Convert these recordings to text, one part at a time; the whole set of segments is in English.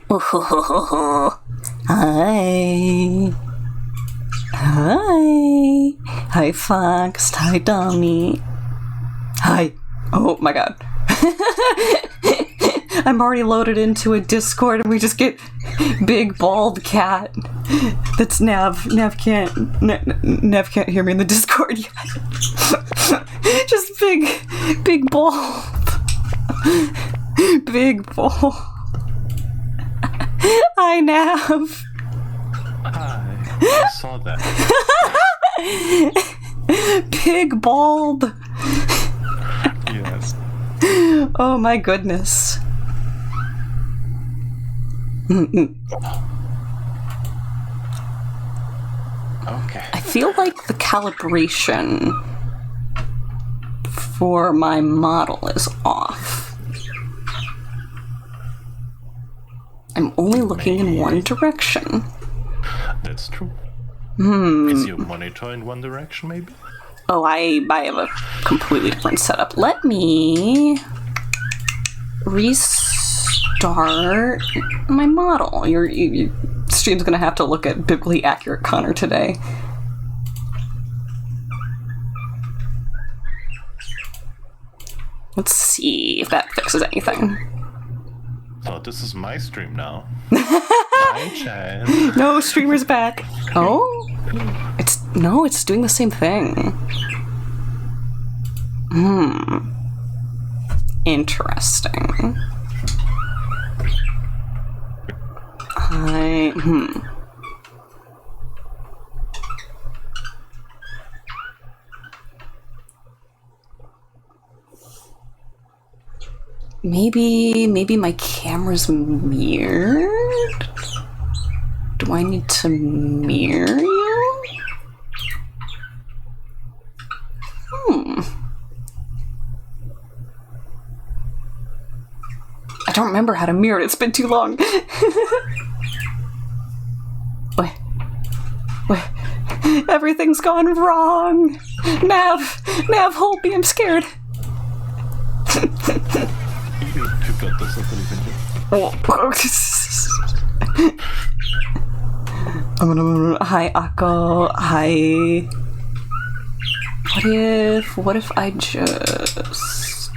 Oh, hi. Hi. Hi, Fox. Hi, Dummy. Hi. Oh my god. I'm already loaded into a Discord and we just get big bald cat. That's Nav. Nav can't hear me in the Discord yet. Just big bald. Big bald. Hi, Nav. Hi. I saw that. Big bald. Yes. Oh my goodness. Okay. I feel like the calibration for my model is off. I'm only looking in one direction. That's true. Is your monitor in one direction, maybe? Oh, I have a completely different setup. Let me restart my model. Your stream's gonna have to look at biblically accurate Connor today. Let's see if that fixes anything. So this is my stream now. Hi, Chad. No, streamer's back. Oh? It's doing the same thing. Interesting. Maybe my camera's mirrored? Do I need to mirror you? I don't remember how to mirror it. It's been too long. Wait. Everything's gone wrong. Nav, hold me. I'm scared. You got this, I believe in you. Hi, Akko. Hi. What if I just...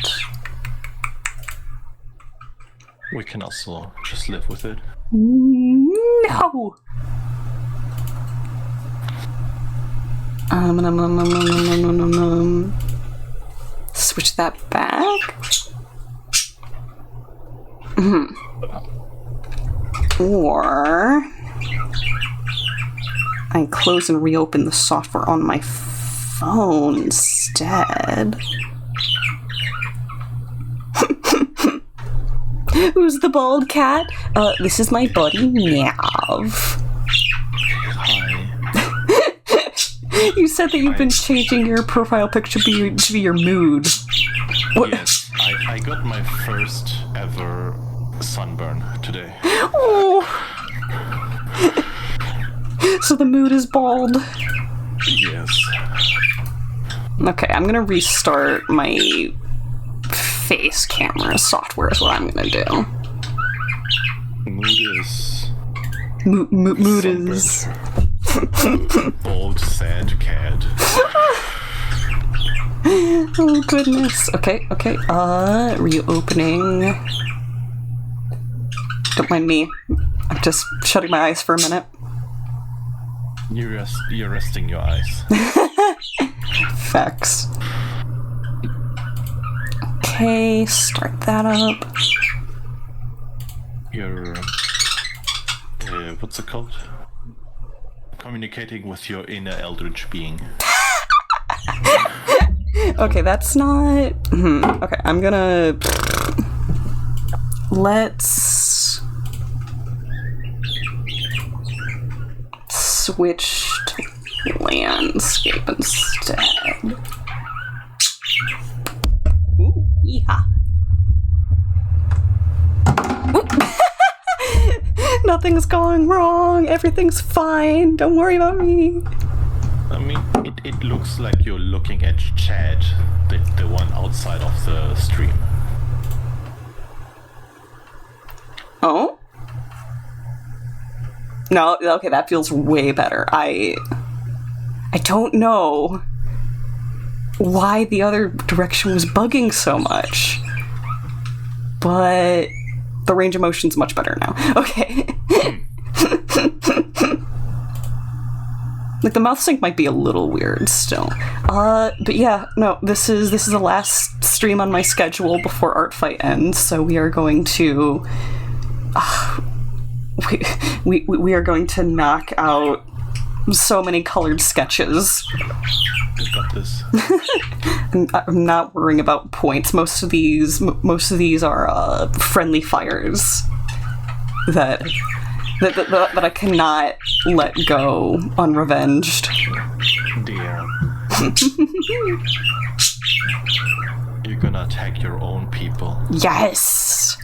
We can also just live with it. No! Switch that back. Or I close and reopen the software on my phone instead. Who's the bald cat? This is my buddy Nav. Hi. You said that you've been changing your profile picture to be your mood. What? Yes, I got my first ever sunburn today. Oh. So the mood is bald. Yes. Okay, I'm gonna restart my face camera software is what I'm gonna do. Mood is... Mood is... Bold, sad cat. Oh goodness. Okay. Reopening. Don't mind me. I'm just shutting my eyes for a minute. You're resting your eyes. Facts. Okay, start that up. You're... what's it called? Communicating with your inner eldritch being. Okay, that's not... Okay, I'm gonna... Let's... switch to landscape instead. Ooh, yeehaw. Nothing's going wrong. Everything's fine. Don't worry about me. I mean, it looks like you're looking at Chad, the one outside of the stream. Oh? No, okay, that feels way better. I don't know why the other direction was bugging so much, but the range of motion's much better now. Okay. Like, the mouth sync might be a little weird still. But yeah, no, this is the last stream on my schedule before Artfight ends, so we are going to... we are going to knock out so many colored sketches. You got this. I'm not worrying about points. Most of these are friendly fires that I cannot let go unrevenged. Dear. You're gonna attack your own people. Yes,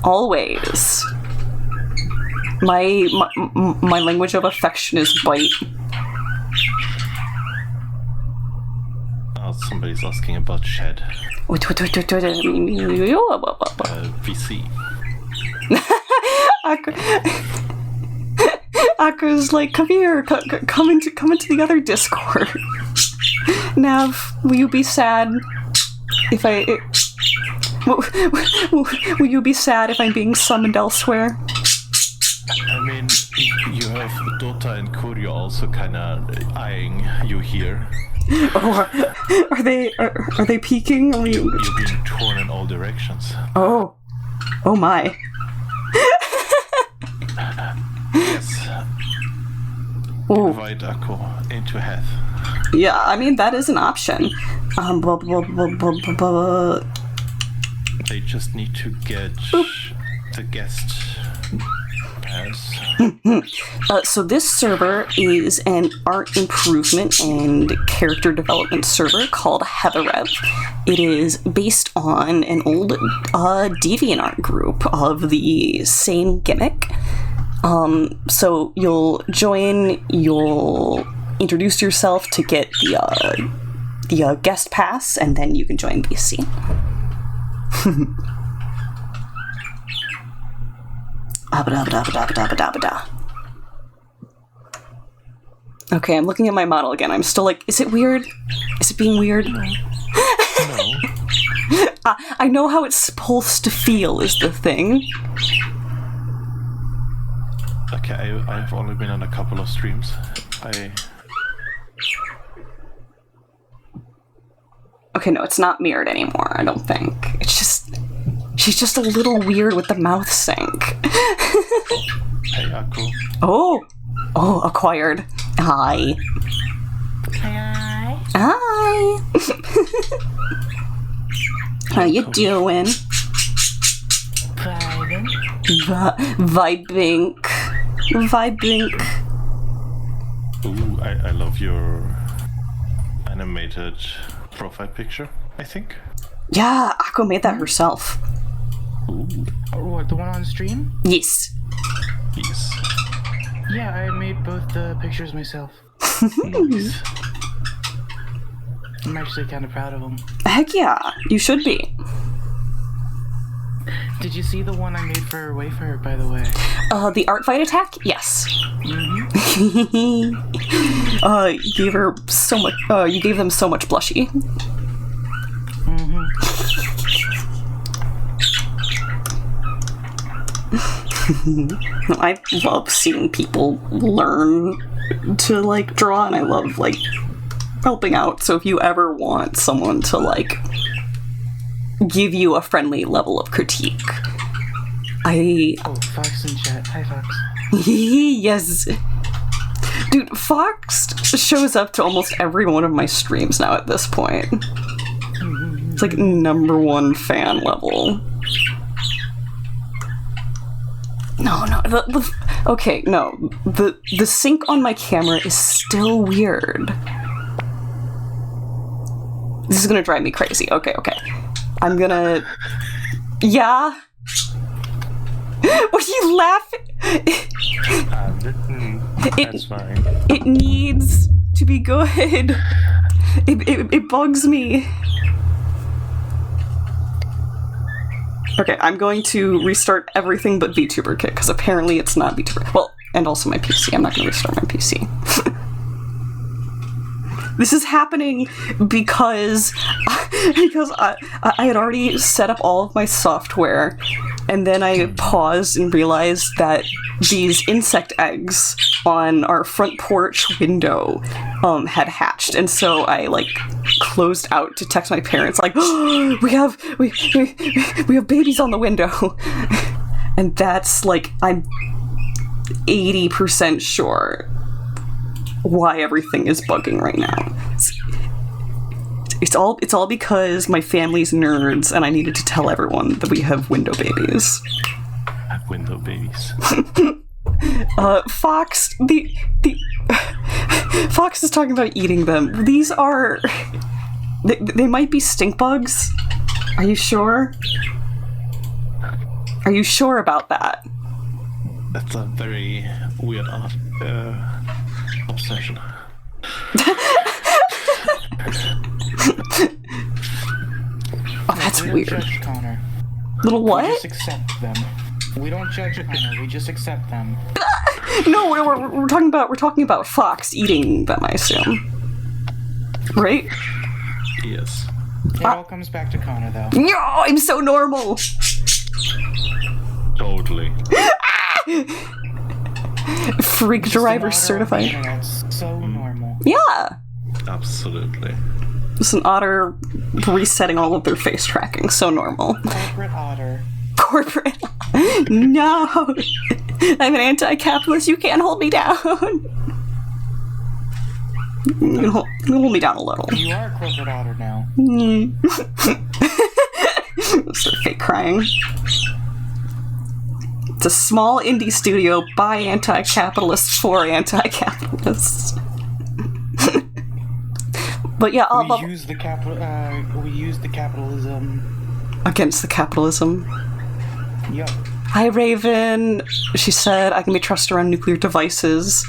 always. My language of affection is bite. Oh, somebody's asking about Shed. VC. Akka's like, come here, come into the other Discord. Nav, will you be sad if will you be sad if I'm being summoned elsewhere? I mean, you have Dota and Kurio also kinda eyeing you here. Oh, are they peeking? You're being torn in all directions. Oh my. Yes. Ooh. Invite Akko into Heth. Yeah, I mean, that is an option. They just need to get the guest pass. So this server is an art improvement and character development server called ÇEVODʔ. It is based on an old DeviantArt group of the same gimmick. So you'll join, you'll introduce yourself to get the guest pass, and then you can join BC. Okay, I'm looking at my model again. I'm still like, is it weird? Is it being weird? No. I know how it's supposed to feel is the thing. Okay, I've only been on a couple of streams. Okay, no, it's not mirrored anymore, I don't think. It's just... She's just a little weird with the mouth sync. Hey, Akko. Oh, acquired. Hi. Hi. Hi. How you doing? Vibing. Vibing. Ooh, I love your animated profile picture, I think. Yeah, Akko made that herself. Ooh, Or what, the one on stream? Yes. yes. Yeah, I made both the pictures myself. Nice. I'm actually kind of proud of them. Heck yeah, you should be. Did you see the one I made for Wayfarer, by the way? The art fight attack? Yes. Mm-hmm. You gave her so much, you gave them so much blushy. Mm-hmm. I love seeing people learn to, like, draw, and I love, like, helping out. So if you ever want someone to, like, give you a friendly level of critique, Oh, Fox in chat. Hi, Fox. Yes. Dude, Fox shows up to almost every one of my streams now at this point. It's like #1 fan level. No, okay, no. The sync on my camera is still weird. This is gonna drive me crazy. Okay. I'm gonna... Yeah? What are you laughing? That's fine. It needs to be good. It bugs me. Okay, I'm going to restart everything but VTuber Kit, because apparently it's not VTuber. Well, and also my PC. I'm not going to restart my PC. This is happening because I had already set up all of my software, and then I paused and realized that these insect eggs on our front porch window had hatched, and so I like closed out to text my parents like, oh, we have babies on the window. And that's like, I'm 80% sure why everything is bugging right now. It's all because my family's nerds and I needed to tell everyone that we have window babies. Window babies. Fox, the Fox is talking about eating them. These are... They might be stink bugs. Are you sure? Are you sure about that? That's a very weird obsession. Oh, that's we weird. Don't judge Connor. Little what? We just accept them. We don't judge Connor. We just accept them. No, we're talking about Fox eating them, I assume. Right? Yes. It all comes back to Connor, though. No, I'm so normal. Totally. Freak driver Just certified. Internet's so normal. Yeah. Absolutely. Just an otter resetting all of their face tracking. So normal. Corporate otter. Corporate. No. I'm an anti-capitalist. You can't hold me down. You can hold me down a little. You are a corporate otter now. Start fake crying. It's a small indie studio by anti-capitalists for anti-capitalists. But yeah, We use the capitalism. Against the capitalism. Yup. Hi, Raven. She said I can be trusted around nuclear devices.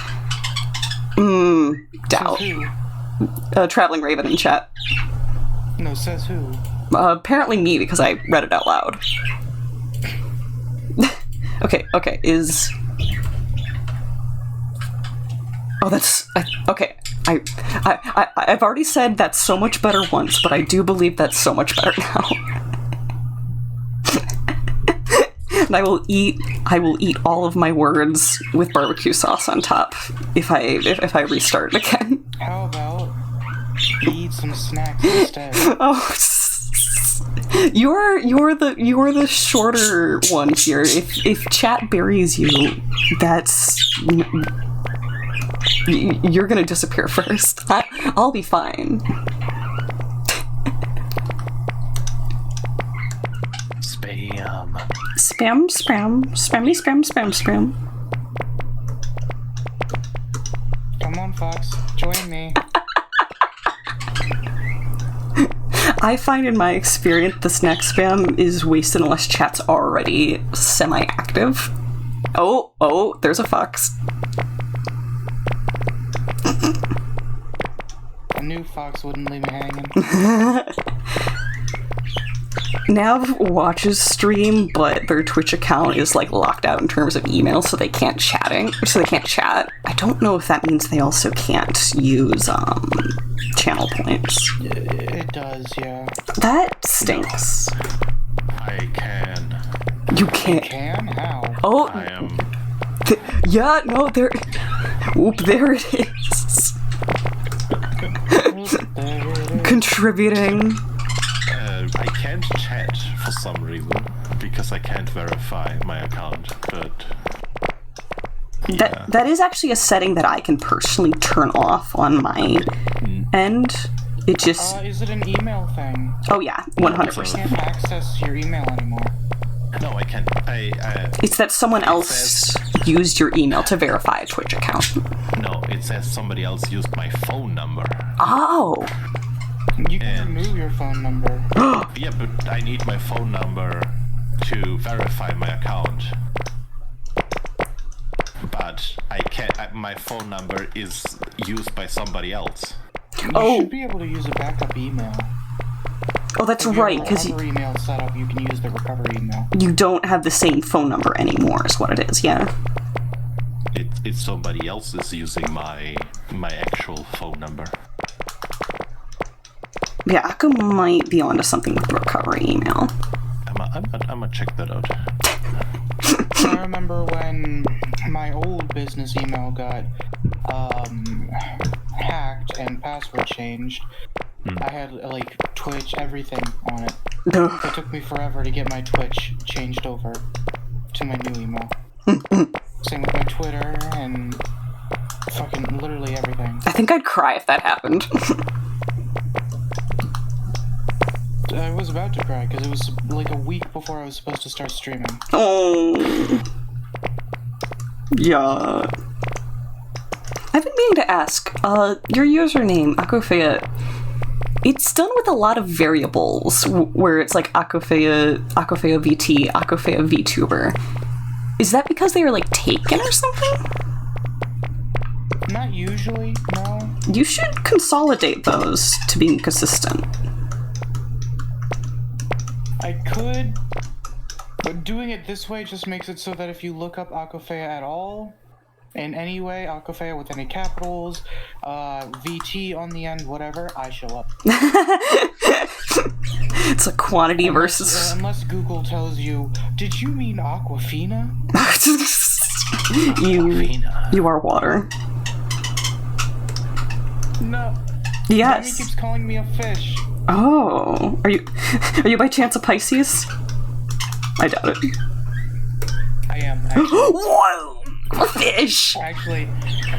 Doubt. Says who? Traveling Raven in chat. No, says who? Apparently me, because I read it out loud. Okay, is... Oh, that's... Okay, I've already said that's so much better once, but I do believe that's so much better now. And I will eat all of my words with barbecue sauce on top if I restart again. How about you eat some snacks instead? Oh, you're the shorter one here. If chat buries you, that's you're gonna disappear first. I'll be fine. Spam. Come on, Fox. Join me. I find in my experience the snack spam is wasted unless chat's already semi-active. Oh, there's a fox. I knew Fox wouldn't leave me hanging. Nav watches stream, but their Twitch account is like locked out in terms of email, so they can't chat. I don't know if that means they also can't use channel points. It does, yeah. That stinks. I can. You can't. Can? How? Oh, I am. yeah, no, there. Oop, there it is. Contributing. I can't chat for some reason because I can't verify my account, but yeah. That is actually a setting that I can personally turn off on my end. It just Is it an email thing? oh yeah, 100%. You can't access your email anymore. No, I can't. It's that someone else used your email to verify a Twitch account. No, it says somebody else used my phone number. Oh. You can remove your phone number. Yeah, but I need my phone number to verify my account. But I can't. My phone number is used by somebody else. You should be able to use a backup email. Oh, that's right, because your email set up, you can use the recovery email. you don't have the same phone number anymore, is what it is. Yeah. it's somebody else is using my actual phone number. Yeah, Akko might be onto something with the recovery email. I'm gonna check that out. I remember when my old business email got hacked and password changed. I had like Twitch, everything on it. It took me forever to get my Twitch changed over to my new email. Same with my Twitter and fucking literally everything. I think I'd cry if that happened. I was about to cry because it was like a week before I was supposed to start streaming. Oh. Yeah. I've been meaning to ask, your username, Akofea, it's done with a lot of variables, where it's like Akofea VT, Akofea VTuber. Is that because they were, like, taken or something? Not usually, no. You should consolidate those to be consistent. I could, but doing it this way just makes it so that if you look up Akofea at all, in any way, Akofea with any capitals, VT on the end, whatever, I show up. It's a quantity versus... Unless Google tells you, did you mean Aquafina? You are water. No. Yes. Mommy keeps calling me a fish. Oh. Are you by chance a Pisces? I doubt it. I am, actually. Whoa! A fish! Actually,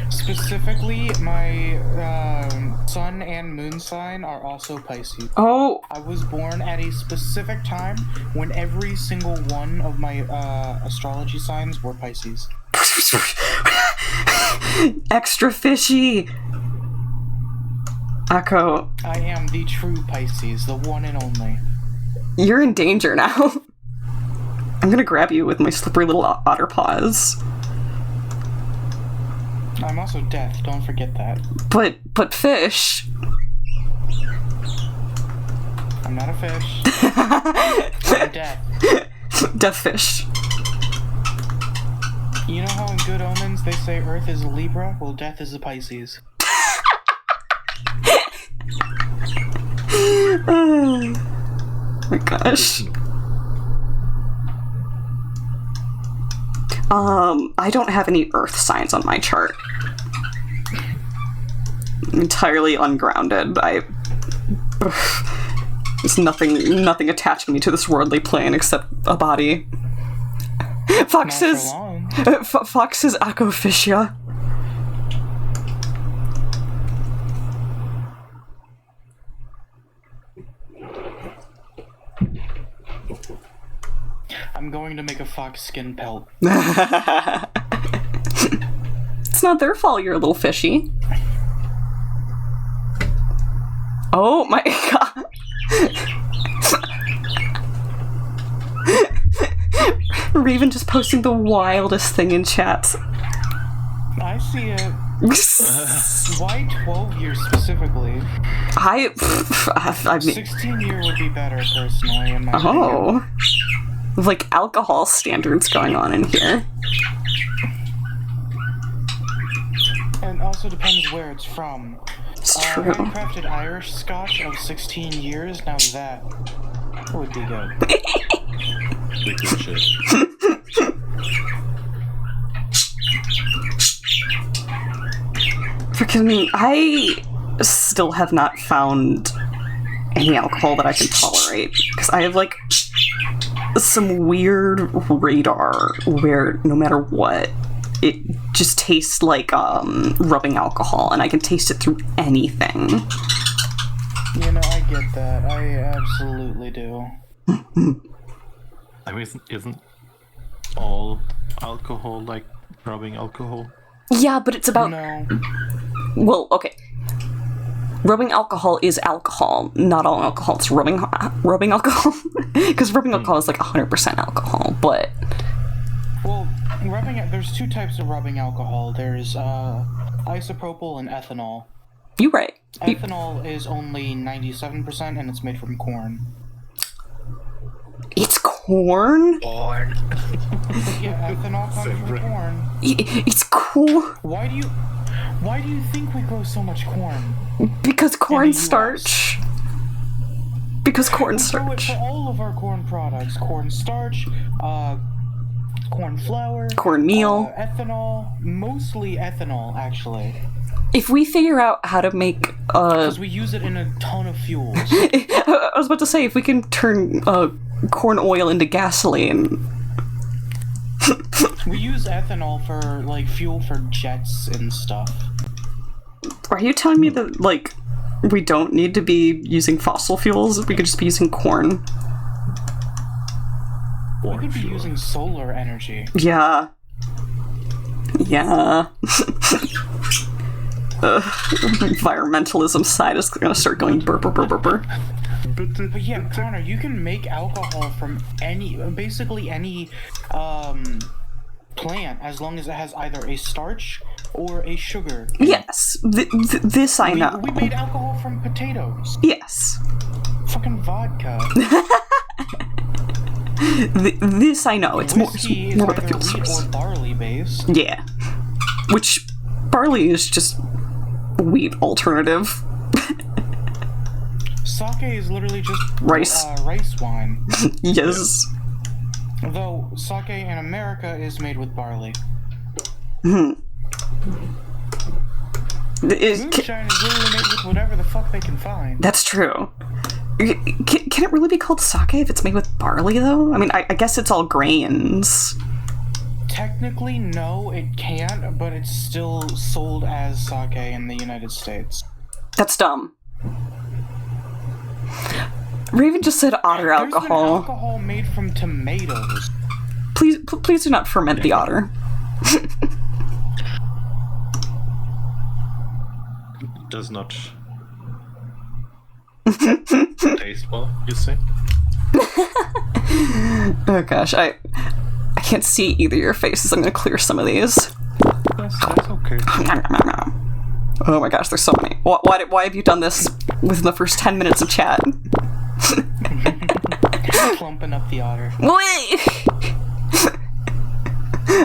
specifically, my sun and moon sign are also Pisces. Oh. I was born at a specific time when every single one of my astrology signs were Pisces. Extra fishy. Akko. I am the true Pisces, the one and only. You're in danger now. I'm gonna grab you with my slippery little otter paws. I'm also death, don't forget that. But fish. I'm not a fish. I'm death. Death fish. You know how in Good Omens they say Earth is a Libra? Well, death is a Pisces. Oh my gosh. I don't have any earth signs on my chart. I'm entirely ungrounded. There's nothing attaching me to this worldly plane except a body. Fox is Akofiscia. I'm going to make a fox skin pelt. It's not their fault you're a little fishy. Oh my god. Raven just posting the wildest thing in chat. I see it. Why 12 years specifically? I mean... 16 year would be better, personally, in my opinion. Like alcohol standards going on in here. And also depends where it's from. It's true. Handcrafted Irish Scotch of 16 years, now that would be good. Liquid shit. Freaking, I still have not found any alcohol that I can tolerate. Because I have, like, some weird radar where no matter what, it just tastes like rubbing alcohol, and I can taste it through anything. You know, I get that. I absolutely do. I mean, isn't all alcohol like rubbing alcohol? Yeah, but it's about... No. Well, okay. Rubbing alcohol is alcohol. Not all alcohol is rubbing alcohol. Because rubbing alcohol is like 100% alcohol, but... Well, there's two types of rubbing alcohol. There's isopropyl and ethanol. You're right. Ethanol is only 97% and it's made from corn. It's corn? Corn. Yeah, ethanol comes from corn. It's cool. Why do you think we grow so much corn? Because In corn the US. starch. Because corn We grow it starch. for all of our corn products. Corn starch, corn flour, Cornmeal. ethanol. Mostly ethanol, actually. If we figure out how to make Because we use it in a ton of fuels. I was about to say, if we can turn corn oil into gasoline. We use ethanol for, like, fuel for jets and stuff. Are you telling me that, like, we don't need to be using fossil fuels? We could just be using corn? We could be using solar energy. Yeah. Yeah. Environmentalism side is gonna start going burr burr burr burr burr. But yeah, Connor, you can make alcohol from basically any plant, as long as it has either a starch or a sugar. Yes, this I know. We made alcohol from potatoes. Yes. Fucking vodka. This I know. It's Whiskey is more about the either fuel wheat source. or barley based. Yeah. Which, barley is just wheat alternative. Sake is literally just Rice. Rice wine. Yes. Though sake in America is made with barley. Moonshine Moonshine is literally made with whatever the fuck they can find. That's true. Can it really be called sake if it's made with barley, though? I mean, I guess it's all grains. Technically, no, it can't, but it's still sold as sake in the United States. That's dumb. Raven just said otter There's been alcohol. alcohol made from tomatoes. Please do not ferment the otter. Does not taste well, you say? Oh gosh, I can't see either of your faces. I'm gonna clear some of these. That's okay. Oh my gosh, there's so many. Why have you done this within the first 10 minutes of chat? Clumping up the otter. Wait!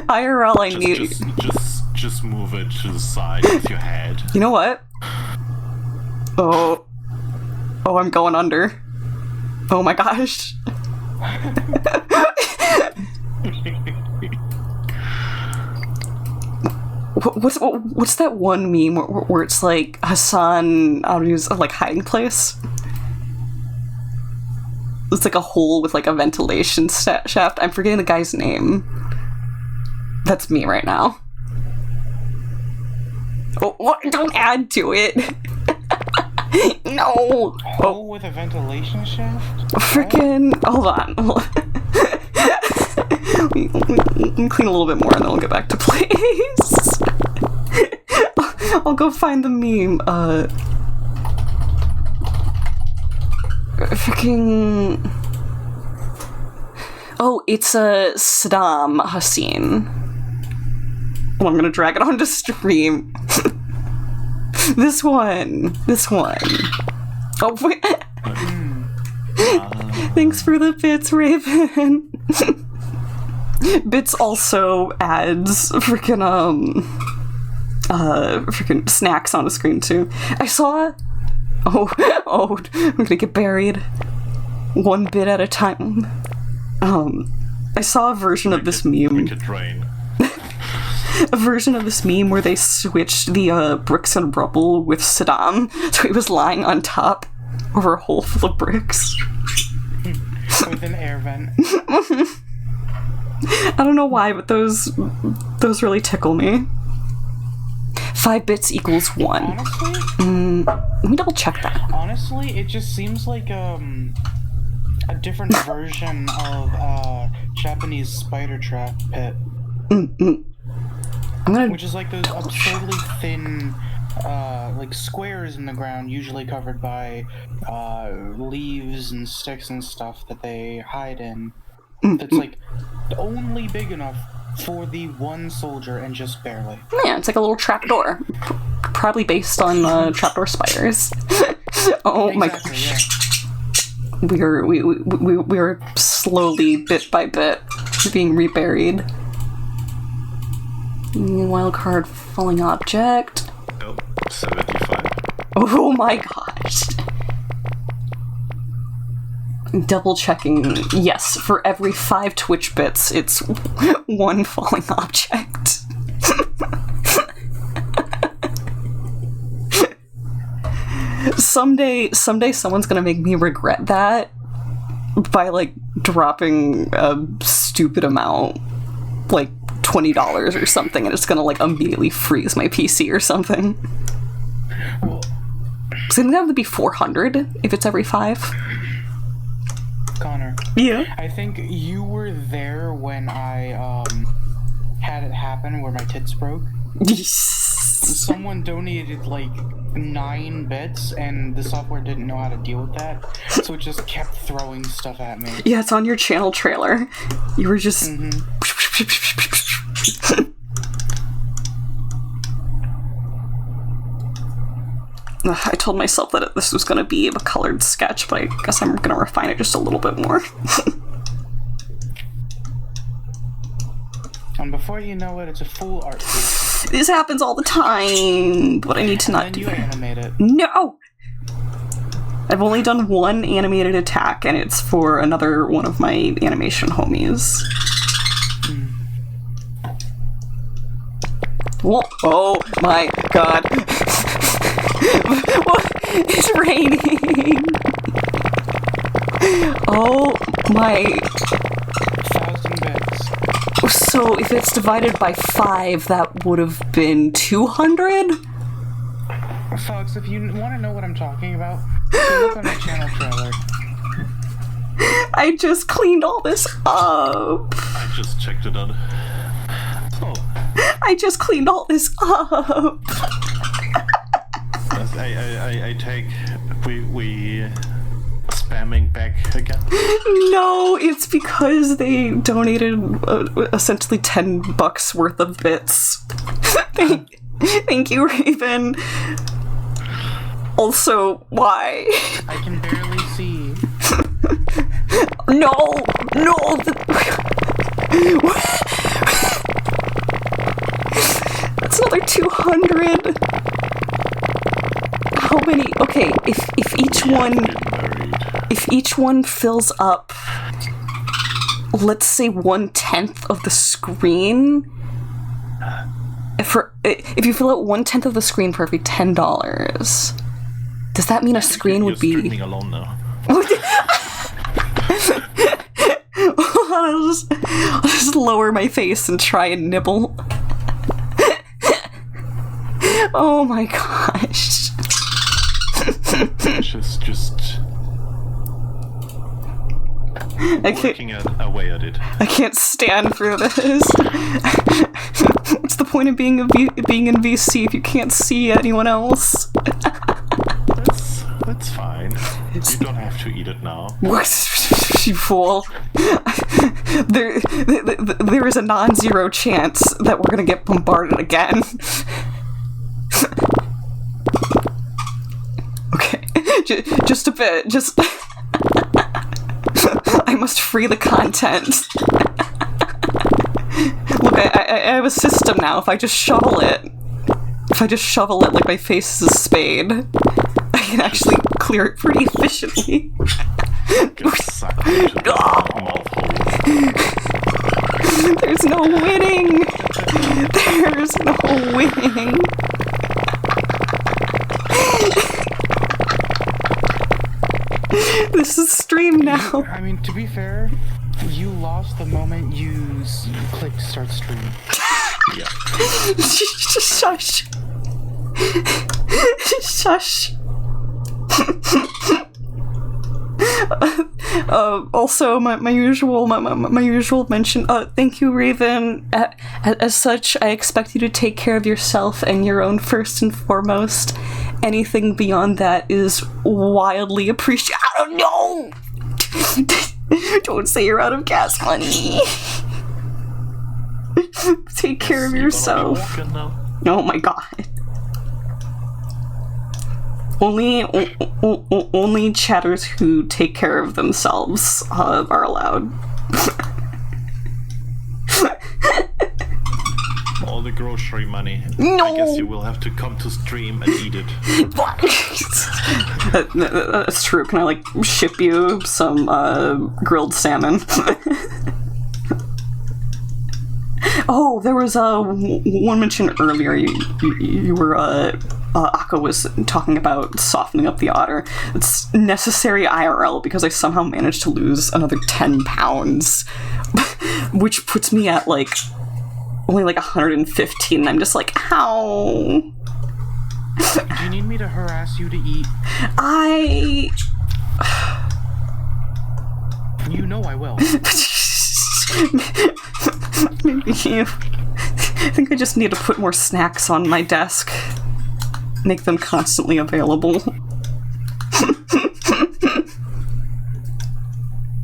IRL, I need. Just move it to the side with your head. You know what? Oh, I'm going under. Oh my gosh. What's that one meme where it's like Hassan Aru's like hiding place? It's like a hole with like a ventilation shaft. I'm forgetting the guy's name. That's me right now. Oh, what? Don't add to it. No. Hole with a ventilation shaft? Freaking. Hold on. Let me clean a little bit more and then we'll get back to place. I'll go find the meme. Freaking. Oh, it's Saddam Hussein. Well, I'm gonna drag it onto stream. This one. Oh, wait. Thanks for the bits, Raven. Bits also adds freaking snacks on the screen too. I saw. Oh, I'm gonna get buried. One bit at a time. I saw a version of this meme. A version of this meme where they switched the bricks and rubble with Saddam, so he was lying on top over a hole full of bricks. With an air vent. I don't know why, but those really tickle me. 5 bits equals 1. Honestly? Let me double check that. Honestly, it just seems like a different version of Japanese spider trap pit. Which is like those absurdly thin, like squares in the ground, usually covered by leaves and sticks and stuff that they hide in. That's like only big enough for the one soldier and just barely. Yeah, it's like a little trapdoor. Probably based on trapdoor spiders. Oh my gosh. Yeah. We're slowly, bit by bit, being reburied. Wildcard falling object. Oh, 75. Oh my gosh. Double checking. Yes, for every 5 Twitch bits, it's 1 falling object. Someday someone's gonna make me regret that by, like, dropping a stupid amount, like $20 or something, and it's gonna, like, immediately freeze my PC or something. Well, So it's gonna have to be 400 if it's every 5. Connor. Yeah. I think you were there when I had it happen where my tits broke. Someone donated like 9 bits and the software didn't know how to deal with that, so it just kept throwing stuff at me. Yeah, it's on your channel trailer. You were just... I told myself that this was going to be a colored sketch, but I guess I'm going to refine it just a little bit more. And before you know it, it's a full art piece. This happens all the time, but I need to not do And then you that. animate it. No! I've only done 1 animated attack, and it's for another one of my animation homies. Whoa. Oh my god. It's raining! Oh my... 1,000 bits. So if it's divided by 5, that would have been 200? Folks, if you want to know what I'm talking about, go look on my channel trailer. I just cleaned all this up. I just checked it out. Oh, I just cleaned all this up. I take we spamming back again. No, it's because they donated essentially $10 worth of bits. Thank you, Raven. Also, why? I can barely see. No! That's another 200. How many? Okay, if each one fills up, let's say 1/10 of the screen. If you fill out 1/10 of the screen for every $10, does that mean a screen would be? You're streaming alone now. I'll just lower my face and try and nibble. Oh my gosh. just working away at it. I can't stand for this. What's the point of being in VC if you can't see anyone else? That's fine. You don't have to eat it now. You fool. There is a non-zero chance that we're gonna get bombarded again. Okay, just a bit, just... I must free the content. Look, I have a system now. If I just shovel it like my face is a spade, I can actually clear it pretty efficiently. Get sucked into the mouth hole. There's no winning! There's no winning! This is stream now. I mean, to be fair, you lost the moment you clicked start stream. Yeah. Shush. Shush. Also, my usual mention. Thank you, Raven. As such, I expect you to take care of yourself and your own first and foremost. Anything beyond that is wildly appreciated. I don't know. Don't say you're out of gas money. Take care of yourself. Oh my god. Only chatters who take care of themselves are allowed. grocery money. No! I guess you will have to come to stream and eat it. That's true. Can I, like, ship you some, grilled salmon? Oh, there was, one mention earlier, you were, Akka was talking about softening up the otter. It's necessary IRL because I somehow managed to lose another 10 pounds, which puts me at, like, only, like, 115, and I'm just like, how? Do you need me to harass you to eat? You know I will. Maybe you... I think I just need to put more snacks on my desk. Make them constantly available.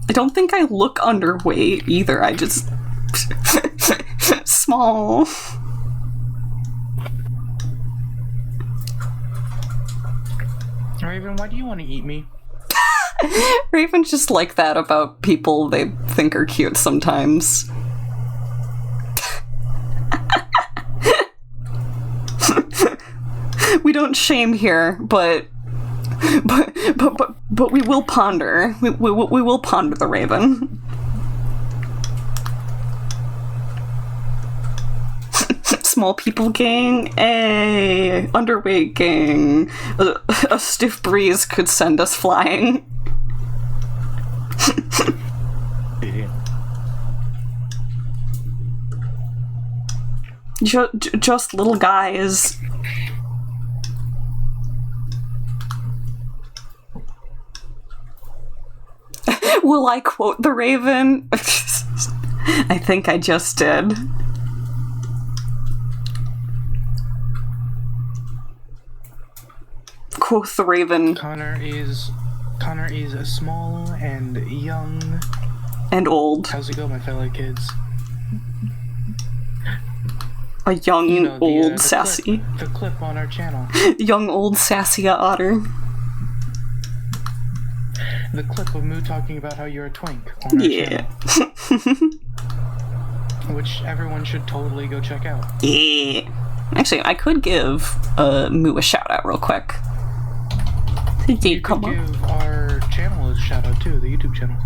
I don't think I look underweight either. I just... small. Raven, why do you want to eat me? Raven's just like that about people they think are cute sometimes. We don't shame here, but we will ponder. We will ponder the Raven. Small people gang, a underweight gang. A stiff breeze could send us flying. Just little guys. Will I quote the Raven? I think I just did. Quote the Raven. Connor is a small and young and old. How's it go, my fellow kids? A young, old, sassy. The clip on our channel. Young, old, sassy otter. The clip of Moo talking about how you're a twink on our channel. Which everyone should totally go check out. Yeah. Actually, I could give Moo a shout out real quick. You could give our channel a shout out too, the YouTube channel.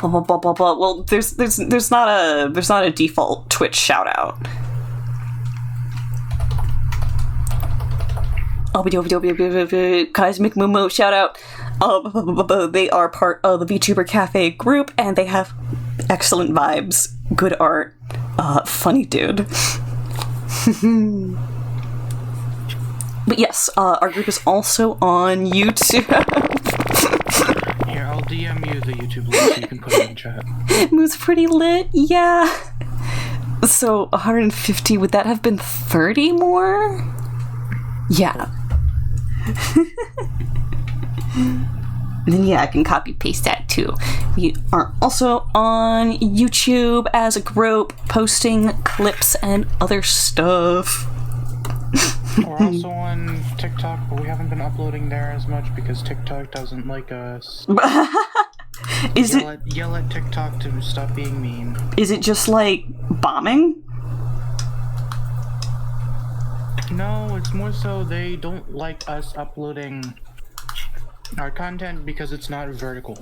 Well, there's not a default Twitch shout out. Cosmic Momo shout out. They are part of the VTuber Cafe group, and they have excellent vibes, good art, funny dude. But yes, our group is also on YouTube. Here, I'll DM you the YouTube link so you can put it in chat. Moo's pretty lit, yeah. So 150, would that have been 30 more? Yeah. And then yeah, I can copy paste that too. We are also on YouTube as a group, posting clips and other stuff. We're also on TikTok, but we haven't been uploading there as much because TikTok doesn't like us. Yell at TikTok to stop being mean. Is it just like bombing? No, it's more so they don't like us uploading our content because it's not vertical.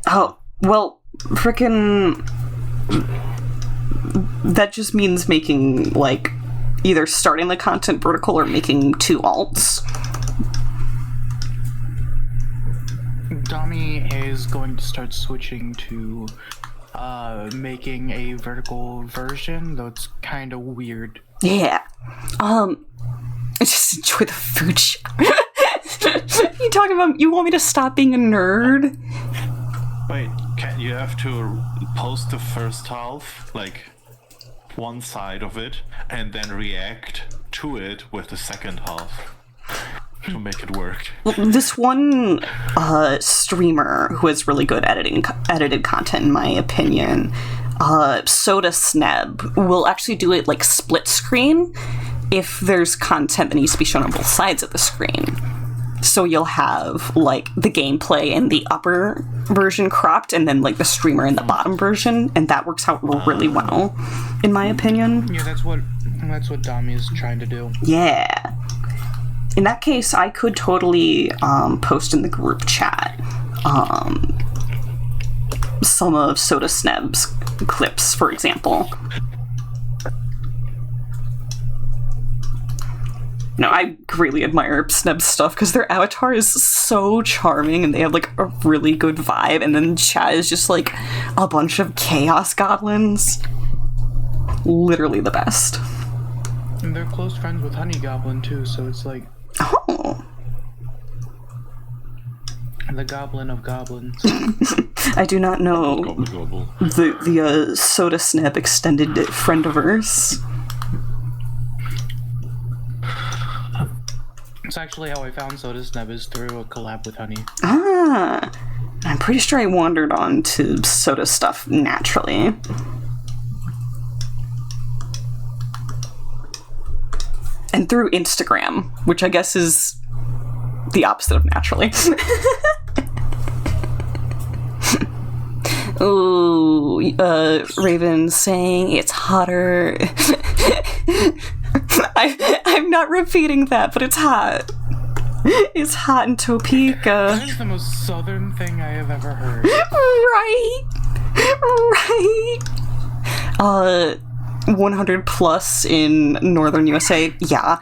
Oh, well, frickin'... That just means making, like, either starting the content vertical or making two alts. Dami is going to start switching to making a vertical version, though it's kind of weird. Yeah. I just enjoy the food shop. You talking about, you want me to stop being a nerd? Wait, you have to post the first half, like one side of it, and then react to it with the second half to make it work. Well, this one streamer who has really good edited content, in my opinion, Soda Sneb, will actually do it like split screen if there's content that needs to be shown on both sides of the screen. So you'll have, like, the gameplay in the upper version cropped, and then, like, the streamer in the bottom version, and that works out really well, in my opinion. Yeah, that's what Dami is trying to do. Yeah. In that case, I could totally post in the group chat some of Soda Sneb's clips, for example. No, I greatly admire Sneb's stuff because their avatar is so charming and they have like a really good vibe, and then chat is just like a bunch of chaos goblins. Literally the best. And they're close friends with Honey Goblin too, so it's like... Oh. The Goblin of Goblins. I do not know Gobble. the Soda Sneb extended friendiverse. It's actually how I found Soda Sneb, is through a collab with Honey. Ah, I'm pretty sure I wandered on to Soda stuff naturally. And through Instagram, which I guess is the opposite of naturally. Ooh, Raven saying it's hotter. I'm not repeating that, but it's hot. It's hot in Topeka. That is the most southern thing I have ever heard. Right. 100 plus in northern USA. Yeah.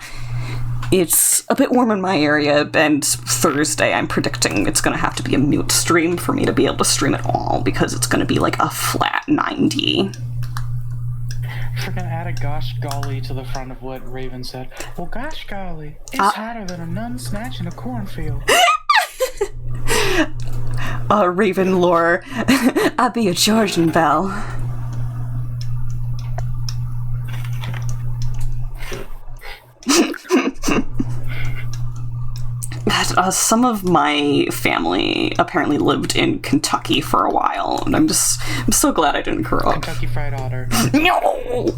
It's a bit warm in my area, and Thursday I'm predicting it's going to have to be a mute stream for me to be able to stream at all, because it's going to be like a flat 90. Freaking add a gosh golly to the front of what Raven said. Well, gosh golly, it's hotter than a nun snatching a cornfield. Raven lore. I be a Georgian belle. Some of my family apparently lived in Kentucky for a while, and I'm so glad I didn't grow up. Kentucky Fried Otter. No!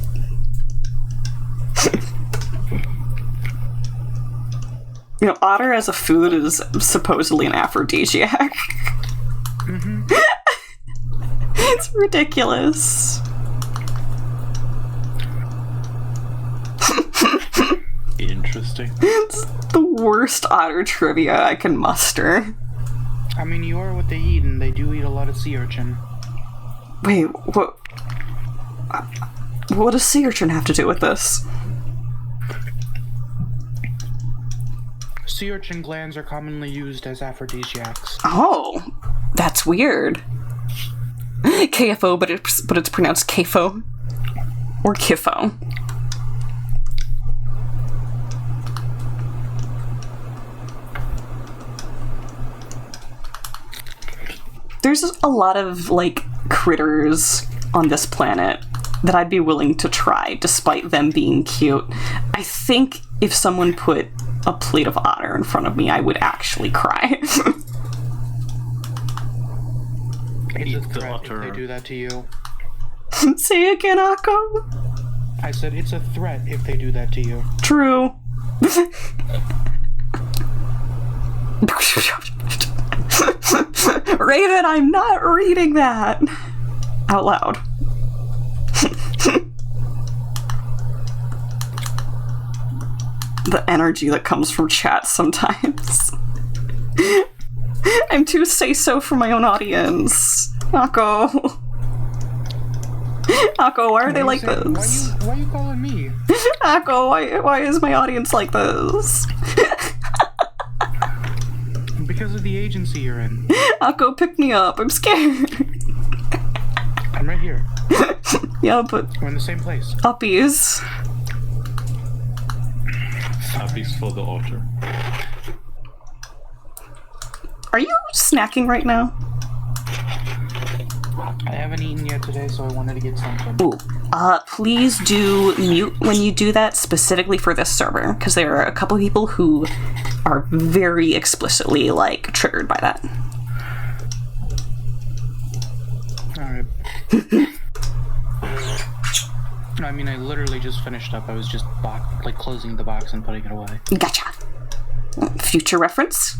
You know, otter as a food is supposedly an aphrodisiac. Mm-hmm. It's ridiculous. Interesting. It's the worst otter trivia I can muster. I mean, you are what they eat, and they do eat a lot of sea urchin. Wait, what? What does sea urchin have to do with this? Sea urchin glands are commonly used as aphrodisiacs. Oh, that's weird. KFO, but it's pronounced KFO or KIFO. There's a lot of, like, critters on this planet that I'd be willing to try, despite them being cute. I think if someone put a plate of otter in front of me, I would actually cry. It's a threat if they do that to you. Say again, Akko? I said it's a threat if they do that to you. True. Raven, I'm not reading that out loud. The energy that comes from chat sometimes. I'm too say-so for my own audience. Akko. Akko, why are they like this? Why are you calling me? Akko, why is my audience like this? Because of the agency you're in. Akko, pick me up. I'm scared. I'm right here. Yeah, but We're in the same place. uppies. Puppies for the otter. Are you snacking right now? I haven't eaten yet today, so I wanted to get something. Ooh. Please do mute when you do that, specifically for this server, because there are a couple people who are very explicitly, like, triggered by that. Alright. I mean, I literally just finished up. I was just closing the box and putting it away. Gotcha. Future reference.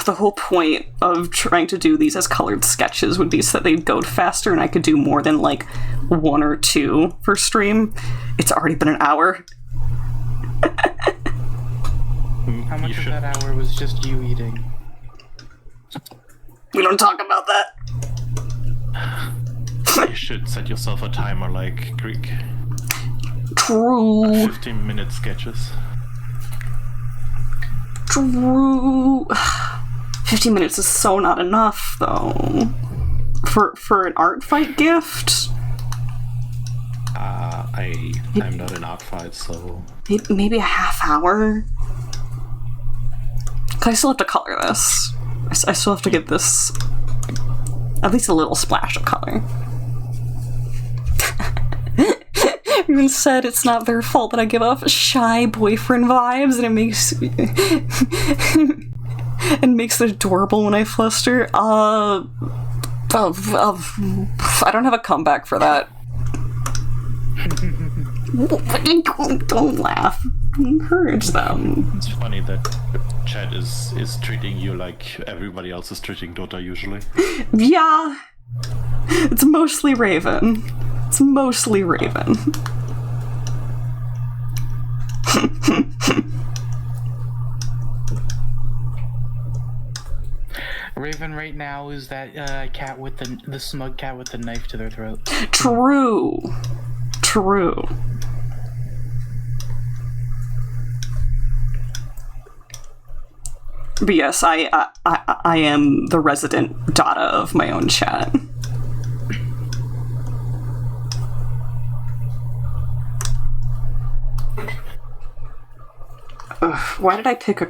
The whole point of trying to do these as colored sketches would be so that they'd go faster and I could do more than like 1 or 2 per stream. It's already been an hour. How much of that hour was just you eating? We don't talk about that. You should set yourself a timer like Greek. True. 15-minute sketches. True. 15 minutes is so not enough, though. For an art fight gift? I'm not in art fight, so... Maybe a half hour? Cause I still have to color this. I still have to give this at least a little splash of color. Even said it's not their fault that I give off shy boyfriend vibes, and it makes and makes it adorable when I fluster. I don't have a comeback for that. Don't laugh. Encourage them. It's funny that chat is treating you like everybody else is treating Dota usually. Yeah. It's mostly Raven. It's mostly Raven. Raven right now is that cat with the smug cat with the knife to their throat. True. True. But yes, I am the resident Dada of my own chat. Why did I pick a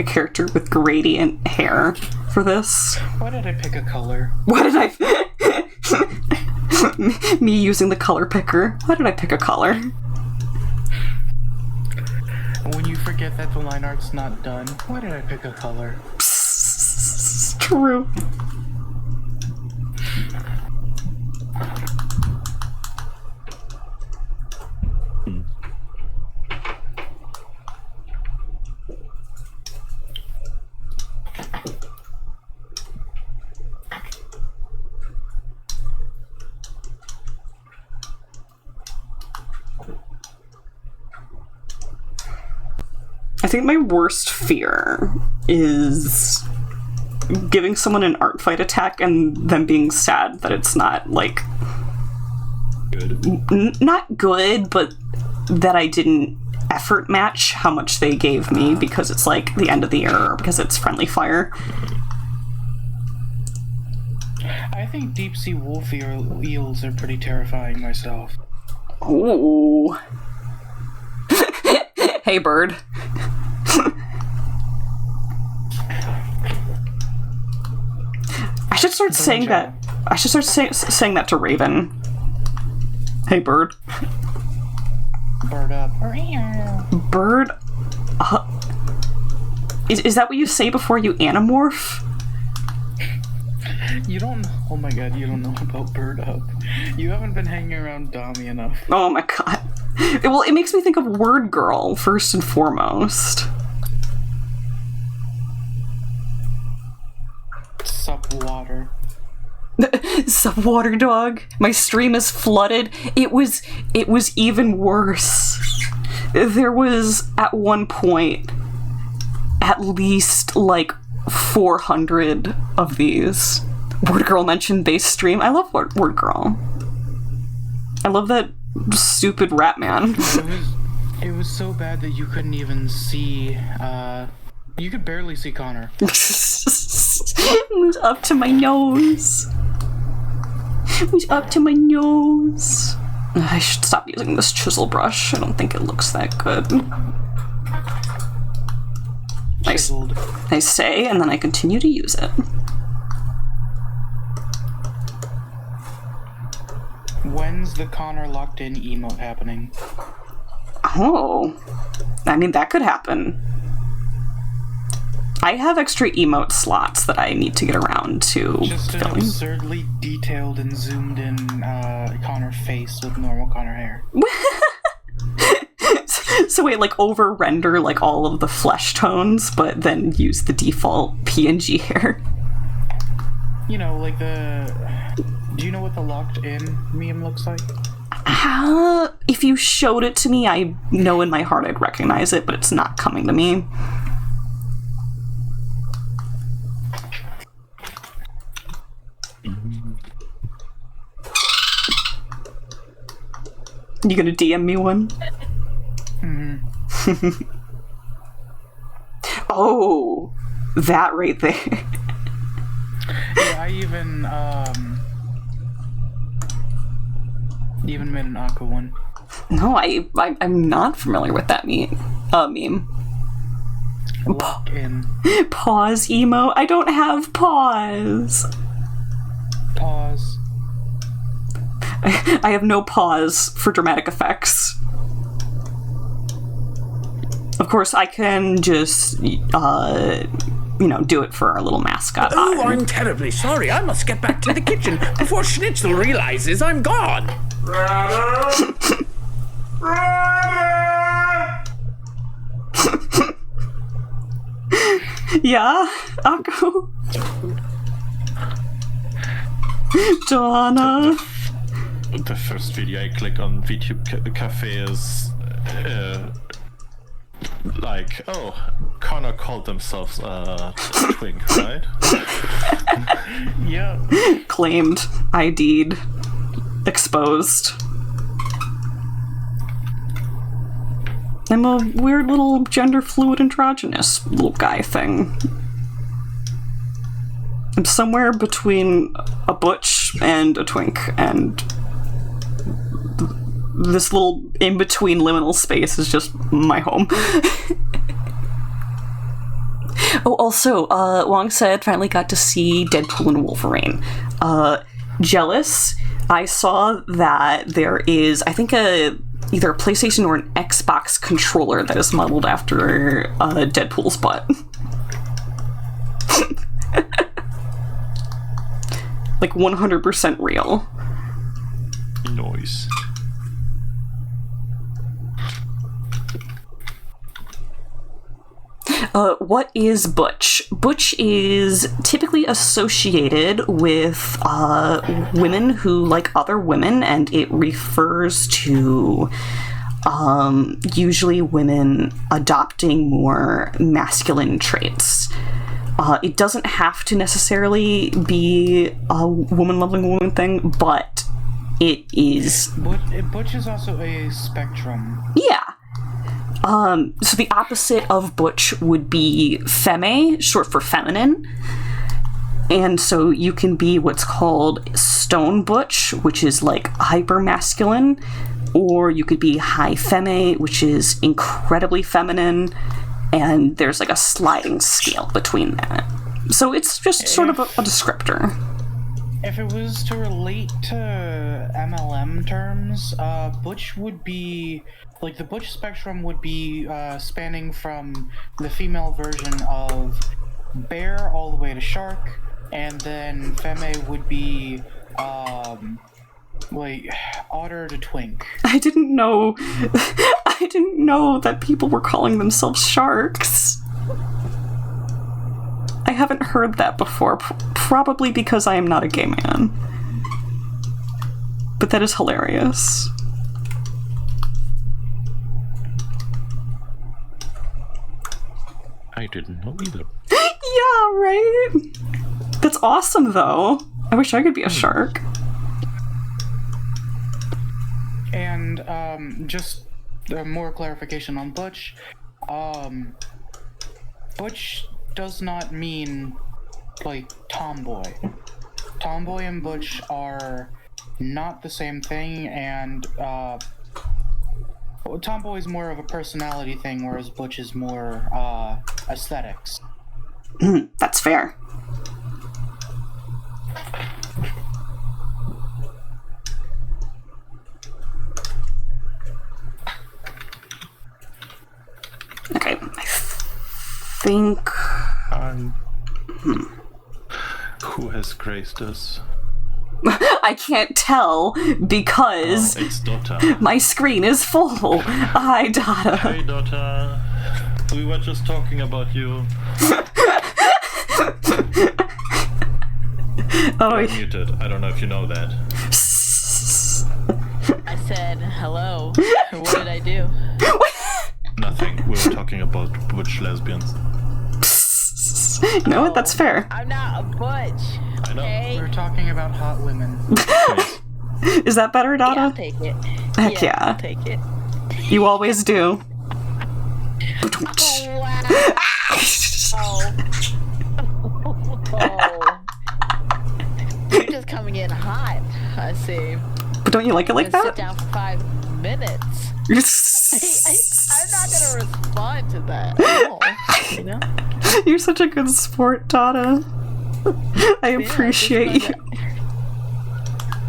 character with gradient hair for this? Why did I pick a color? Why did I... Me using the color picker. Why did I pick a color? When you forget that the line art's not done, why did I pick a color? True. I think my worst fear is giving someone an art fight attack and them being sad that it's not, like... Good. Not good, but that I didn't effort match how much they gave me because it's, like, the end of the year or because it's friendly fire. I think deep-sea wolf eels are pretty terrifying myself. Ooh. Hey, bird. I should start saying that. I should start saying that to Raven. Hey, bird. Bird up. Bird. Is that what you say before you anamorph? You don't. Oh my god, you don't know about bird up. You haven't been hanging around Dami enough. Oh my god. Well, it makes me think of Word Girl, first and foremost. Sup water. Sup water dog. My stream is flooded. It was even worse. There was, at one point, at least, like, 400 of these. Word Girl mentioned base stream. I love Word Girl. I love that stupid rat man. It was so bad that you couldn't even see, you could barely see Connor. It was up to my nose. It was up to my nose. I should stop using this chisel brush. I don't think it looks that good. I say, and then I continue to use it. When's the Connor locked in emote happening? Oh. I mean, that could happen. I have extra emote slots that I need to get around to Just an filling. absurdly detailed and zoomed in Connor face with normal Connor hair. So wait, like over-render like all of the flesh tones, but then use the default PNG hair. You know, like do you know what the locked in meme looks like? If you showed it to me, I know in my heart I'd recognize it, but it's not coming to me. You gonna DM me one? Mm-hmm. Oh, that right there. Yeah, I even made an Aqua one. No, I'm not familiar with that meme. Lock in. Pause emo. I don't have pause. Pause. I have no pause for dramatic effects. Of course, I can just, do it for our little mascot. Oh, I'm terribly sorry. I must get back to the kitchen before Schnitzel realizes I'm gone. Yeah, I'll go. Donna. The first video I click on VTube Cafe is like, oh, Connor called themselves Twink, right? Yeah. Claimed, ID'd, exposed. I'm a weird little gender fluid androgynous little guy thing. I'm somewhere between a butch and a twink, and this little in-between liminal space is just my home. Oh, also, Wong said finally got to see Deadpool and Wolverine. Jealous. I saw that there is, I think, either a PlayStation or an Xbox controller that is modeled after Deadpool's butt. Like 100% real. Noise. What is butch? Butch is typically associated with women who like other women, and it refers to usually women adopting more masculine traits. It doesn't have to necessarily be a woman loving woman thing, but it is. Butch is also a spectrum. Yeah. So the opposite of butch would be femme, short for feminine. And so you can be what's called stone butch, which is like hyper masculine, or you could be high femme, which is incredibly feminine, and there's like a sliding scale between that. So it's just sort of a descriptor. If it was to relate to MLM terms, butch would be, like, the butch spectrum would be spanning from the female version of bear all the way to shark, and then femme would be, like, otter to twink. I didn't know that people were calling themselves sharks. I haven't heard that before, probably because I am not a gay man. But that is hilarious. I didn't know either. Yeah, right? That's awesome, though. I wish I could be a shark. And, just more clarification on butch. Butch does not mean, like, tomboy. Tomboy and butch are not the same thing, and, tomboy is more of a personality thing, whereas butch is more, aesthetics. That's fair. Okay, I think... on. Who has graced us? I can't tell because It's Dota. my screen is full. Hi, Dada. Hey, Dota. We were just talking about you. Oh, You're muted. I don't know if you know that. I said hello. What did I do? Nothing. We were talking about butch lesbians. you know what? That's fair. I'm not a butch. I know. Okay? We're talking about hot women. Is that better, Yeah, I'll Dada? take it. Heck yeah. I'll take it. You always do. Oh, wow. Oh. You're just coming in hot, I see. But don't you like it like Sit that? down for 5 minutes. I'm not gonna respond to that at all, you know? You're such a good sport, Dada. I appreciate you.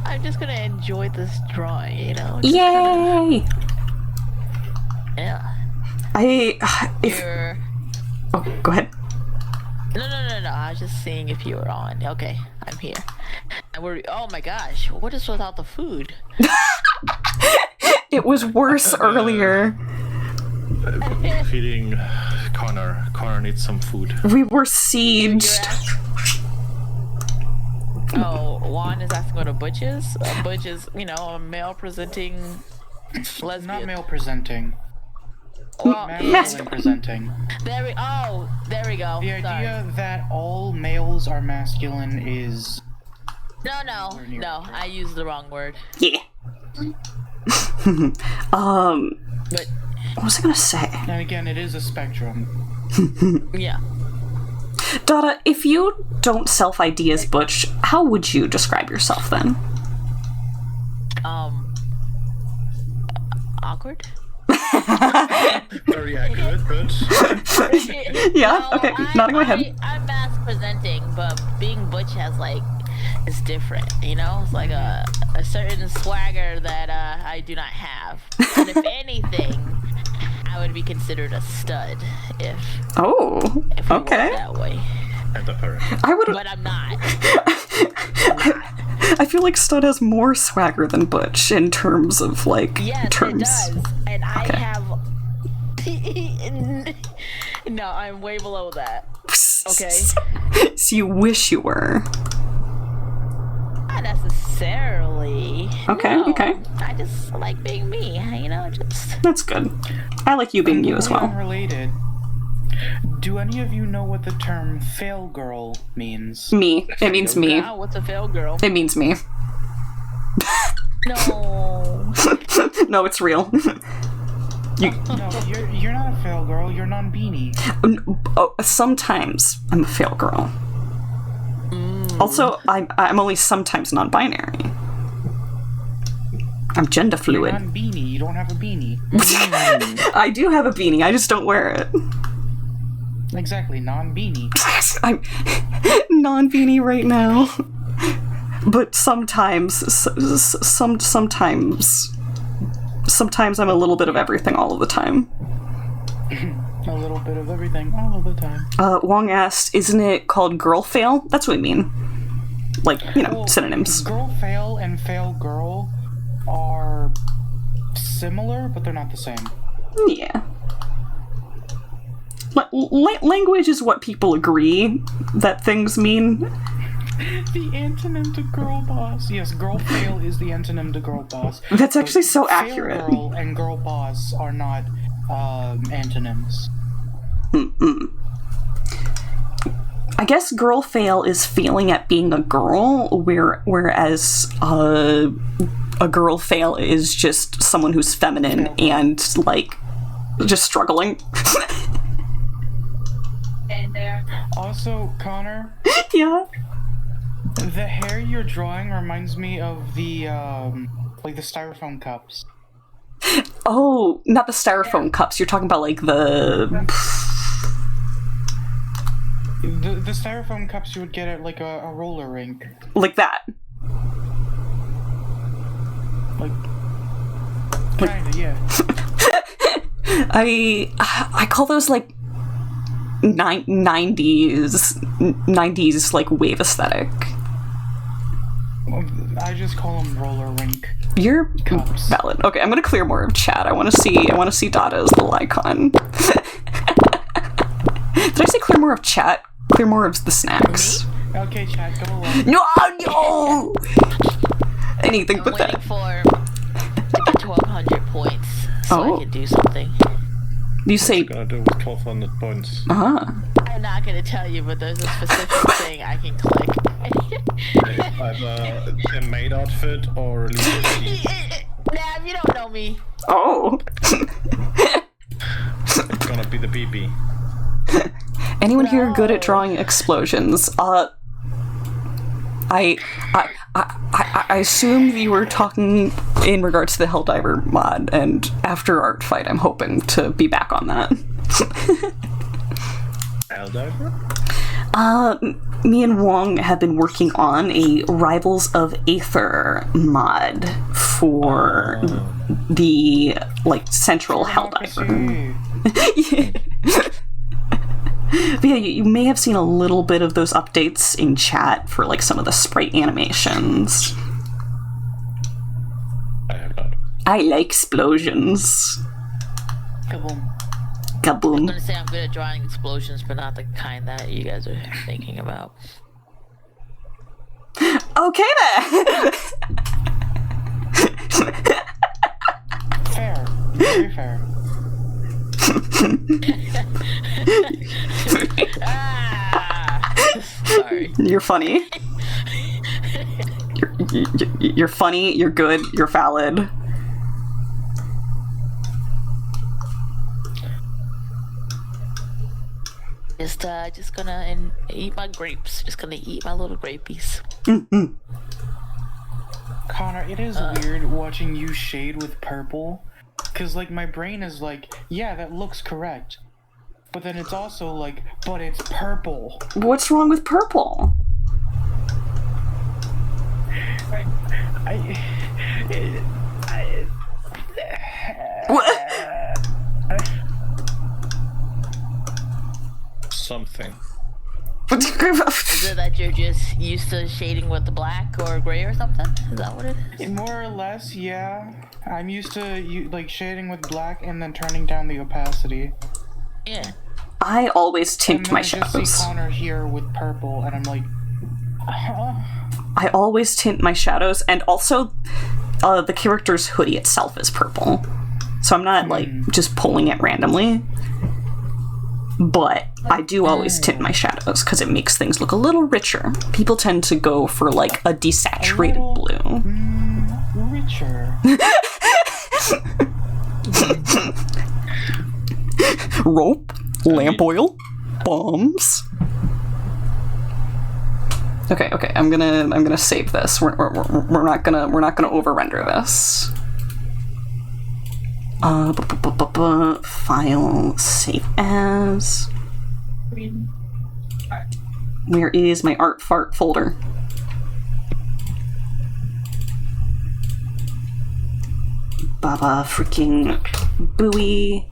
I'm just gonna enjoy this drawing, you know? Yay! Yeah. If oh, go ahead. No. I was just seeing if you were on. Okay, I'm here. And oh my gosh, what is without the food? It was worse earlier. Feeding Connor. Connor needs some food. We were sieged. Oh, Juan is asking what a butch is? A butch is, a male presenting lesbian. Not male presenting. Well, Masculine presenting. there we go. The idea that all males are masculine is. No, I used the wrong word. Yeah. But, What was I gonna say? And again, it is a spectrum. yeah. Dada, if you don't self-ID as butch, how would you describe yourself then? Awkward? Very accurate, but Yeah, okay, nodding my head. I'm mass presenting, but being butch has it's different, It's like a certain swagger that I do not have. And if anything, I would be considered a stud if Oh, we were okay. that way. and a parent. I would. But I'm not. I feel like Stud has more swagger than Butch in terms of Yes, terms. it does. And Okay. I have. No, I'm way below that. Okay. So you wish you were. Not necessarily. Okay, No. okay. I just like being me, just. That's good. I like you being you as well. Unrelated. Do any of you know what the term fail girl means? Me. It means me. Wow, what's a fail girl? It means me. No. No, it's real. No, you're not a fail girl, you're non-beanie. Oh, sometimes I'm a fail girl. Also, I'm only sometimes non-binary. I'm gender You're fluid. non-beanie, you don't have a beanie. I do have a beanie, I just don't wear it. Exactly, non-beanie. I'm non-beanie right now. But sometimes I'm a little bit of everything all of the time. A little bit of everything, all of the time. Wong asked, isn't it called girl fail? That's what we mean. Well, synonyms. Girl fail and fail girl are similar, but they're not the same. Yeah. Language is what people agree that things mean. The antonym to girl boss. Yes, girl fail is the antonym to girl boss. That's actually so Fail accurate. girl and girl boss are not antonyms. I guess girl fail is failing at being a girl, whereas a girl fail is just someone who's feminine and just struggling. Also, Connor, Yeah. the hair you're drawing reminds me of the the styrofoam cups. Oh, not the styrofoam cups. You're talking about The styrofoam cups you would get at a roller rink. like that. Kinda, yeah. I call those 90s like wave aesthetic. I just call them roller rink. You're Cups. valid. Okay, I'm gonna clear more of chat. I want to see Dada as the Lycon. Did I say clear more of chat? Clear more of the snacks. Okay, chat, go away. No. Anything I'm but waiting that. for to get 1,200 points so I can do something. You say. Gonna do with 1,200 points. I'm not gonna tell you, but there's a specific thing I can click. Either a maid outfit or a leader. Nav, you don't know me. Oh. It's gonna be the BB. Anyone here good at drawing explosions? I assume you were talking in regards to the Helldiver mod, and after Artfight, I'm hoping to be back on that. Helldiver? Me and Wong have been working on a Rivals of Aether mod for the central Helldiver. Democracy. But yeah, you may have seen a little bit of those updates in chat for some of the sprite animations. I have not. I like explosions. Kaboom. I'm Kaboom. gonna say I'm good at drawing explosions, but not the kind that you guys are thinking about. Okay then. Fair. Very fair. Sorry. You're funny. You're funny. You're good. You're valid. Just gonna eat my grapes. Just gonna eat my little grapies. Connor, it is weird watching you shade with purple. Cause my brain is yeah, that looks correct. But then it's also but it's purple. What's wrong with purple? What? Something. Is it that you're just used to shading with the black or gray or something? Is that what it is? More or less, yeah. I'm used to shading with black and then turning down the opacity. Yeah. I always And tint then my I just see shadows. Connor here with purple, and I'm like, I always tint my shadows, and also the character's hoodie itself is purple. So I'm not just pulling it randomly. But I do always tint my shadows because it makes things look a little richer. People tend to go for a desaturated blue. Richer. Rope, lamp oil, bombs. Okay. I'm gonna save this. We're not gonna over render this. File, save as. Where is my art fart folder? Baba freaking Booey.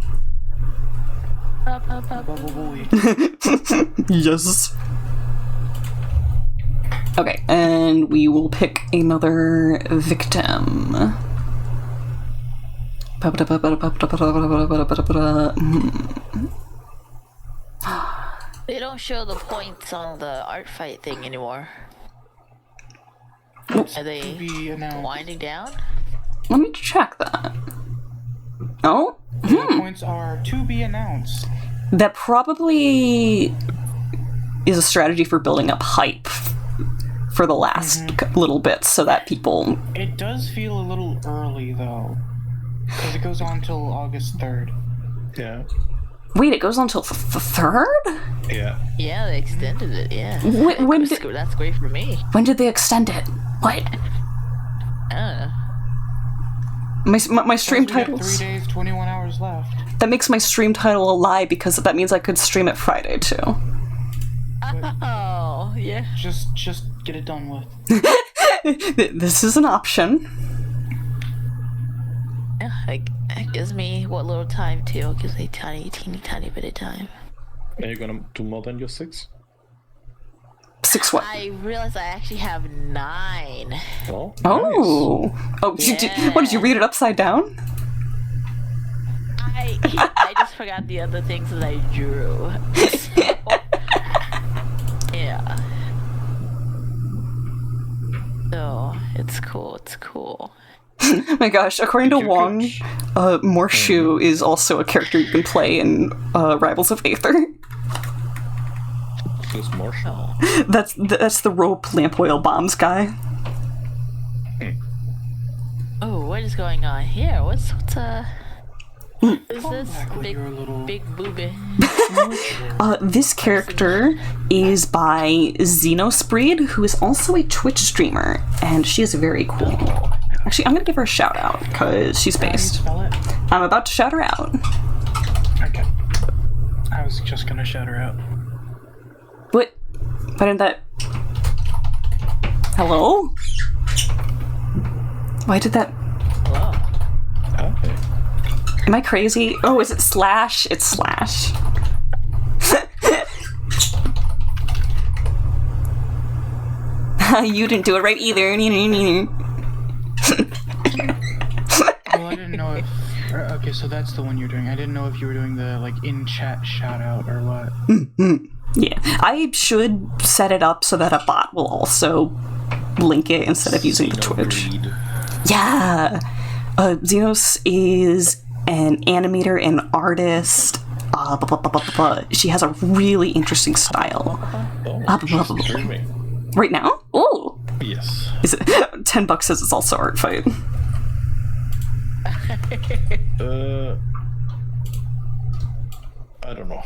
Bubble boy. Yes. Okay, and we will pick another victim. They don't show the points on the art fight thing anymore. Are they Be announced. winding down? Let me check that. Oh? The points are to be announced. That probably is a strategy for building up hype for the last little bit so that people... It does feel a little early, though. Because it goes on till August 3rd. Yeah. Wait, it goes on till the 3rd? Yeah. Yeah, they extended it, yeah. When did... That's great for me. When did they extend it? What? I don't know. My stream We got titles... 3 days, 21 hours left. That makes my stream title a lie because that means I could stream it Friday too. Oh, yeah. Just get it done with. This is an option. Yeah, it gives me what little time too. It gives me teeny tiny bit of time. Are you gonna do more than your 6? 6 what? I realized I actually have 9. Oh. Oh. Oh, what, did you read it upside down? I just forgot the other things that I drew. Yeah. So, it's cool. Oh my gosh, according to Wong, Morshu is also a character you can play in Rivals of Aether. Who's more? That's the rope lamp oil bombs guy. Oh, what is going on here? What's is this big booby? This character is by Xenospreed, who is also a Twitch streamer, and she is very cool. Actually, I'm gonna give her a shout out because she's based. Spell it? I'm about to shout her out. Okay. I was just gonna shout her out. What? Why didn't that? Hello? Why did that? Hello. Okay. Am I crazy? Oh, is it slash? It's slash. You didn't do it right either. Well, I didn't know if... Okay, so that's the one you're doing. I didn't know if you were doing the, like, in-chat shout-out or what. Yeah, I should set it up so that a bot will also link it instead of using the Twitch. Yeah! Xenos is an animator and artist. She has a really interesting style. She's streaming. Right now? Ooh! Yes. Is it $10 says it's also artfight. I don't know.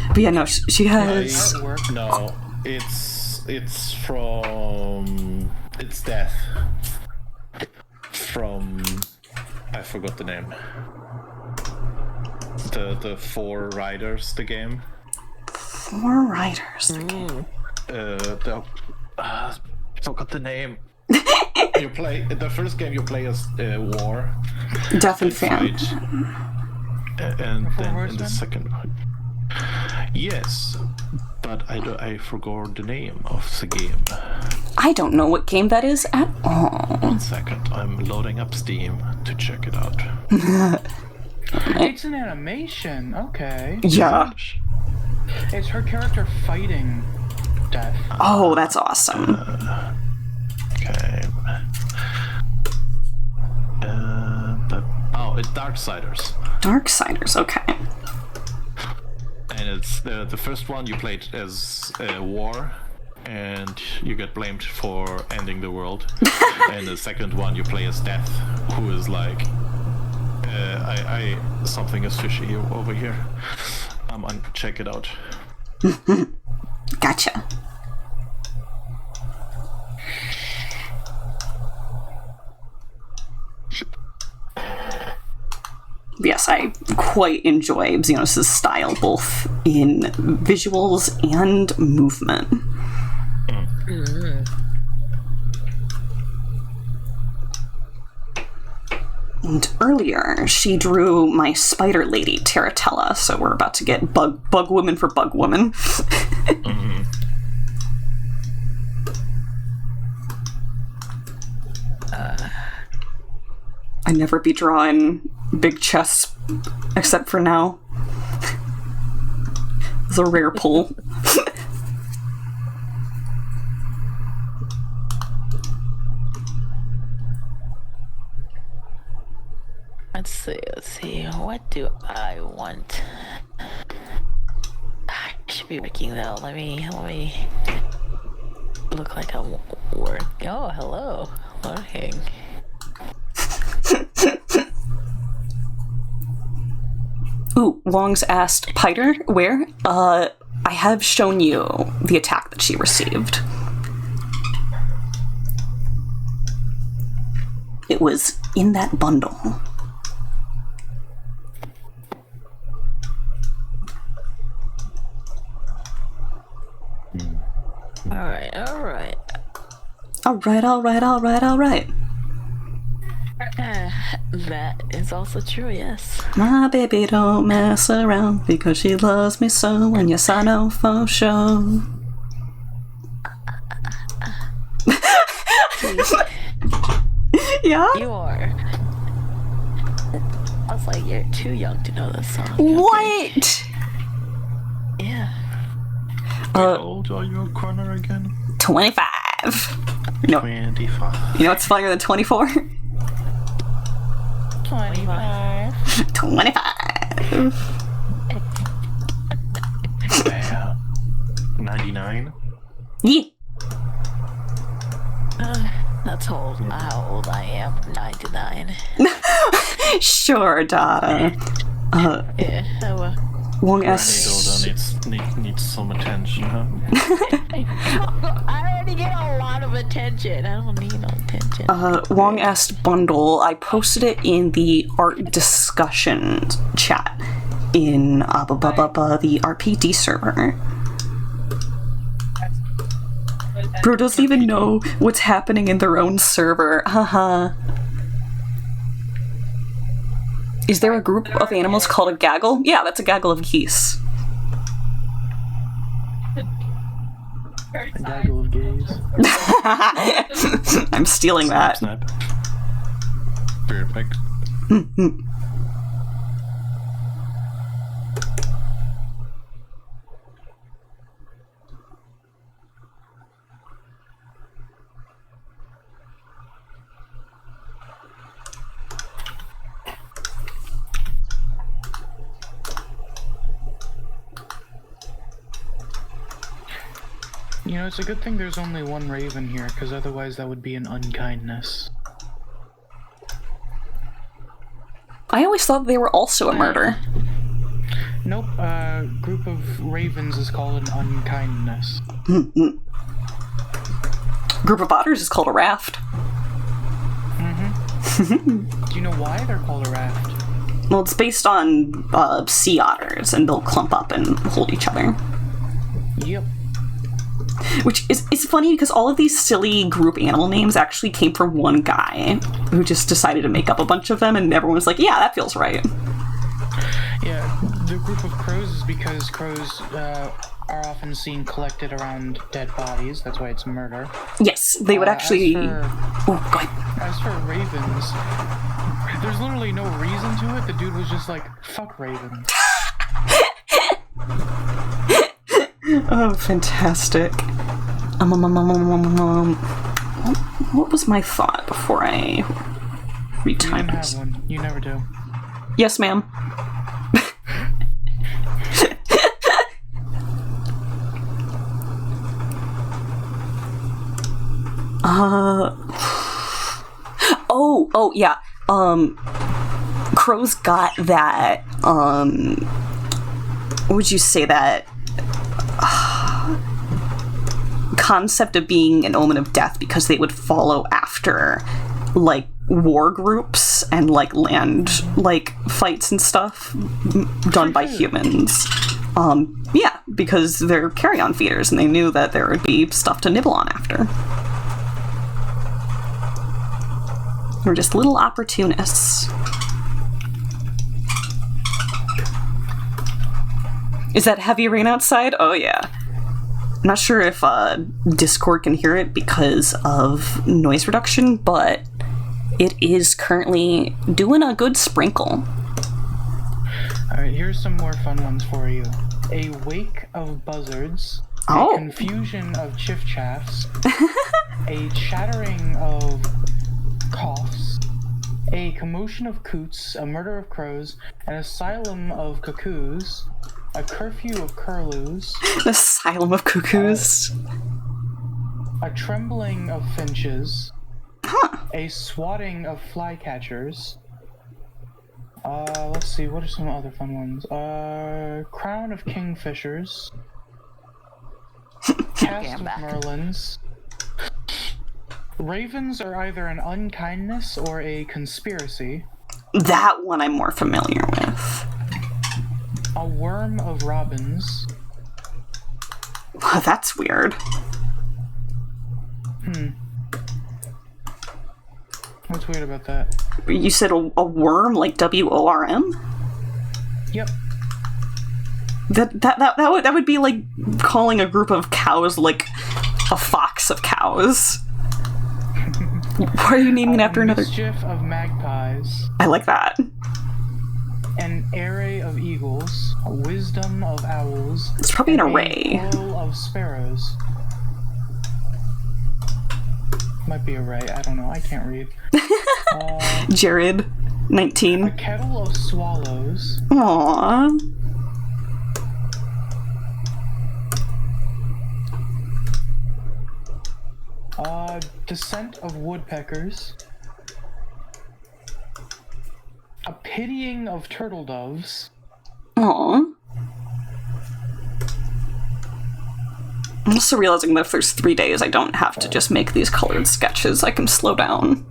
But yeah, no, she has... Artwork. No, it's from... It's Death. From... I forgot the name. The 4 Riders, the game. 4 writers. Forgot the name. You play... The first game you play as War. Death and Fan. Fight. And then in the second one... Yes, but I forgot the name of the game. I don't know what game that is at all. 1 second, I'm loading up Steam to check it out. It's an animation, okay. Yeah. It's her character fighting Death. Oh, that's awesome. Okay. It's Darksiders. Darksiders, okay. And it's the first one you played as War, and you get blamed for ending the world. And the second one you play as Death, who is like, something is fishy over here. Check it out. Gotcha. Yes, I quite enjoy Xenos' style, both in visuals and movement. And earlier, she drew my spider lady, Terratella, so we're about to get bug woman for bug woman. I never be drawing big chests, except for now. It's a rare pull. Let's see. What do I want? I should be working though. Let me look like I'm work. Oh, hello. Working. Ooh, Wong's asked, Piter, where? I have shown you the attack that she received. It was in that bundle. Alright. Alright. That is also true, yes. My baby don't mess around because she loves me so, and yes, I know for sure. Yeah? You are. I was like, you're too young to know this song. What? Yeah. How old are you, Connor, again? 25. No. 25. You know what's funnier than 24? 25. 25. 99? Yeah. That's how old I am. 99. Sure, Dada. Yeah. So, Long Granny Doda needs some attention, huh? I already get a lot of attention. I don't need no attention. Wong asked bundle. I posted it in the art discussion chat in the RPD server. Bro doesn't even know what's happening in their own server. Haha. Is there a group of animals called a gaggle? Yeah, that's a gaggle of geese. A gaggle of gays. I'm stealing that. Snap. Perfect. You know, it's a good thing there's only one raven here, because otherwise that would be an unkindness. I always thought they were also a murder. Nope, group of ravens is called an unkindness. Group of otters is called a raft. Do you know why they're called a raft? Well, it's based on sea otters, and they'll clump up and hold each other. Yep. Which is funny because all of these silly group animal names actually came from one guy who just decided to make up a bunch of them, and everyone was like, yeah, that feels right. Yeah, the group of crows is because crows are often seen collected around dead bodies. That's why it's murder. Yes, they would actually... Go ahead. As for ravens, there's literally no reason to it. The dude was just like, fuck ravens. Oh, fantastic. What was my thought before I You didn't retimed? have one. You never do. Yes, ma'am. Oh, yeah. Crows got that, what would you say, that concept of being an omen of death because they would follow after, like, war groups and, like, land, like, fights and stuff done by humans. Yeah, because they're carrion feeders and they knew that there would be stuff to nibble on after. We're just little opportunists. Is that heavy rain outside? Oh yeah. I'm not sure if Discord can hear it because of noise reduction, but it is currently doing a good sprinkle. Alright, here's some more fun ones for you. A wake of buzzards. Oh. A confusion of chiff-chaffs. A chattering of coughs. A commotion of coots. A murder of crows. An asylum of cuckoos. A curfew of curlews. An asylum of cuckoos. A trembling of finches. Huh. A swatting of flycatchers. Let's see, what are some other fun ones? Crown of kingfishers. Cast of merlins. Ravens are either an unkindness or a conspiracy. That one I'm more familiar with. A worm of robins. Oh, that's weird. What's weird about that? You said a worm, like WORM? Yep. That would be like calling a group of cows like a fox of cows. Why are you naming it after another? Mischief of magpies. I like that. An array of eagles. A wisdom of owls. It's probably an and array. A plural of sparrows. Might be array. I don't know. I can't read. Jared, 19. A kettle of swallows. Aww. Descent of woodpeckers. A pitying of turtle doves. Aww. I'm also realizing that if there's 3 days, I don't have to just make these colored sketches. I can slow down.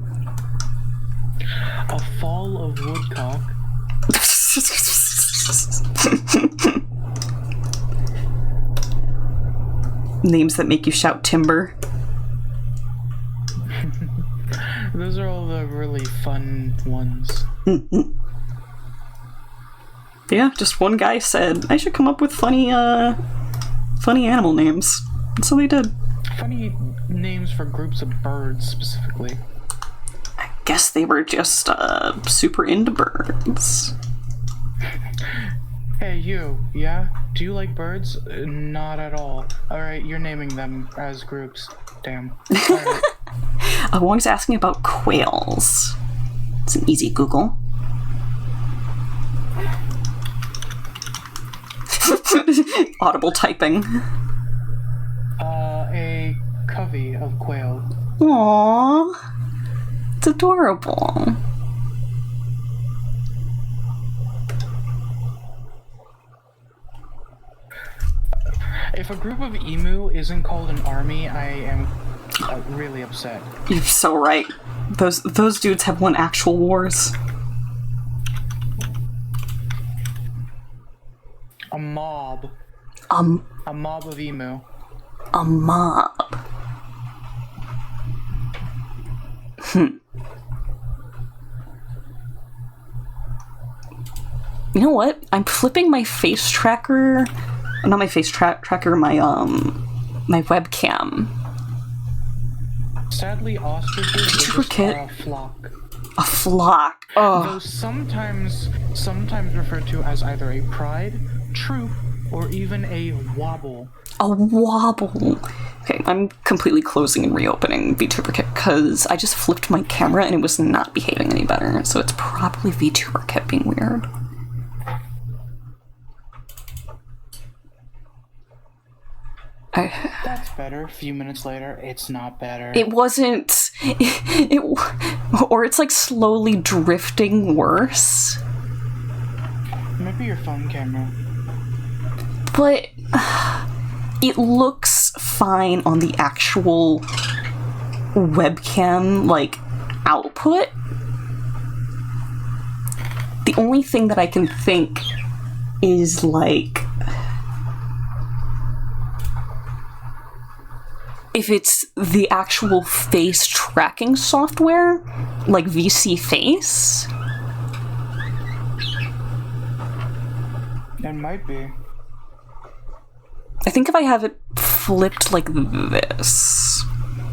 A fall of woodcock. Names that make you shout timber. Those are all the really fun ones. Yeah, just one guy said, I should come up with funny animal names. And so they did. Funny names for groups of birds, specifically. I guess they were just, super into birds. Hey, you, yeah? Do you like birds? Not at all. Alright, you're naming them as groups. Damn. Alright. Wong's asking about quails. It's an easy Google. Audible typing. A covey of quail. Aww. It's adorable. If a group of emu isn't called an army, I am really upset. You're so right. Those dudes have won actual wars. A mob. A mob of emu. A mob. You know what? I'm flipping my face tracker. Not my face tracker, my webcam. Sadly, ostriches are a flock. A flock. Oh. Though sometimes referred to as either a pride, troop, or even a wobble. A wobble. Okay, I'm completely closing and reopening VTuberKit because I just flipped my camera and it was not behaving any better. So it's probably VTuberKit being weird. That's better. A few minutes later, it's not better. It wasn't. Or it's like slowly drifting worse. Maybe your phone camera. But it looks fine on the actual webcam, like, output. The only thing that I can think is, like, if it's the actual face tracking software, like VC Face. It might be. I think if I have it flipped like this.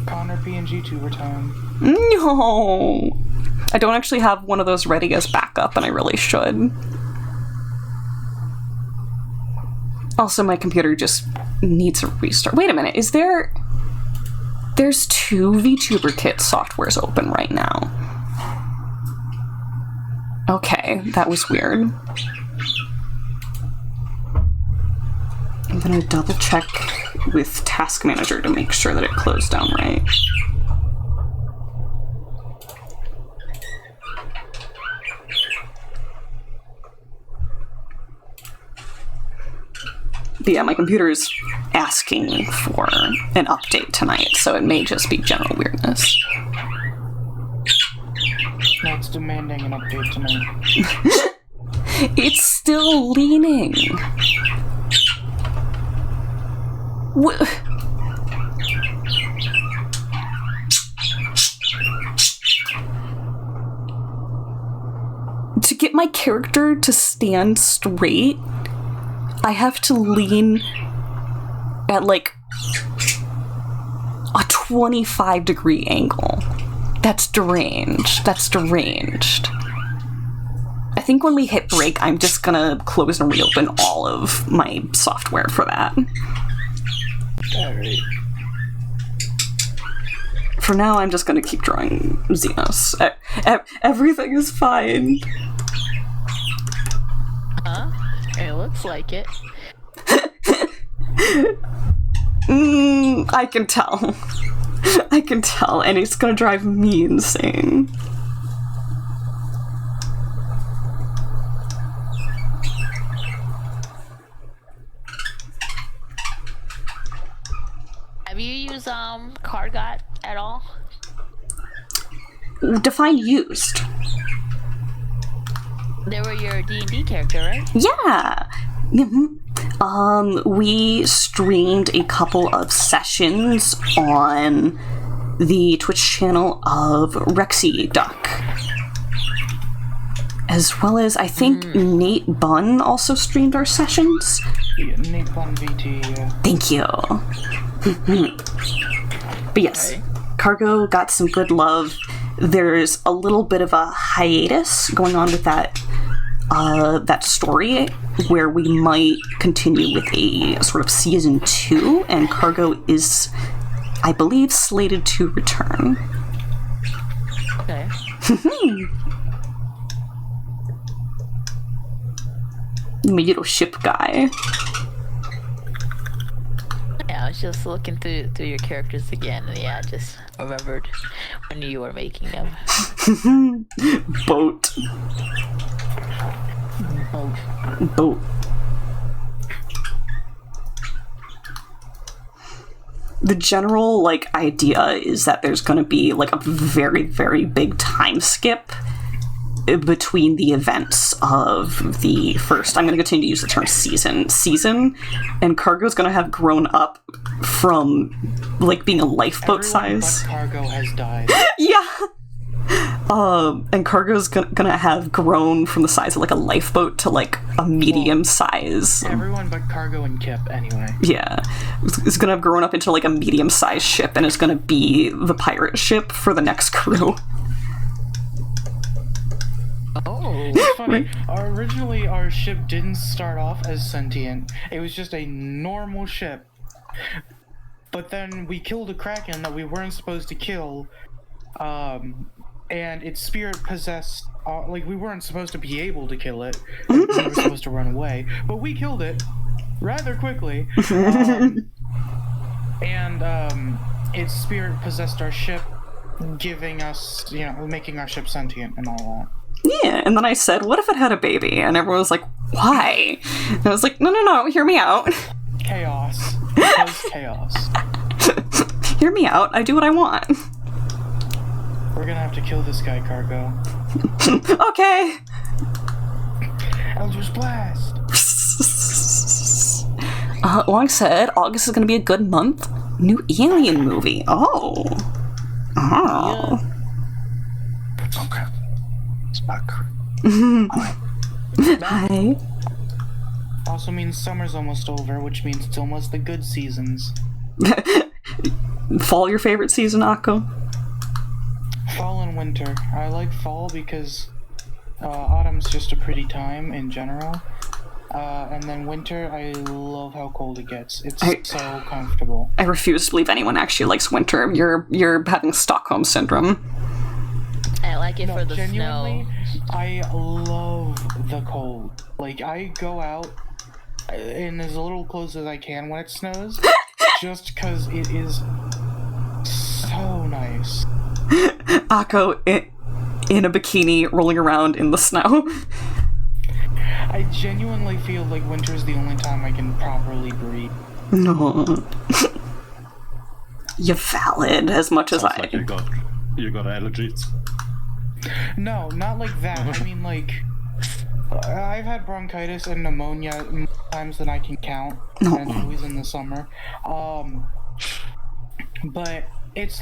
Connor PNG tuber time. No! I don't actually have one of those ready as backup, and I really should. Also, my computer just needs a restart. Wait a minute, is there... There's 2 VTuberKit softwares open right now. Okay, that was weird. I'm gonna double check with Task Manager to make sure that it closed down right. But yeah, my computer's asking for an update tonight, so it may just be general weirdness. No, it's demanding an update tonight. It's still leaning. get my character to stand straight, I have to lean at like a 25-degree angle. That's deranged. I think when we hit break, I'm just gonna close and reopen all of my software for that. Alright. For now, I'm just gonna keep drawing Xenos. Everything is fine. It looks like it. I can tell. And it's gonna drive me insane. Have you used Cargot at all? Define used. They were your D&D character, right? Yeah. We streamed a couple of sessions on the Twitch channel of ÇVODʔ. As well as, I think, Nate Bunn also streamed our sessions. Yeah, Nate Bunn VT, yeah. Thank you. But yes, Cargo got some good love. There's a little bit of a hiatus going on with that story, where we might continue with a sort of season 2, and Cargo is, I believe, slated to return. Okay. My little ship guy. Yeah, I was just looking through your characters again, and yeah, I just remembered when you were making them. Boat. The general, idea is that there's gonna be, a very, very big time skip between the events of the first, I'm gonna continue to use the term season, and Cargo's gonna have grown up from, being a lifeboat size. But Cargo has died. Yeah! And Cargo's gonna have grown from the size of, a lifeboat to, a medium size. Everyone but Cargo and Kip, anyway. Yeah. It's gonna have grown up into, a medium-sized ship, and it's gonna be the pirate ship for the next crew. Oh. It's funny. Originally, our ship didn't start off as sentient. It was just a normal ship. But then we killed a Kraken that we weren't supposed to kill. And its spirit possessed, we weren't supposed to be able to kill it. We were supposed to run away. But we killed it rather quickly. And its spirit possessed our ship, giving us, making our ship sentient and all that. Yeah, and then I said, what if it had a baby? And everyone was like, why? And I was like, no, hear me out. Chaos. It was chaos. Hear me out, I do what I want. We're gonna have to kill this guy, Cargo. Okay. Eldritch Blast! Like I said, August is gonna be a good month. New Alien movie. Oh. Yeah. Okay. It's back. Hi. Also means summer's almost over, which means it's almost the good seasons. Fall your favorite season, Akko? Fall and winter. I like fall because autumn's just a pretty time in general. And then winter, I love how cold it gets. It's so comfortable. I refuse to believe anyone actually likes winter. You're having Stockholm syndrome. I like it for the genuinely, snow. I love the cold. I go out in as little clothes as I can when it snows, just because it is so nice. Akko in a bikini rolling around in the snow. I genuinely feel like winter is the only time I can properly breathe. No. You're valid as much as Sounds I. like you got allergies. No, not like that. I mean, I've had bronchitis and pneumonia more times than I can count, and it's always in the summer. But it's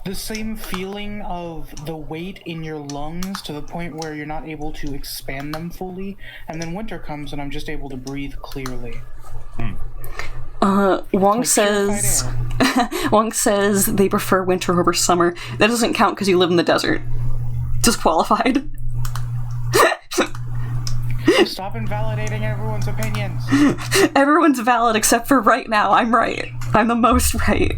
the same feeling of the weight in your lungs to the point where you're not able to expand them fully, and then winter comes and I'm just able to breathe clearly. Wong says Wong says they prefer winter over summer. That doesn't count because you live in the desert. Disqualified. Stop invalidating everyone's opinions. Everyone's valid except for right now. I'm right. I'm the most right.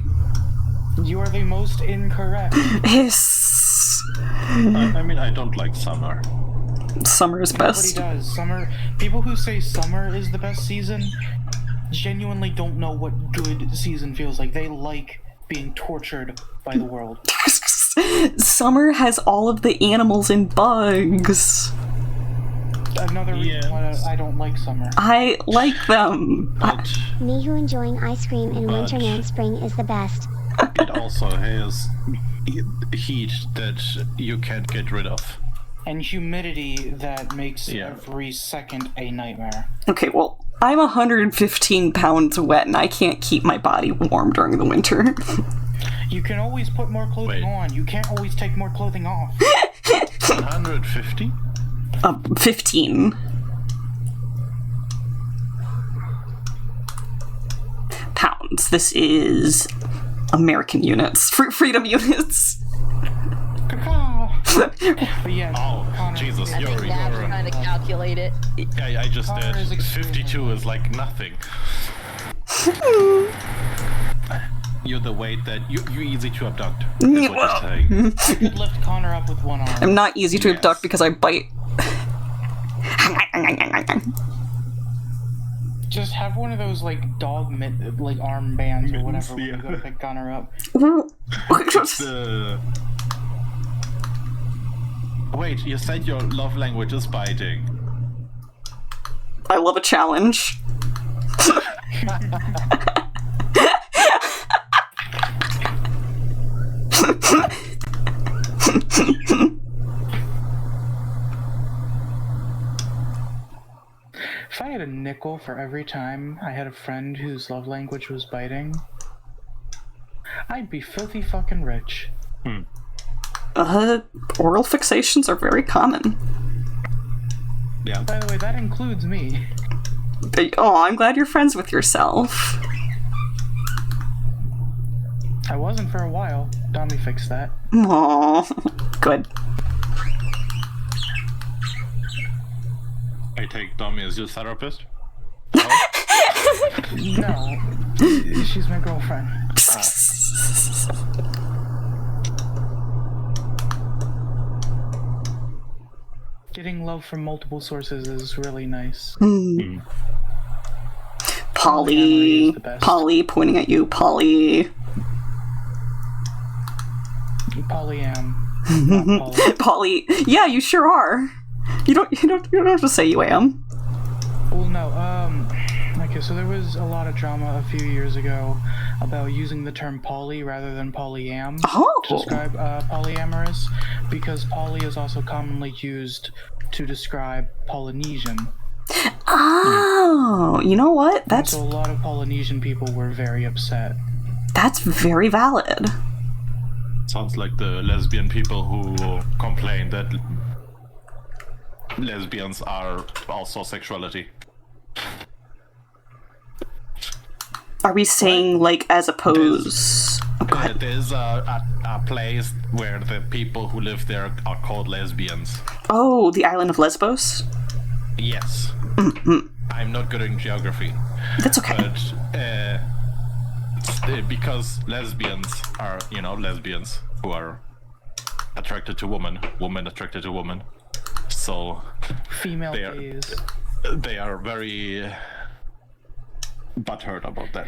You are the most incorrect. Hiss. I mean, I don't like summer. Summer is best. Nobody does. Summer. People who say summer is the best season genuinely don't know what good season feels like. They like being tortured by the world. Summer has all of the animals and bugs. Another reason why I don't like summer. I like them. Me who enjoying ice cream in winter and spring is the best. It also has heat that you can't get rid of. And humidity that makes every second a nightmare. Okay, well, I'm 115 pounds wet and I can't keep my body warm during the winter. You can always put more clothing on. You can't always take more clothing off. 150? 15 pounds. This is American units. Freedom units. But yeah, Oh, Connor, Jesus, I think Nav's trying to calculate it. I just Connor is did. 52 is like nothing. You're the weight that you're easy to abduct. Is what you're saying. I could lift Connor up with one arm. I'm not easy to abduct because I bite. Just have one of those like dog like arm bands or whatever when you go to pick Connor up. Wait, you said your love language is biting. I love a challenge. If I had a nickel for every time I had a friend whose love language was biting, I'd be filthy fucking rich. Oral fixations are very common. Yeah. By the way, that includes me. Oh, I'm glad you're friends with yourself. I wasn't for a while. Dommy fixed that. Aww. Good. I take Tommy as your therapist? No, she's my girlfriend. Getting love from multiple sources is really nice. Polly. the best. Polly, pointing at you, Polly. Polyam. Not Polly. Polly. Yeah, you sure are. You don't have to say you am. Well, no, okay, so there was a lot of drama a few years ago about using the term poly rather than polyam to describe polyamorous, because poly is also commonly used to describe Polynesian. Oh, you know what? So a lot of Polynesian people were very upset. That's very valid. Sounds like the lesbian people who complain that lesbians are also sexuality. Are we saying, like, as opposed... There's a place where the people who live there are called lesbians. Oh, the island of Lesbos? Yes. I'm not good in geography. That's okay. But because lesbians are, lesbians who are attracted to women attracted to women. So Female gaze. they are very butthurt about that.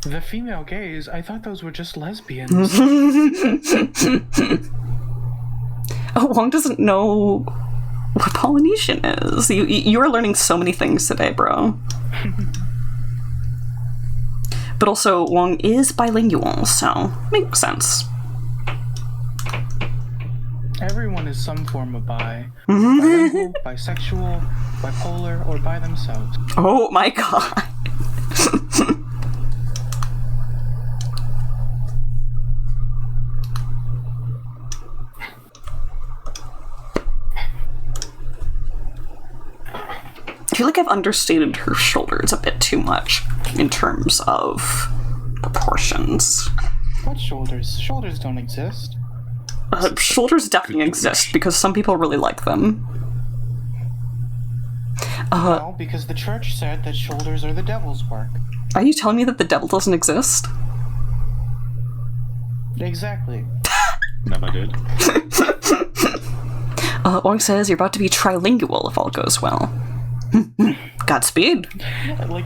The female gaze? I thought those were just lesbians. Oh, Wong doesn't know what Polynesian is. You are learning so many things today, bro. But also, Wong is bilingual, so makes sense. Everyone is some form of bi. Bilingual, bisexual, bipolar, or by themselves. Oh my god. feel like I've understated her shoulders a bit too much in terms of proportions. What shoulders? Shoulders don't exist. Shoulders definitely exist because some people really like them. No, because the church said that shoulders are the devil's work. Are you telling me that the devil doesn't exist? Exactly. Never did. Oink says you're about to be trilingual if all goes well. Godspeed. Like,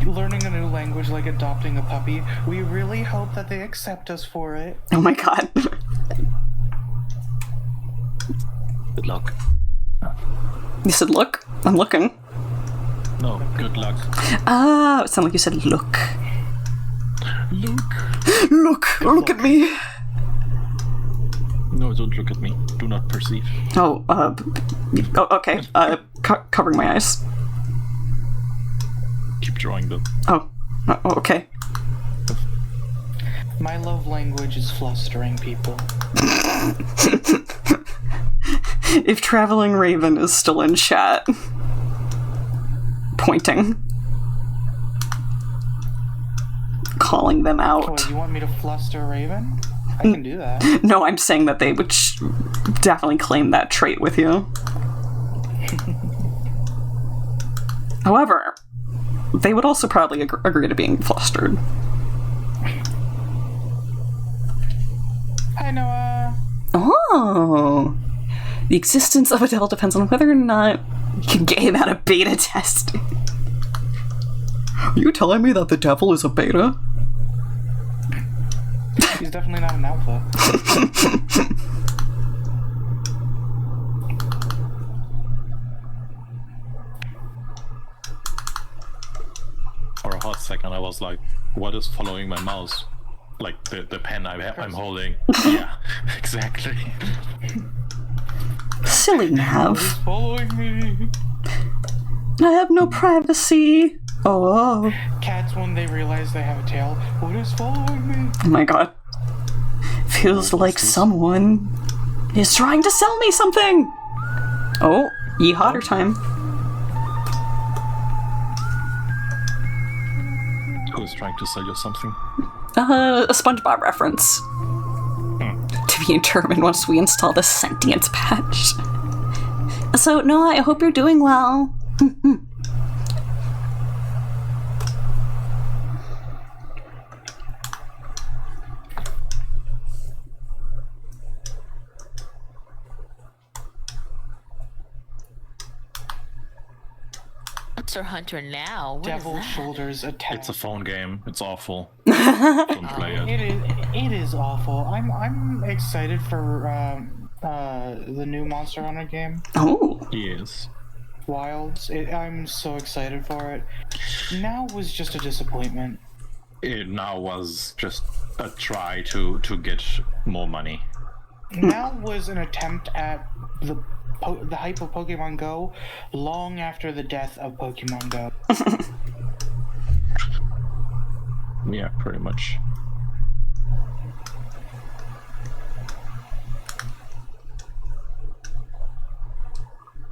learning a new language, like adopting a puppy, we really hope that they accept us for it. Oh my god. Good luck. You said look? I'm looking. No, good luck. Ah, it sounded like you said look. Look at me. No, don't look at me. Do not perceive. Oh, okay. Covering my eyes. Keep drawing them. Oh, okay. My love language is flustering people. If Traveling Raven is still in chat. Pointing. Calling them out. Oh, you want me to fluster Raven? I can do that. No, I'm saying that they would definitely claim that trait with you. However, they would also probably agree to being flustered. Hi, Noah. Oh! The existence of a devil depends on whether or not you can get him out of beta testing. Are you telling me that the devil is a beta? He's definitely not an alpha. For a hot second, I was like, what is following my mouse? Like the pen I'm holding. Yeah, exactly. Silly Nav. He's following me. I have no privacy. Oh. Cats, when they realize they have a tail, what is following me? Oh my god. Feels like someone is trying to sell me something. Oh, yeehaw time. Who is trying to sell you something? A SpongeBob reference. To be determined once we install the sentience patch. So, Noah, I hope you're doing well. Monster Hunter now? What Devil is that? shoulders attack. It's a phone game. It's awful. Don't play it. It is awful. I'm excited for the new Monster Hunter game, Oh. Yes. Wilds. I'm so excited for it. Now was just a disappointment. It now was just a try to get more money. Now was an attempt at the hype of Pokemon Go long after the death of Pokemon Go. Yeah, pretty much.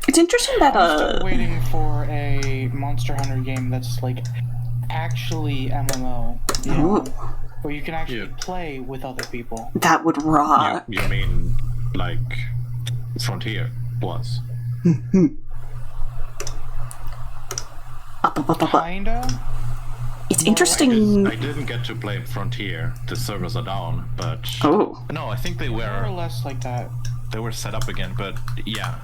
It's interesting that, I'm still waiting for a Monster Hunter game that's, like, actually MMO. You know, where you can actually play with other people. that would rock. You mean like Frontier was? Kinda? It's interesting. I didn't get to play Frontier. The servers are down, but Oh. no, I think they More or were less like that. set up again. But yeah,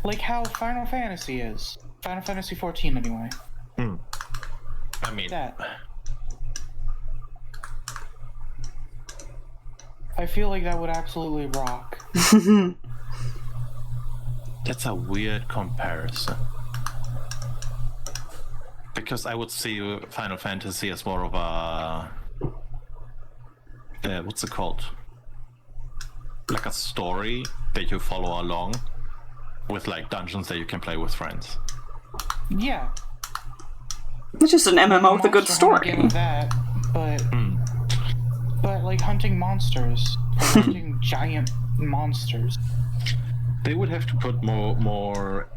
Like how Final Fantasy is. Final Fantasy 14 anyway. I mean, That. I feel like that would absolutely rock. that's a weird comparison. Because I would see Final Fantasy as more of a what's it called? Like a story that you follow along with, like, dungeons that you can play with friends. Yeah. It's just an MMO with a good Monster Hunter story. game of that, but like hunting monsters, or hunting giant monsters. They would have to put more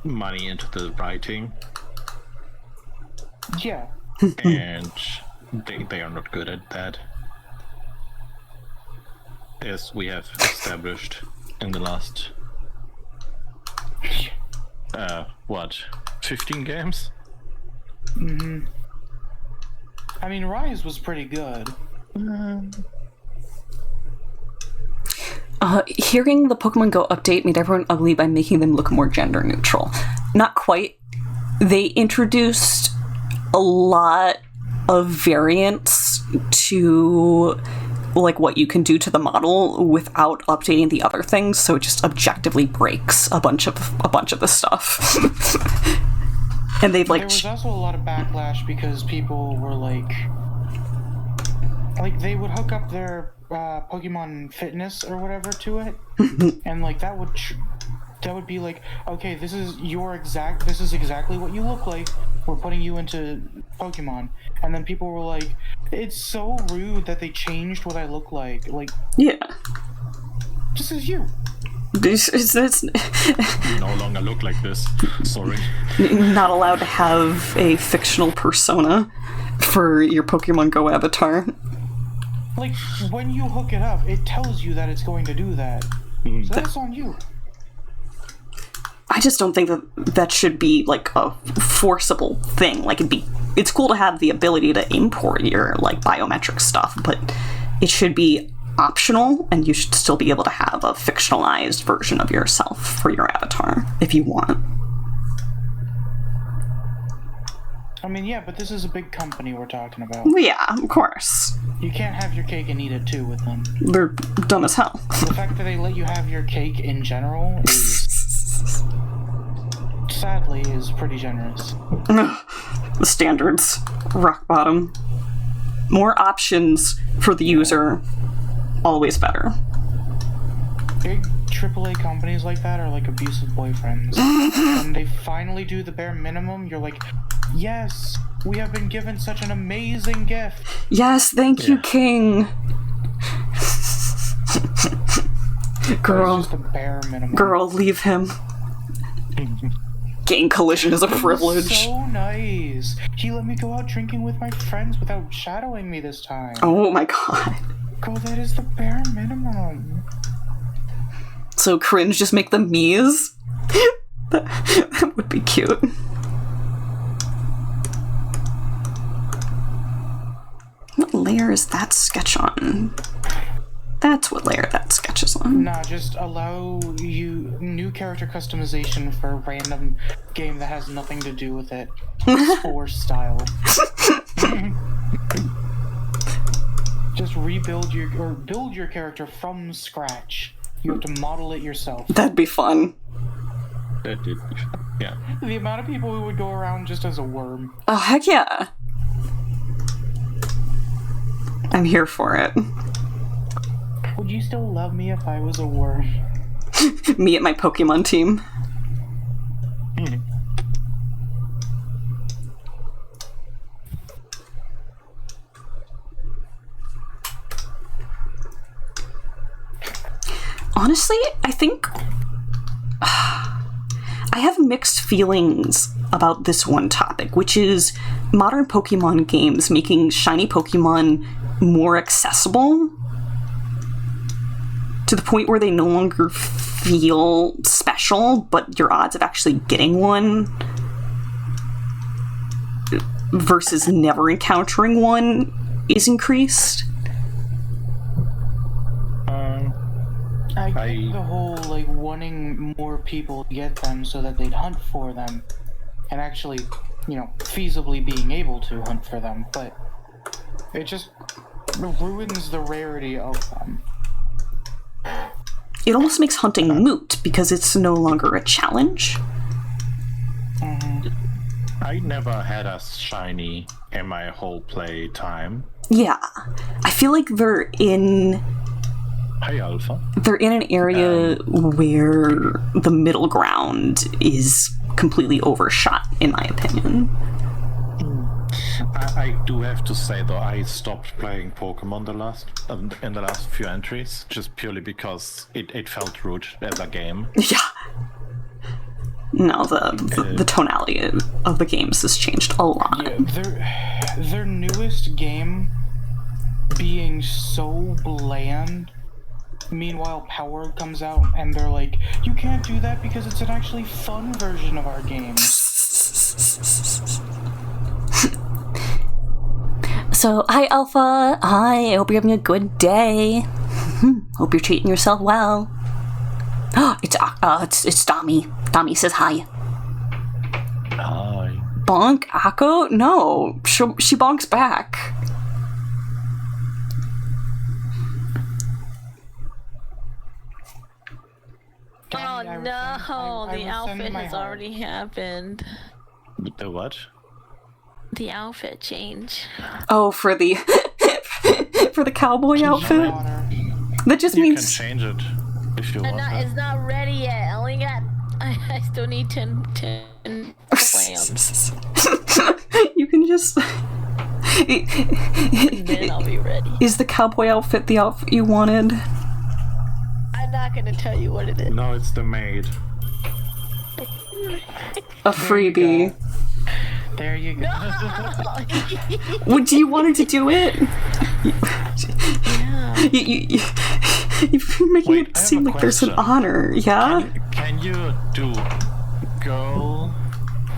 money into the writing, Yeah. and they are not good at that. As we have established in the last 15 games? I mean, Rise was pretty good. Hearing the Pokemon Go update made everyone ugly by making them look more gender neutral. Not quite. They introduced a lot of variants to like what you can do to the model without updating the other things, so it just objectively breaks a bunch of the stuff. And they've like There was also a lot of backlash because people were like they would hook up their Pokemon Fitness or whatever to it, and like that would be like, okay, this is exactly what you look like. We're putting you into Pokemon, and then people were like, it's so rude that they changed what I look like. Like, yeah, this is you. It's You no longer look like this. Sorry. not allowed to have a fictional persona for your Pokemon Go avatar. Like, when you hook it up, it tells you that it's going to do that. So that's on you. I just don't think that should be like a forcible thing. Like it's cool to have the ability to import your like biometric stuff, but it should be optional, and you should still be able to have a fictionalized version of yourself for your avatar if you want. I mean, yeah, but this is a big company we're talking about. Yeah, of course. You can't have your cake and eat it too with them. They're dumb as hell. The fact that they let you have your cake in general is, sadly, is pretty generous. The standards, rock bottom. More options for the user, always better. Big AAA companies like that are like abusive boyfriends. When they finally do the bare minimum, you're like, yes, we have been given such an amazing gift. Yes, thank you, King. Girl, It's just the bare minimum. girl, leave him. Getting collision is a privilege. So nice. He let me go out drinking with my friends without shadowing me this time. Oh my god. Girl, that is the bare minimum. So cringe, just make them me's? That would be cute. What layer is that sketch on? That's what layer that sketch is on. Nah, just allow you new character customization for a random game that has nothing to do with it. Spore style. Just build your character from scratch. You have to model it yourself. That'd be fun. That did. Yeah. The amount of people who would go around just as a worm. Oh, heck yeah. I'm here for it. Would you still love me if I was a worm? Me and my Pokemon team. Honestly, I think I have mixed feelings about this one topic, which is modern Pokemon games making shiny Pokemon more accessible to the point where they no longer feel special, but your odds of actually getting one versus never encountering one is increased. I get the whole, like, wanting more people to get them so that they'd hunt for them. And actually, you know, feasibly being able to hunt for them. But it just ruins the rarity of them. It almost makes hunting moot because it's no longer a challenge. I never had a shiny in my whole play time. Yeah. I feel like they're in Hey, Alpha. an area where the middle ground is completely overshot, in my opinion. I do have to say though, I stopped playing Pokemon in the last few entries just purely because it felt rude as a game. Yeah. No, the tonality of the games has changed a lot. Yeah, their newest game being so bland. Meanwhile, Power comes out and they're like, you can't do that because it's an actually fun version of our game. So, hi Alpha. Hi, I hope you're having a good day. Hope you're treating yourself well. It's Dami. Dami says hi. Hi. Bonk? Akko? No. She bonks back. Oh no, the outfit has already happened. The what? The outfit change. Oh, for the for the cowboy outfit? That just You means can change it if you want. It's not ready yet. I still need 10 clams. you can just Then I'll be ready. Is the cowboy outfit the outfit you wanted? I'm not gonna tell you what it is. No, it's the maid. A freebie. There you go. Would you wanted to do it? Yeah. You're making Wait, it I have seem a like there's an question. honor, yeah? Can you do girl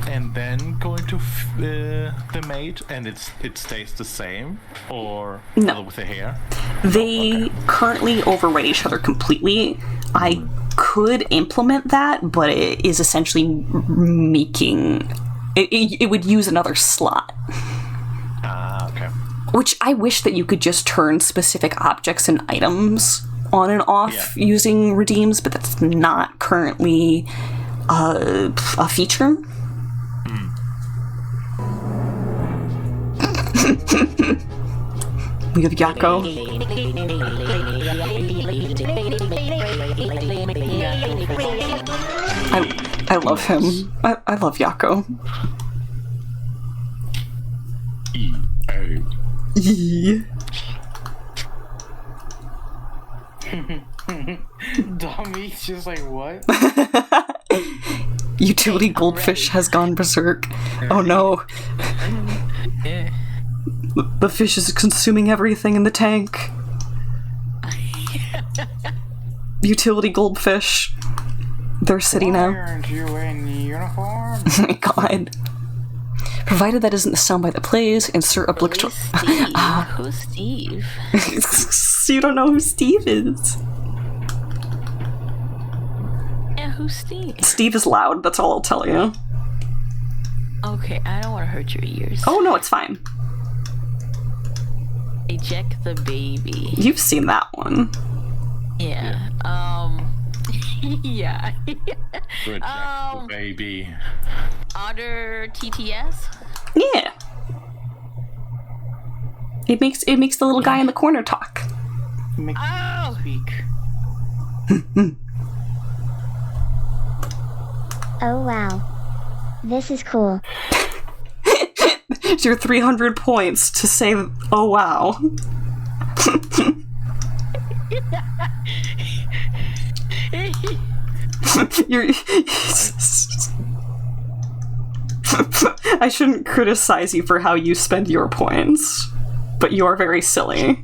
and then go into the maid and it stays the same, or No. with the hair? They currently overwrite each other completely. I could implement that, but it is essentially making... It would use another slot. Ah, okay. Which I wish that you could just turn specific objects and items on and off using redeems, but that's not currently a feature. We have Yakko. I love him. I love Yakko. EA. Dommy's just like, what? Utility goldfish has gone berserk. Oh no. The fish is consuming everything in the tank. Utility goldfish. They're sitting Why now. aren't you in uniform? Oh my god. Provided that isn't the soundbite that plays, insert obligatory. Who's Steve? You don't know who Steve is. Yeah, who's Steve? Steve is loud, that's all I'll tell you. Okay, I don't want to hurt your ears. Oh no, it's fine. Eject the baby. You've seen that one. Yeah. Yeah. Reject the baby. Otter TTS? Yeah. It makes the little guy in the corner talk. Make speak. Oh wow. This is cool. It's your 300 points to say, oh wow. You're... I shouldn't criticize you for how you spend your points, but you are very silly.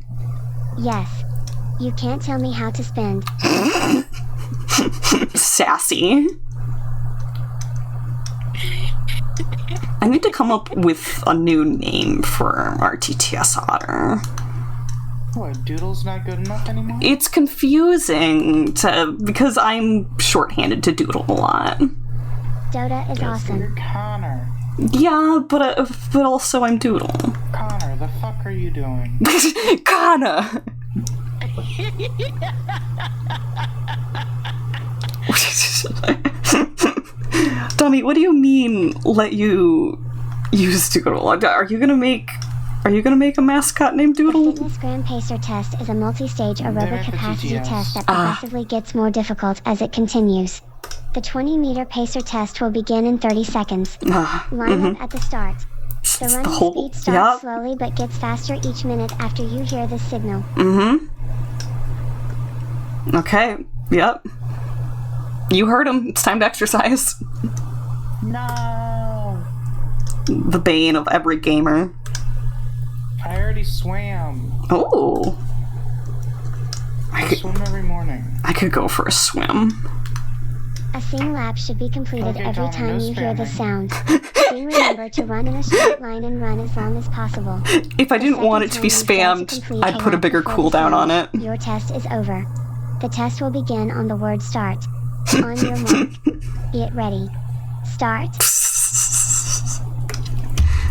Yes. You can't tell me how to spend. Sassy. I need to come up with a new name for our TTS otter. What, Doodle's not good enough anymore? It's confusing because I'm shorthanded to doodle a lot. Dota is You're awesome. Connor. Yeah, but also I'm doodle. Connor, the fuck are you doing? Kana. Dummy, what do you mean let you use doodle? Are you gonna make a mascot named The Doodle? Fitness Grand Pacer test is a multi-stage They're aerobic at the capacity TTS. test that progressively gets more difficult as it continues. The 20-meter pacer test will begin in 30 seconds. Line up at the start. The running speed starts slowly but gets faster each minute after you hear the signal. Okay, yep. You heard him. It's time to exercise. No! The bane of every gamer. I already swam. Oh. I swim every morning. I could go for a swim. A sing lap should be completed Okay, every Donna, time no you hear the spamming. sound. Sing remember to run in a straight line and run as long as possible. If I didn't want it to be spammed, I'd put a bigger cooldown on it. Your test is over. The test will begin on the word start. On your mark. Get ready. Start.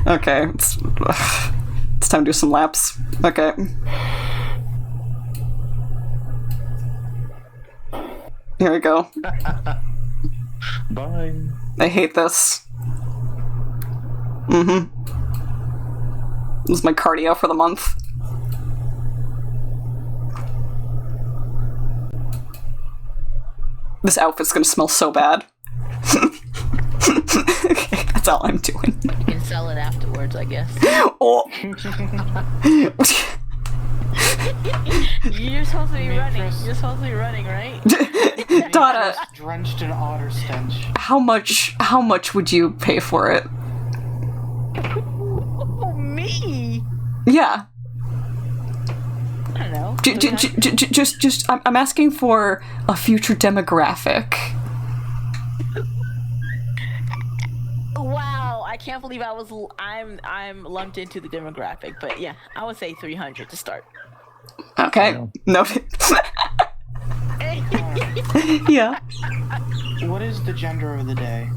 Okay, it's time to do some laps. Okay. Here we go. Bye. I hate this. This is my cardio for the month. This outfit's gonna smell so bad. Okay, that's all I'm doing. You can sell it afterwards, I guess. Oh. You're supposed to be running. You're supposed to be running, right? Donna, Drenched in otter stench. how much would you pay for it? Oh, me? Yeah. I don't know. Just, I'm asking for a future demographic. Wow, I can't believe I'm lumped into the demographic, but yeah, I would say 300 to start. Okay. No. Yeah. What is the gender of the day?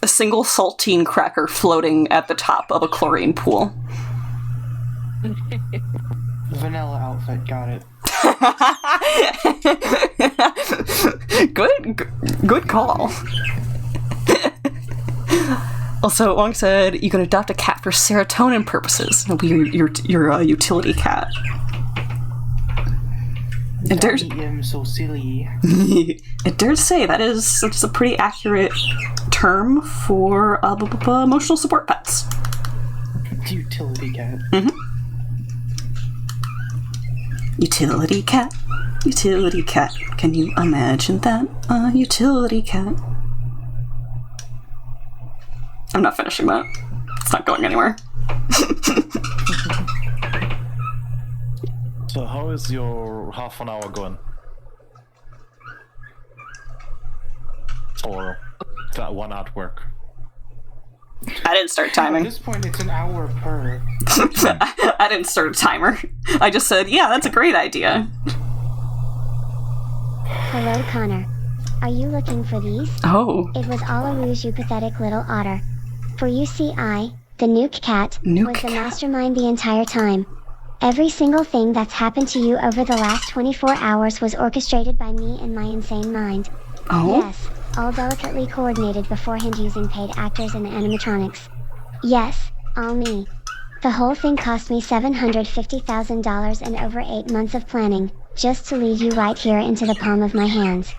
A single saltine cracker floating at the top of a chlorine pool. Vanilla outfit, got it. Good call. Also, Wong said you can adopt a cat for serotonin purposes. It'll be your utility cat. And dare so silly. I dare to say that's a pretty accurate term for emotional support pets. Utility cat. Utility cat. Utility cat. Can you imagine that? A utility cat. I'm not finishing that. It's not going anywhere. So how is your half an hour going? Or that one artwork? I didn't start At timing. this point, it's an hour per. I didn't start a timer. I just said, yeah, that's a great idea. Hello, Connor. Are you looking for these? Oh. It was all a ruse, you pathetic little otter. For you see, I, the Nuke Cat, was the mastermind the entire time. Every single thing that's happened to you over the last 24 hours was orchestrated by me and my insane mind. Oh? Yes, all delicately coordinated beforehand using paid actors and animatronics. Yes, all me. The whole thing cost me $750,000 and over 8 months of planning, just to lead you right here into the palm of my hands.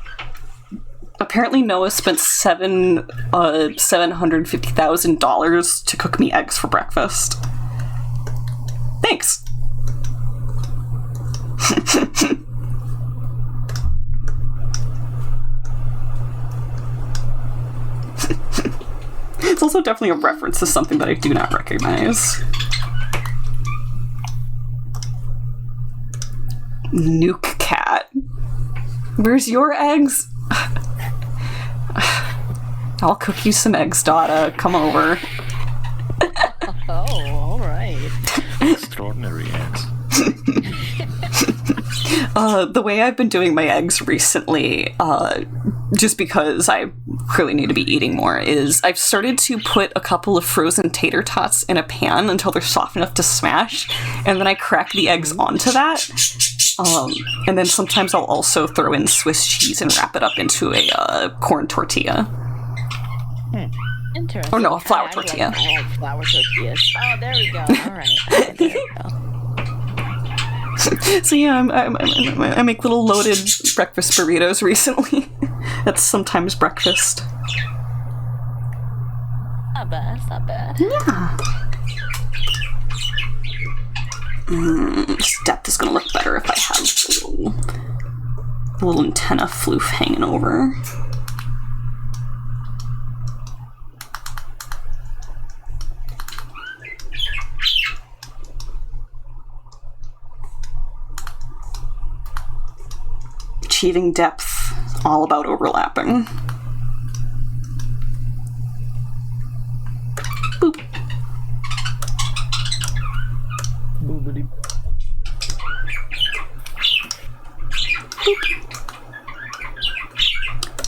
Apparently Noah spent $750,000 to cook me eggs for breakfast. Thanks. It's also definitely a reference to something that I do not recognize. Nuke cat. Where's your eggs? I'll cook you some eggs, Dada. Come over. Oh, alright. Extraordinary eggs. The way I've been doing my eggs recently, just because I really need to be eating more, is I've started to put a couple of frozen tater tots in a pan until they're soft enough to smash, and then I crack the eggs onto that. And then sometimes I'll also throw in Swiss cheese and wrap it up into a corn tortilla. Interesting. Or no, a flour tortilla. I like flour tortillas. Oh, there we go. Alright. There we go. So yeah, I make little loaded breakfast burritos recently. That's sometimes breakfast. Not bad. It's not bad. Yeah. This depth is gonna look better if I have a little A little antenna floof hanging over. Achieving depth, all about overlapping. Boop. Boobity.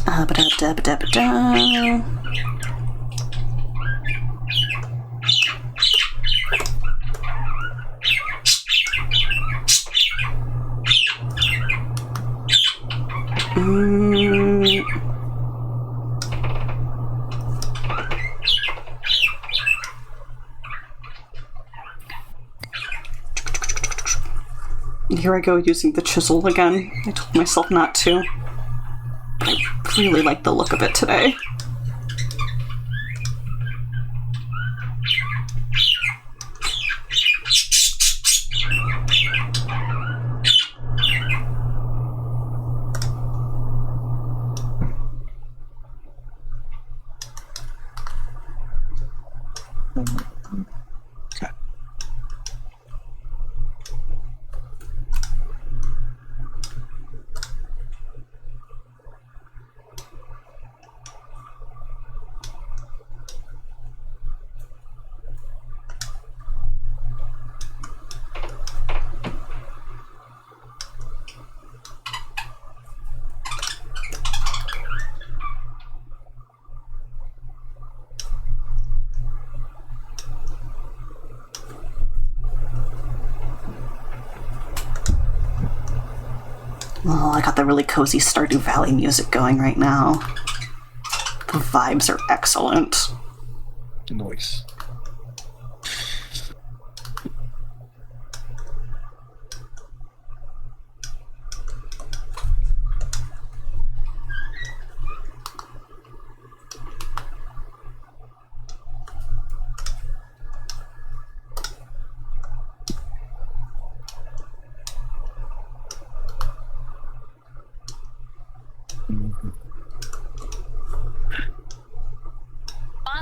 Ba-da-da-ba-da-ba-da. Here I go using the chisel again. I told myself not to. But I really like the look of it today. Oh, I got the really cozy Stardew Valley music going right now. The vibes are excellent. Nice.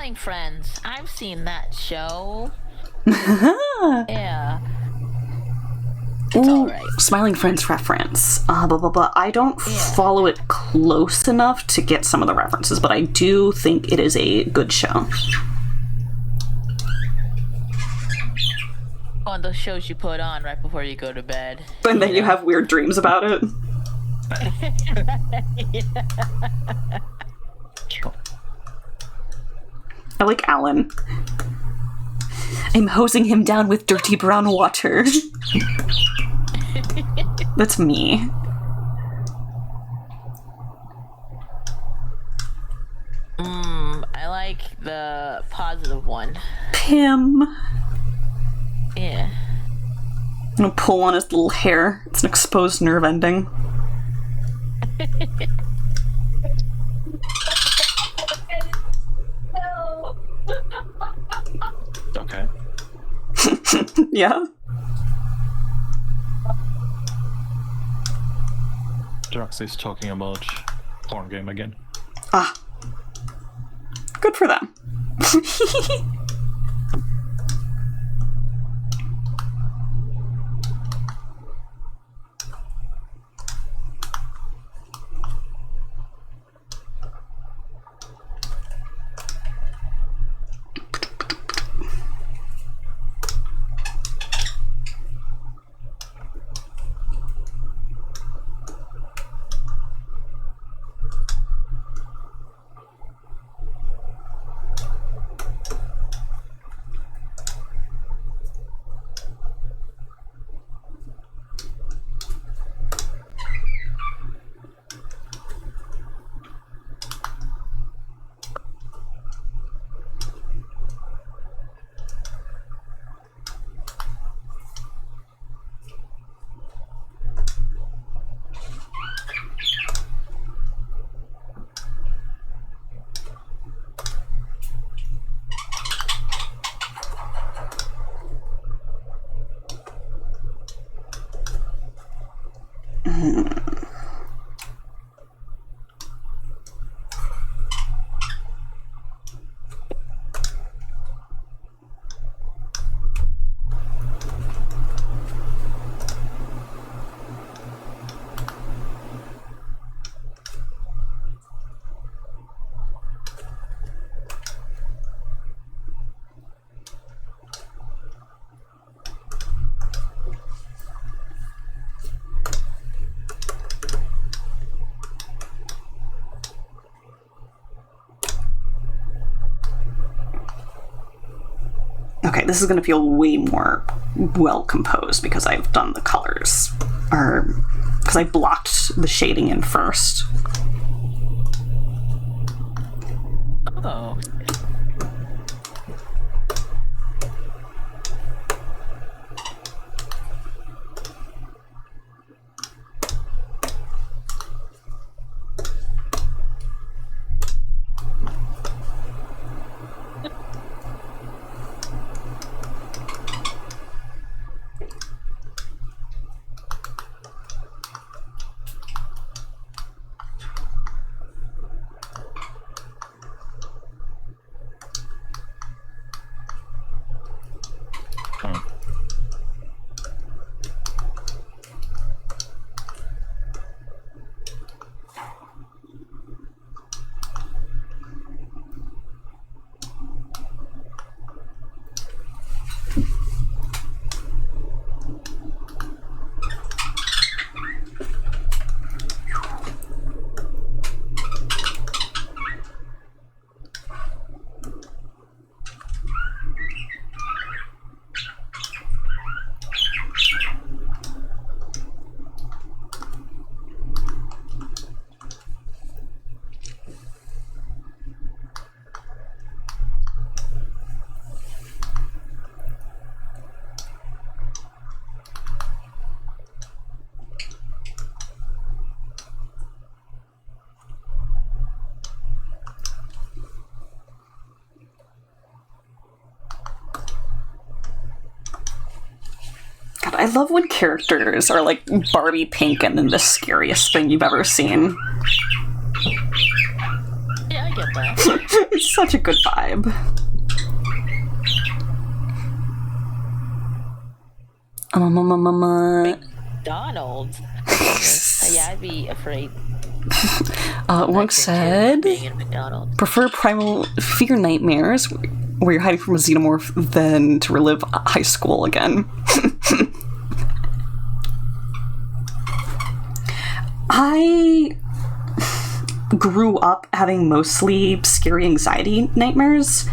Spawning Friends. I've seen that show. Yeah. It's alright. Smiling Friends reference. But I don't follow it close enough to get some of the references, but I do think it is a good show. One of those shows you put on right before you go to bed. And then you have weird dreams about it. I like Alan. I'm hosing him down with dirty brown water. That's me. I like the positive one. Pim. Yeah. I'm gonna pull on his little hair. It's an exposed nerve ending. Okay. Yeah? Droxy's talking about porn game again. Ah. Good for them. this is going to feel way more well composed because I've done the colors, or because I blocked the shading in first. Oh. God, I love when characters are like Barbie pink and then the scariest thing you've ever seen. Yeah, I get that. It's such a good vibe. McDonald's. Yeah, I'd be afraid. Wonk said, Being in McDonald's. prefer primal fear nightmares where you're hiding from a xenomorph than to relive high school again. I grew up having mostly scary anxiety nightmares,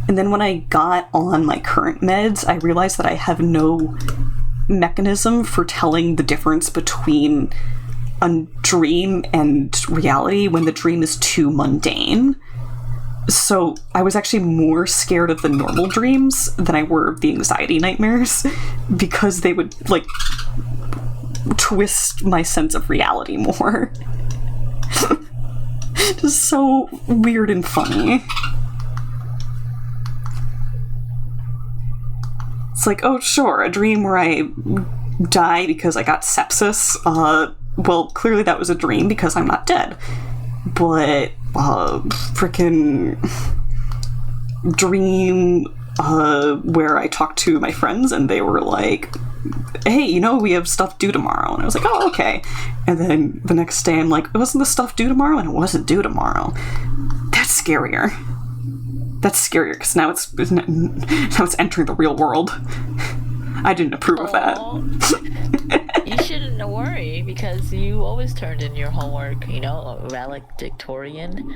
and then when I got on my current meds, I realized that I have no mechanism for telling the difference between a dream and reality when the dream is too mundane. So I was actually more scared of the normal dreams than I were of the anxiety nightmares, because they would, like, twist my sense of reality more. Just so weird and funny. It's like, oh sure, a dream where I die because I got sepsis. Well, clearly that was a dream because I'm not dead. But, frickin' dream, where I talked to my friends and they were like, hey, you know, we have stuff due tomorrow. And I was like, oh, okay. And then the next day I'm like, wasn't the stuff due tomorrow? And it wasn't due tomorrow. That's scarier. That's scarier, because now it's entering the real world. I didn't approve of that. You shouldn't worry, because you always turned in your homework, you know, valedictorian.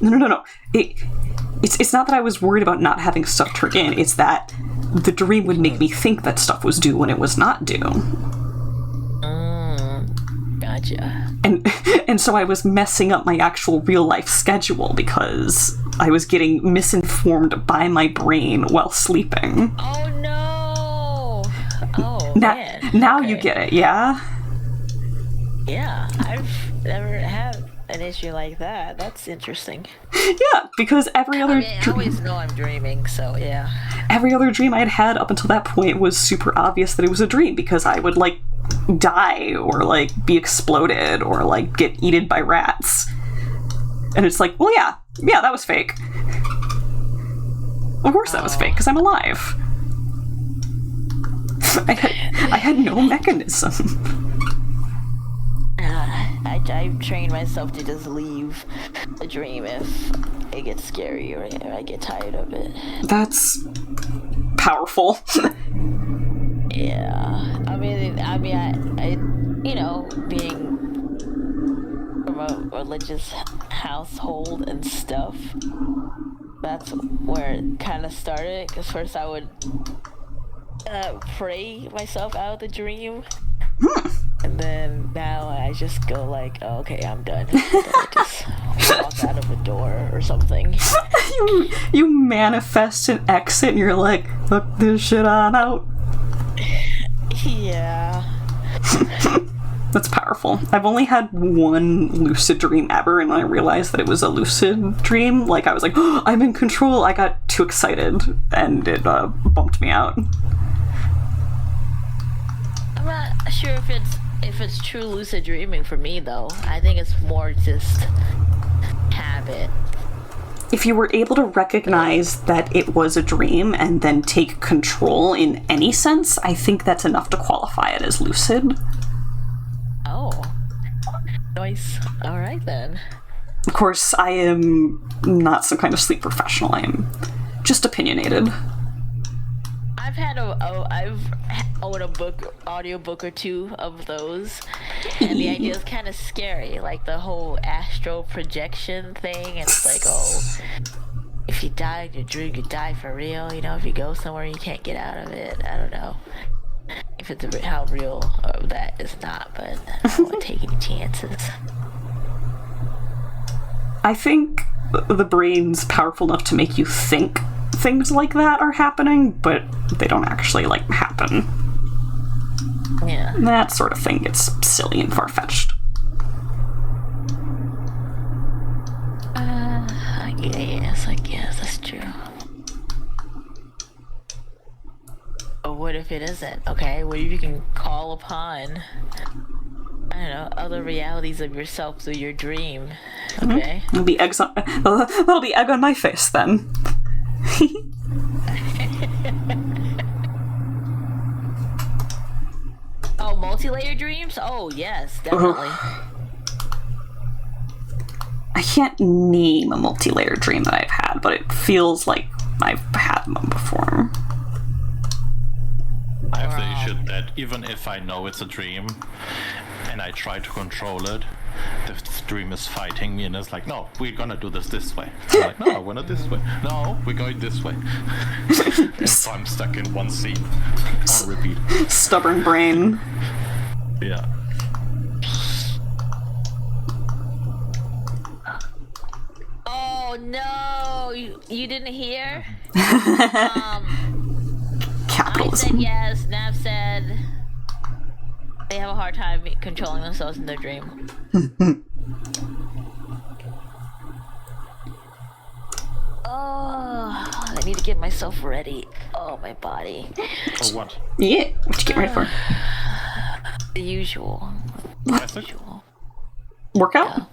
No. It's not that I was worried about not having stuff turned in. It's that the dream would make me think that stuff was due when it was not due. Gotcha. And so I was messing up my actual real life schedule because I was getting misinformed by my brain while sleeping. Oh no! Oh man. Now okay. You get it, yeah? Yeah, I've never had an issue like that. That's interesting. Yeah, because every other I always know I'm dreaming, so yeah. Every other dream I'd had up until that point was super obvious that it was a dream, because I would, like, die or, like, be exploded or, like, get eaten by rats. And it's like, well, yeah, that was fake. Of course that was fake, because I'm alive. I had no mechanism. I trained myself to just leave a dream if it gets scary or I get tired of it. That's powerful. Yeah. I mean, I you know, being from a religious household and stuff, that's where it kind of started. Because first I would pray myself out of the dream. And then now I just go like, oh, okay, I'm done. And then I just walk out of a door or something. you manifest an exit and you're like, fuck this shit, I'm out. Yeah. That's powerful. I've only had one lucid dream ever, and when I realized that it was a lucid dream, like, I was like, oh, I'm in control. I got too excited, and it bumped me out. I'm not sure if it's true lucid dreaming for me, though. I think it's more just habit. If you were able to recognize that it was a dream and then take control in any sense, I think that's enough to qualify it as lucid. Oh. Nice. Alright then. Of course, I am not some kind of sleep professional. I am just opinionated. I've owned a audiobook or two of those, and the idea is kind of scary, like the whole astral projection thing. It's like, oh, if you die in your dream, you die for real. You know, if you go somewhere, you can't get out of it. I don't know if it's how real that is not, but I don't want to take any chances. I think the brain's powerful enough to make you think things like that are happening, but they don't actually, like, happen. Yeah. That sort of thing gets silly and far-fetched. I guess that's true. But what if it isn't? Okay, what if you can call upon, I don't know, other realities of yourself through your dream? Okay. That'll be egg on my face, then. Oh, multi-layer dreams? Oh, yes, definitely. I can't name a multi-layer dream that I've had, but it feels like I've had one before. I have the issue that even if I know it's a dream and I try to control it, the dream is fighting me and it's like, no, we're gonna do this way. I'm like, no, we're not this way. No, we're going this way. And so I'm stuck in one scene on repeat. Stubborn brain. Yeah. Oh, no! You didn't hear? Capitalism. I said yes, Nav said they have a hard time controlling themselves in their dream. Oh, I need to get myself ready. Oh, my body. Oh, what? Yeah, what you get ready for? The usual. Usual. Workout?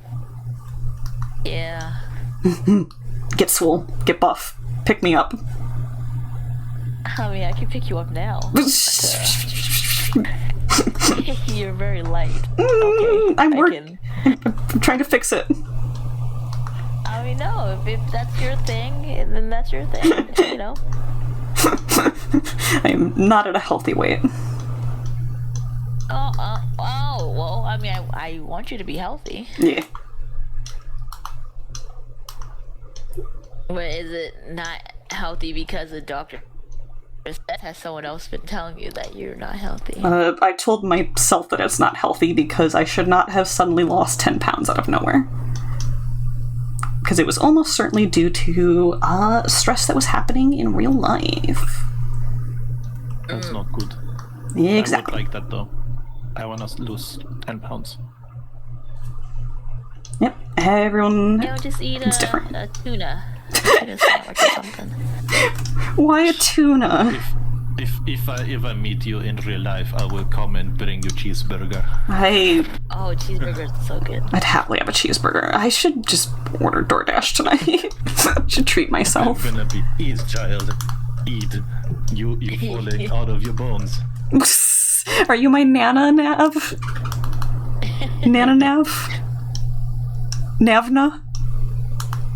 Yeah. Get swole. Get buff. Pick me up. I mean, I can pick you up now. You're very light. Okay, I'm working. I'm trying to fix it. I mean, no, if that's your thing, then that's your thing, you know? I am not at a healthy weight. Oh, well, I mean, I want you to be healthy. Yeah. But is it not healthy because the doctor has someone else been telling you that you're not healthy? I told myself that it's not healthy because I should not have suddenly lost 10 pounds out of nowhere. Because it was almost certainly due to stress that was happening in real life. That's not good. Yeah, exactly. I would like that though. I want to lose 10 pounds. Yep, everyone. You know, just eat it's different. a tuna. Tuna sandwich or something. Why a tuna? If I ever meet you in real life, I will come and bring you cheeseburger. Oh, cheeseburgers are so good. I'd happily have a cheeseburger. I should just order DoorDash tonight. Should treat myself. I'm gonna be eat, child. Eat. You falling out of your bones. Are you my Nana Nav? Nana Nav? Navna?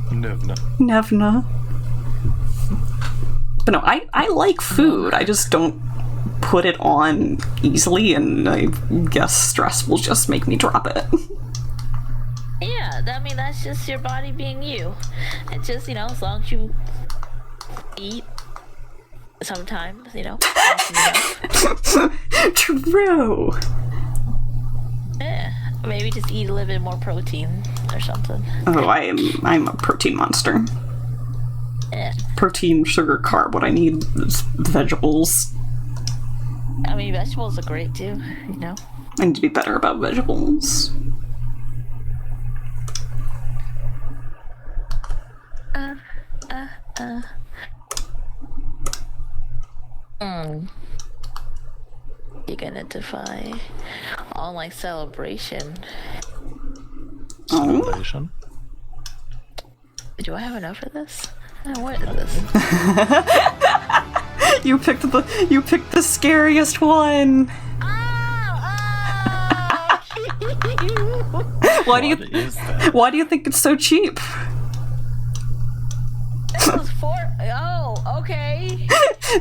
Nevna. But no, I like food. I just don't put it on easily, and I guess stress will just make me drop it. Yeah, I mean, that's just your body being you. It's just, you know, as long as you eat sometimes, you know. True. Yeah, maybe just eat a little bit more protein or something. Oh, I'm a protein monster. Yeah. Protein, sugar, carb. What I need is vegetables. I mean, vegetables are great too, you know. I need to be better about vegetables. You're gonna defy online celebration. Celebration. Do I have enough of this? What is this? You picked the scariest one. Why do you think it's so cheap? This was okay.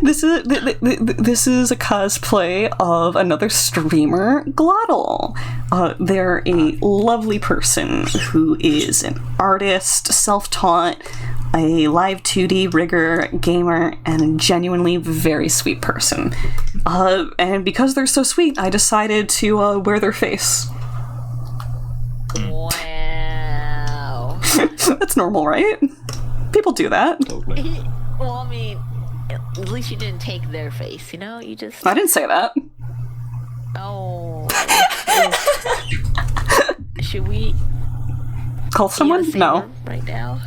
This is a cosplay of another streamer, Glottal. They're a lovely person who is an artist, self-taught, a live 2D rigger, gamer, and a genuinely very sweet person. And because they're so sweet, I decided to wear their face. Wow. That's normal, right? People do that. Totally. Well, I mean, at least you didn't take their face, you know? You just... I didn't say that. Oh. Should we... Call someone? No. Right now?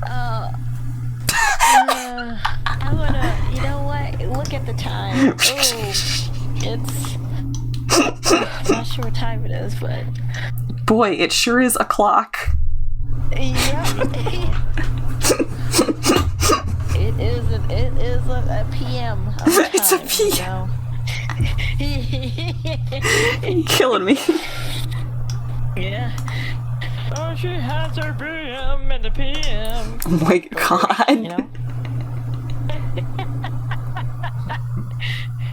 I wanna... You know what? Look at the time. Oh, it's... I'm not sure what time it is, but... Boy, it sure is a clock. Yep. It is a PM. It's a PM. You're killing me. Yeah. Oh, she has her PM and the PM. Oh my god. You know?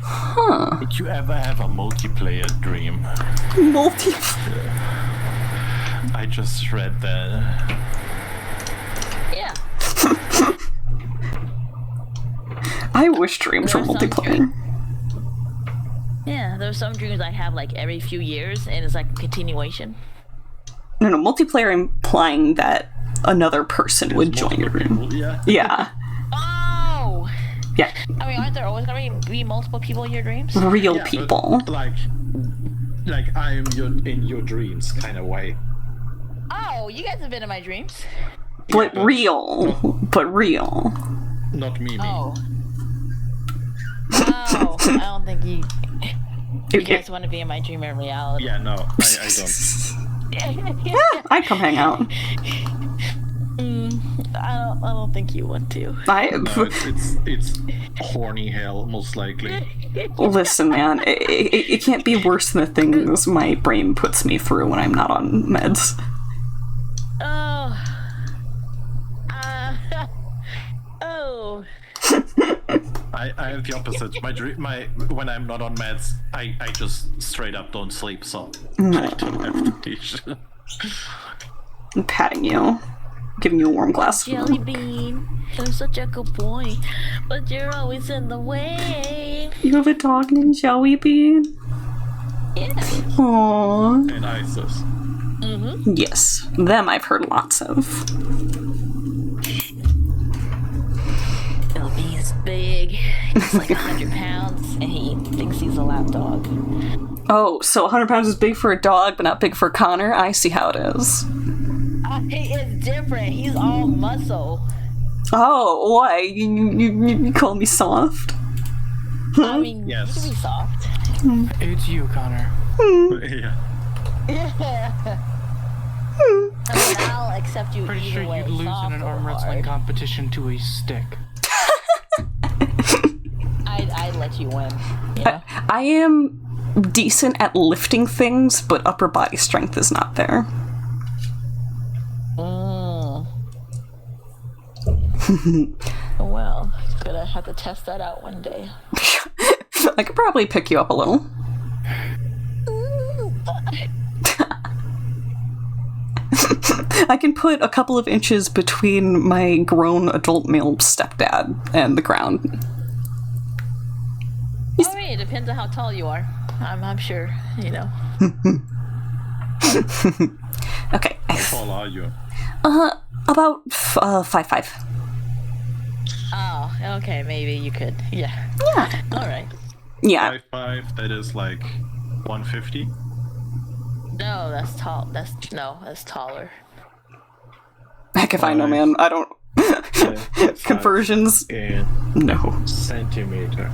Huh. Did you ever have a multiplayer dream? I just read that. Yeah. I wish dreams were multiplayer. Yeah, there's some dreams I have like every few years, and it's like a continuation. No, multiplayer implying that another person would join your dream. Yeah. Oh! Yeah. I mean, aren't there always gonna be multiple people in your dreams? Real people. Like I'm in your dreams kind of way. Oh, you guys have been in my dreams. But real. Not me. Oh. Oh, I don't think you guys want to be in my dream in reality. Yeah, no, I don't. Yeah, I'd come hang out. I don't think you want to. No, it's horny hell, most likely. Listen, man, it can't be worse than the things my brain puts me through when I'm not on meds. Oh. Oh. I have the opposite. When I'm not on meds, I just straight up don't sleep, so I don't have to teach. I'm patting you, giving you a warm glass. Jelly bean, you're such a good boy, but you're always in the way. You have a dog named Jelly Bean? Yeah. Aww. And ISIS. Mm-hmm. Yes, them I've heard lots of. Jelly Bean is big. He's like 100 pounds, and he thinks he's a lap dog. Oh, so 100 pounds is big for a dog, but not big for Connor? I see how it is. He is different. He's all muscle. Oh, why? You call me soft? I mean, Yes. you can be soft. It's you, Connor. Yeah. Yeah. I mean, I'll accept you Pretty either sure way, you'd lose soft in an or arm wrestling hard. competition to a stick. I'd let you win. You know? I am decent at lifting things, but upper body strength is not there. Well, gonna have to test that out one day. I could probably pick you up a little. I can put a couple of inches between my grown adult male stepdad and the ground. I mean, it depends on how tall you are. I'm sure, you know. Okay. How tall are you? About 5'5". Oh, okay, maybe you could. Yeah. Yeah. All right. Yeah. 5'5", that is like 150. No, that's tall. That's taller. Heck if I know, man. I don't... Conversions? No. Centimeter.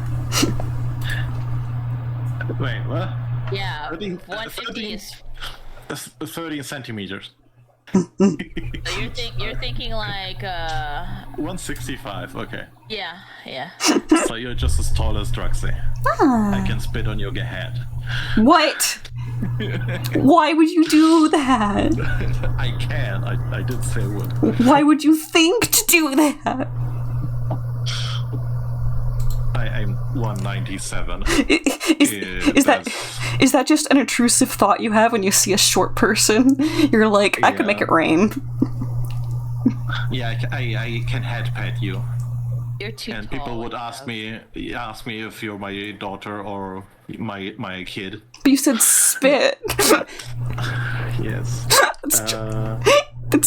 Wait, what? Yeah, 13 150 is... 13 centimeters. So you're thinking like 165, okay. yeah. So you're just as tall as Druxy. I can spit on your head. What? Why would you do that? I can. I did say would. Why would you think to do that? I'm 197. Is that just an intrusive thought you have when you see a short person? You're like, I could make it rain. Yeah, I can head pat you. You're too And tall. people would ask me if you're my daughter or my kid. But you said spit. Yes.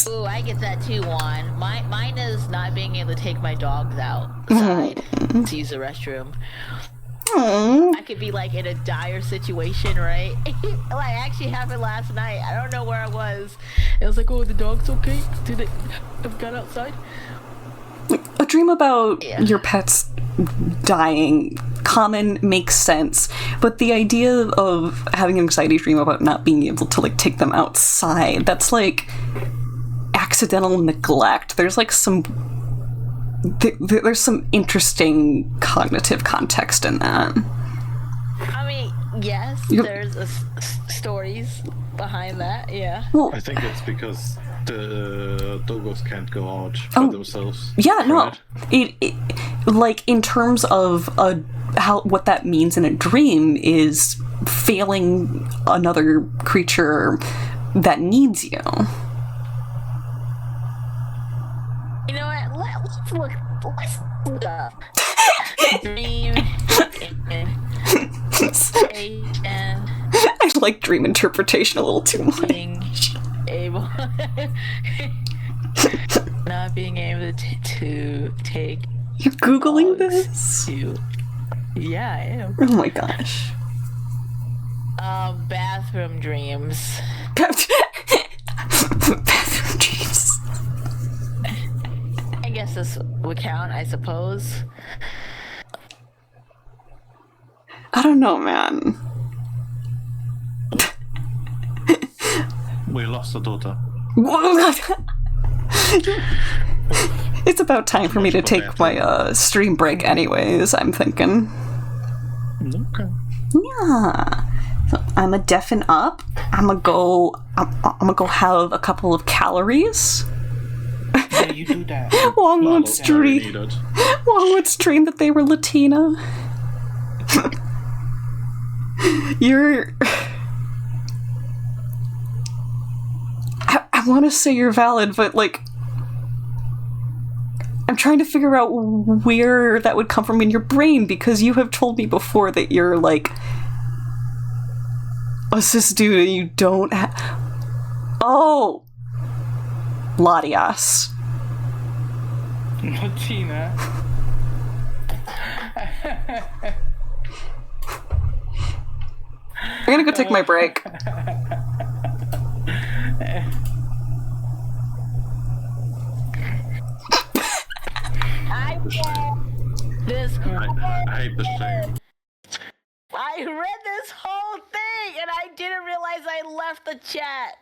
Ooh, I get that too, Juan. Mine is not being able to take my dogs outside to use the restroom. I could be like in a dire situation, right? Like actually happened last night. I don't know where I was. It was like, oh, the dog's okay. Did they have got outside? A dream about your pets dying, common, makes sense, but the idea of having an anxiety dream about not being able to like take them outside, that's like accidental neglect. There's like there's some interesting cognitive context in that. I mean, yes, there's stories behind that, yeah. Well, I think it's because the doggos can't go out by themselves. Yeah, no. Right? It like in terms of what that means in a dream is failing another creature that needs you. You know what? Let's look up. Dream. I like dream interpretation a little too much. Being able, not being able to take. You're Googling this? Yeah, I am. Oh my gosh. Bathroom dreams. Bathroom dreams. I guess this would count, I suppose. I don't know, man. We lost a daughter. It's about time for me to take my stream break anyways, I'm thinking. Okay. Yeah. So I'm a deafen up. I'm gonna go have a couple of calories. Yeah, you do that. Longwood's dream that they were Latina. You're... I want to say you're valid, but, like... I'm trying to figure out where that would come from in your brain, because you have told me before that you're, like... a cis dude and you don't have... Oh! Latias. Latina. I'm gonna go take my break. I hate this thing. I read this whole thing and I didn't realize I left the chat.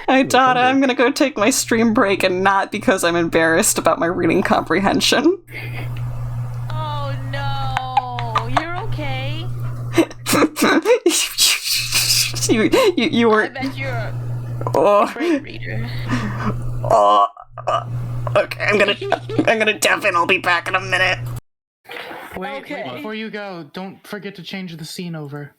Hi, Donna. I'm gonna go take my stream break, and not because I'm embarrassed about my reading comprehension. Oh no, you're okay. you were. I bet you're a great reader. Okay, I'm gonna deafen. I'll be back in a minute. Wait, before you go, don't forget to change the scene over.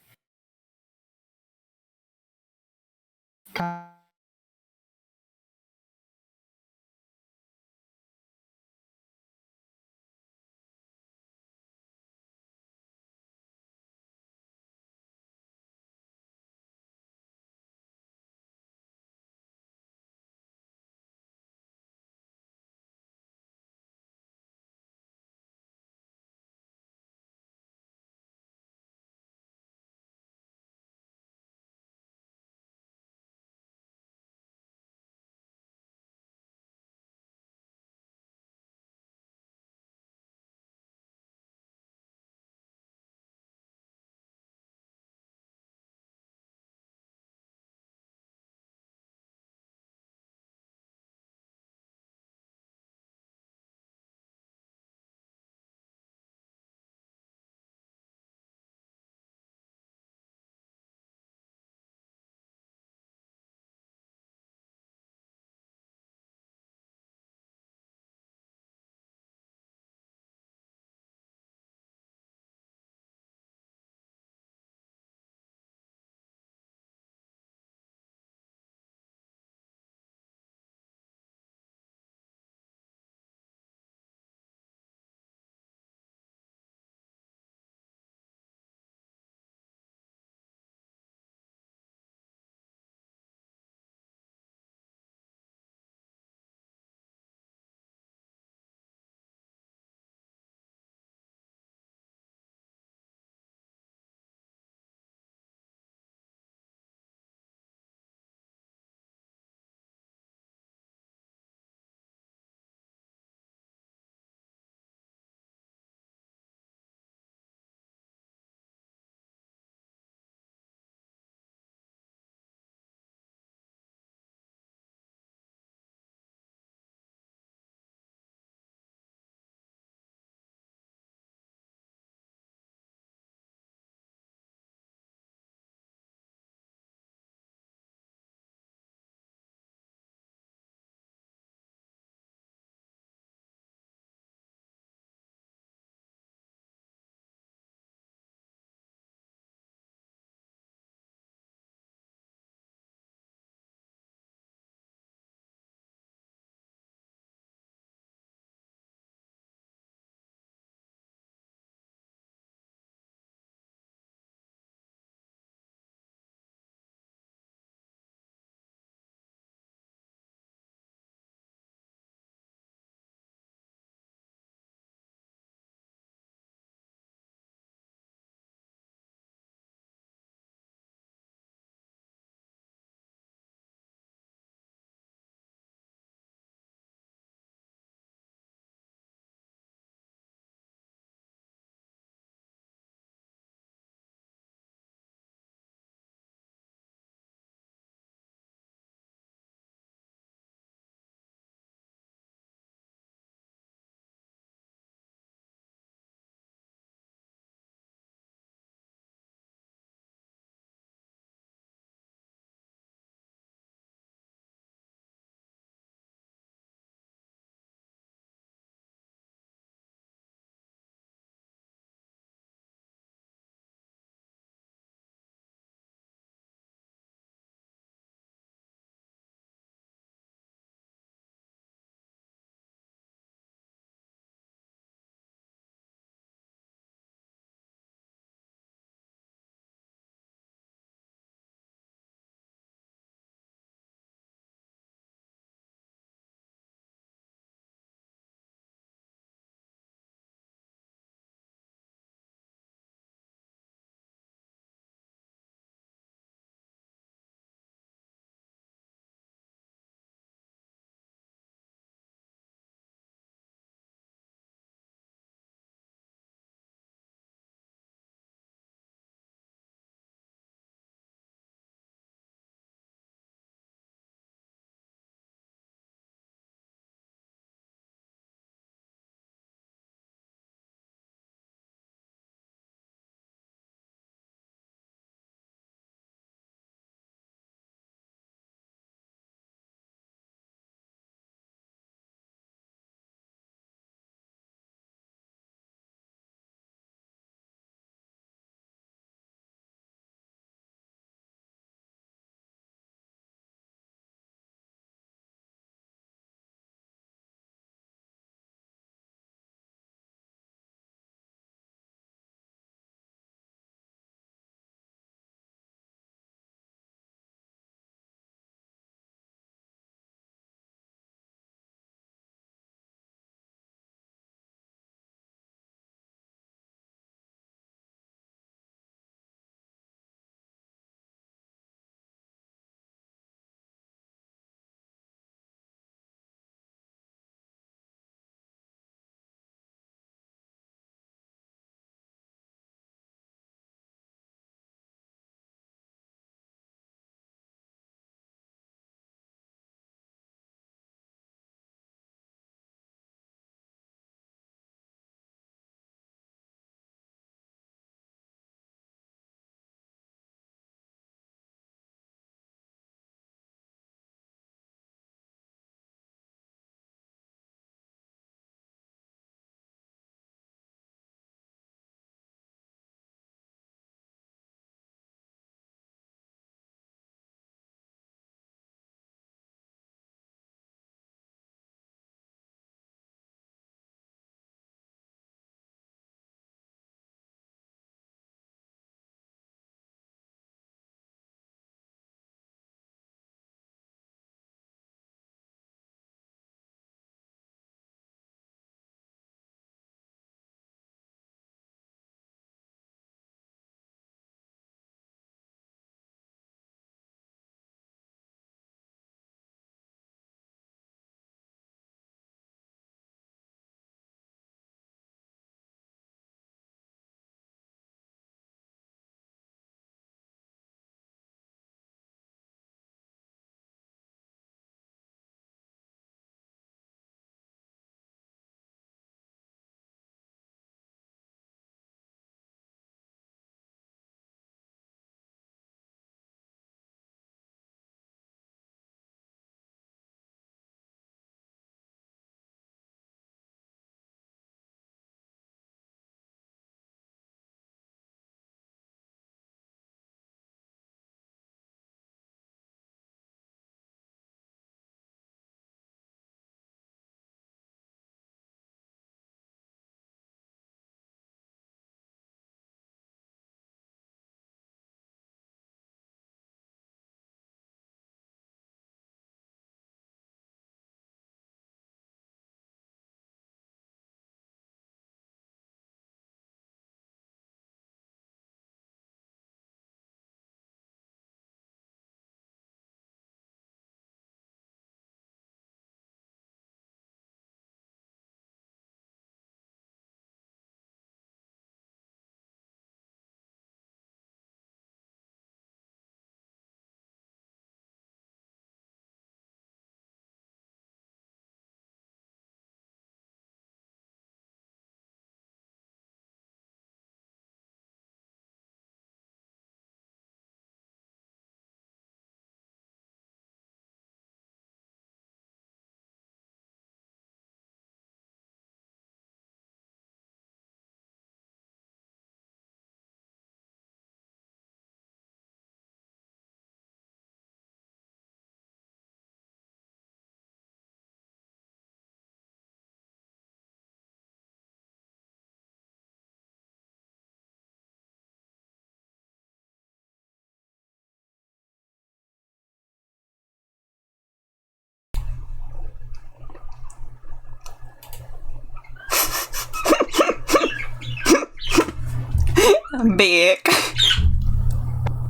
Big. What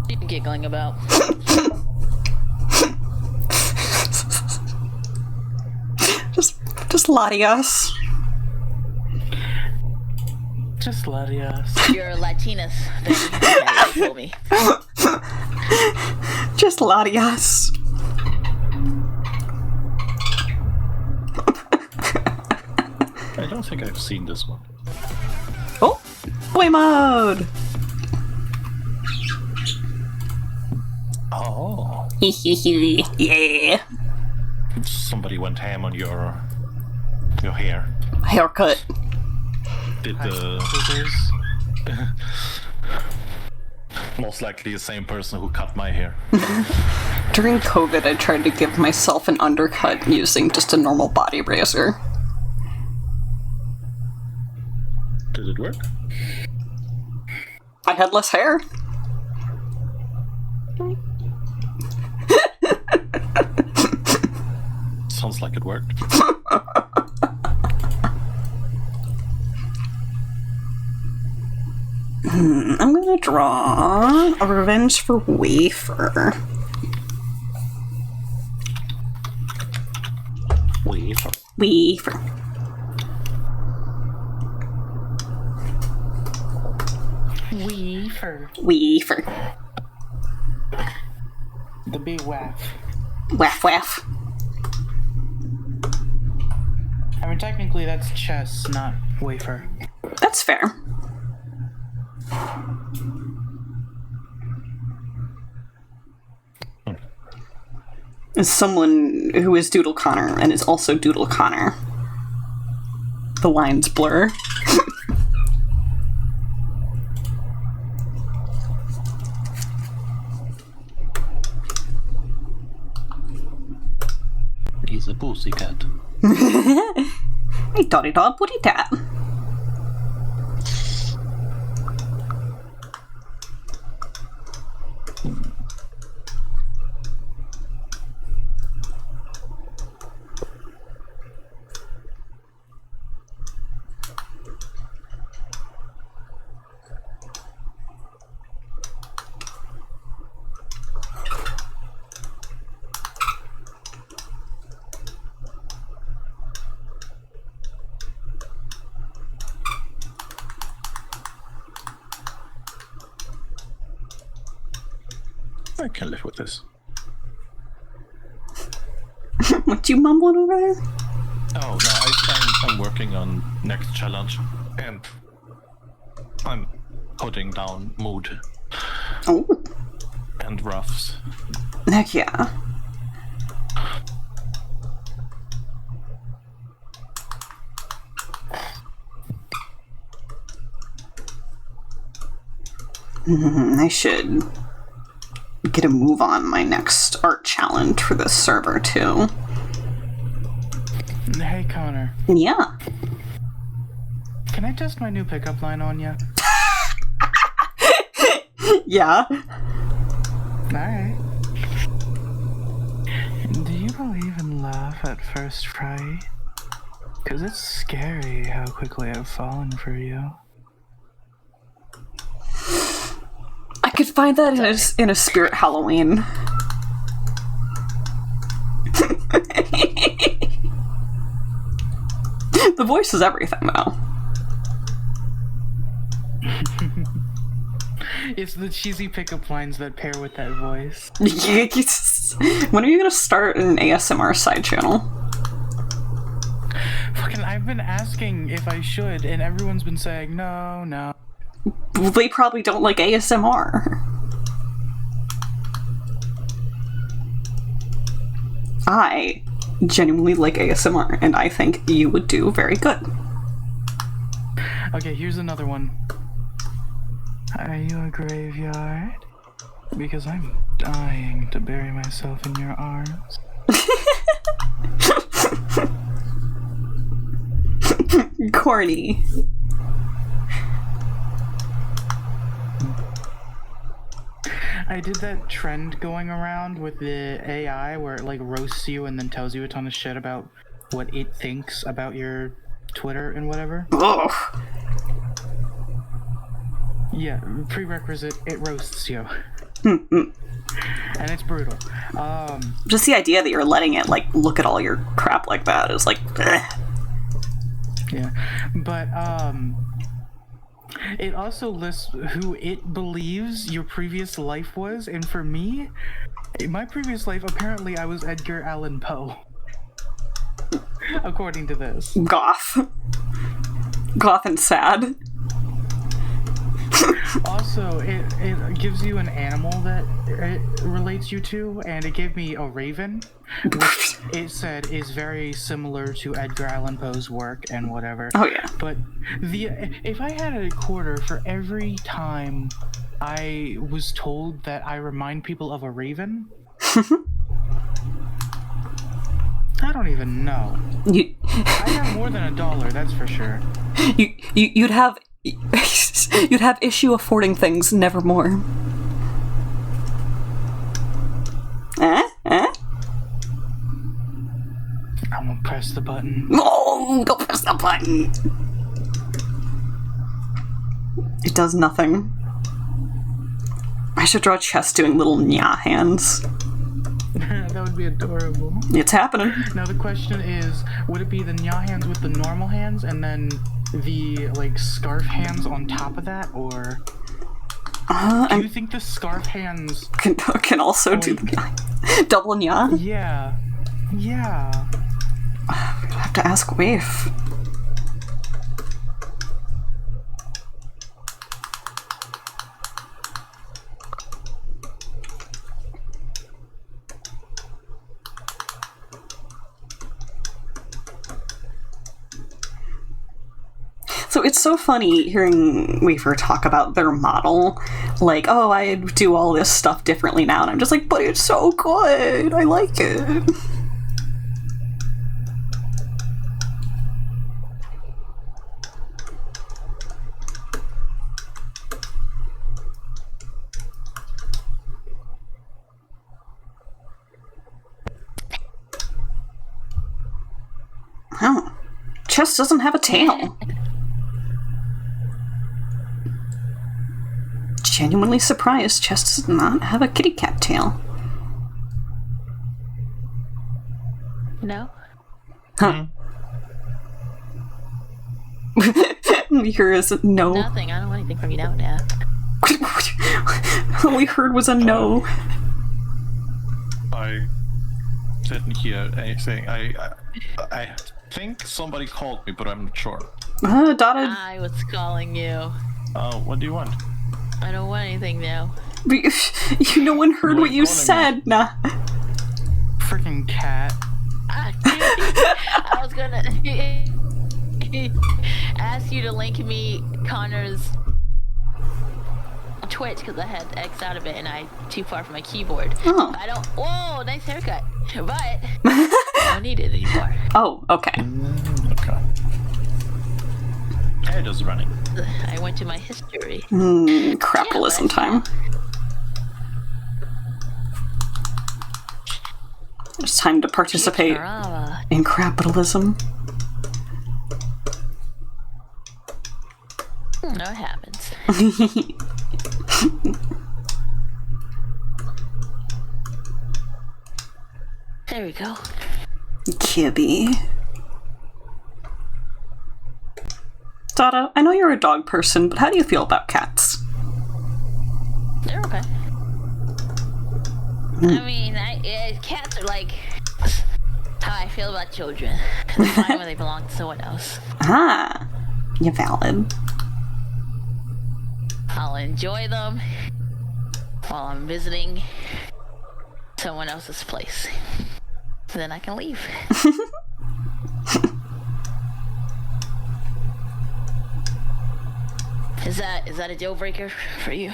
are you giggling about? Just Latias. Just Latias. You're Latinas. They told me. Just Latias. I don't think I've seen this one. Oh, boy mode. Oh. Yeah. Somebody went ham on your hair. Haircut. Did the most likely the same person who cut my hair. During COVID, I tried to give myself an undercut using just a normal body razor. Did it work? I had less hair. Sounds like it worked. I'm gonna draw a revenge for Wafer. Wafer. Wafer. Weaver. Wafer. The big waff. Waff waff. I mean, technically that's chess, not wafer. That's fair. As someone who is Doodle Connor and is also Doodle Connor, the lines blur. He's a pussycat. Hey, dotty dot, booty tat. I can live with this. What you mumbling over there? Oh no, I'm working on next challenge, and I'm putting down mood Oh, and roughs. heck yeah. I should get a move on my next art challenge for this server, too. Hey, Connor. Yeah. Can I test my new pickup line on you? Yeah. Alright. Do you believe in love at first fright? Cause it's scary how quickly I've fallen for you. I could find that in a Spirit Halloween. The voice is everything, though. It's the cheesy pickup lines that pair with that voice. When are you gonna start an ASMR side channel? Fucking, I've been asking if I should, and everyone's been saying no, no. They probably don't like ASMR. I genuinely like ASMR, and I think you would do very good. Okay, here's another one. Are you a graveyard? Because I'm dying to bury myself in your arms. Corny. I did that trend going around with the AI where it like roasts you and then tells you a ton of shit about what it thinks about your Twitter and whatever. Ugh. Yeah, prerequisite, it roasts you. And it's brutal. Just the idea that you're letting it, like, look at all your crap like that is like, ugh. Yeah, but, it also lists who it believes your previous life was, and for me, in my previous life, apparently I was Edgar Allan Poe. According to this. Goth and sad. Also, it gives you an animal that it relates you to, and it gave me a raven, which it said is very similar to Edgar Allan Poe's work and whatever. Oh yeah. But if I had a quarter for every time I was told that I remind people of a raven, I don't even know. I have more than $1, that's for sure. You'd have issue affording things nevermore. I'm gonna press the button. No, don't press the button. It does nothing. I should draw a chest doing little nya hands. That would be adorable. It's happening. Now the question is, would it be the nya hands with the normal hands and then the, like, scarf hands on top of that, or do you think the scarf hands can also do the double nya? Yeah. I have to ask Waif. So it's so funny hearing Wafer talk about their model, like, oh, I do all this stuff differently now, and I'm just like, but it's so good, I like it. Oh, chest doesn't have a tail. Genuinely surprised chest does not have a kitty cat tail. No. Huh. We heard is a no. Nothing. I don't want anything from you now. All we heard was a no. I didn't hear anything. I think somebody called me, but I'm not sure. Dotted. I was calling you. Oh, what do you want? I don't want anything now. No one heard what you said. Nah. Freaking cat. I was gonna ask you to link me Connor's Twitch because I had X out of it and I too far from my keyboard. Oh. I don't. Whoa, nice haircut. But I don't need it anymore. Oh, okay. Okay. It is running. I went to my history. Capitalism time. It's time to participate in capitalism. No, it happens. There we go. Kibby. Dada, I know you're a dog person, but how do you feel about cats? They're okay. I mean, cats are like how I feel about children. They're fine when they belong to someone else. Ah, you're valid. I'll enjoy them while I'm visiting someone else's place. Then I can leave. Is that a deal breaker for you?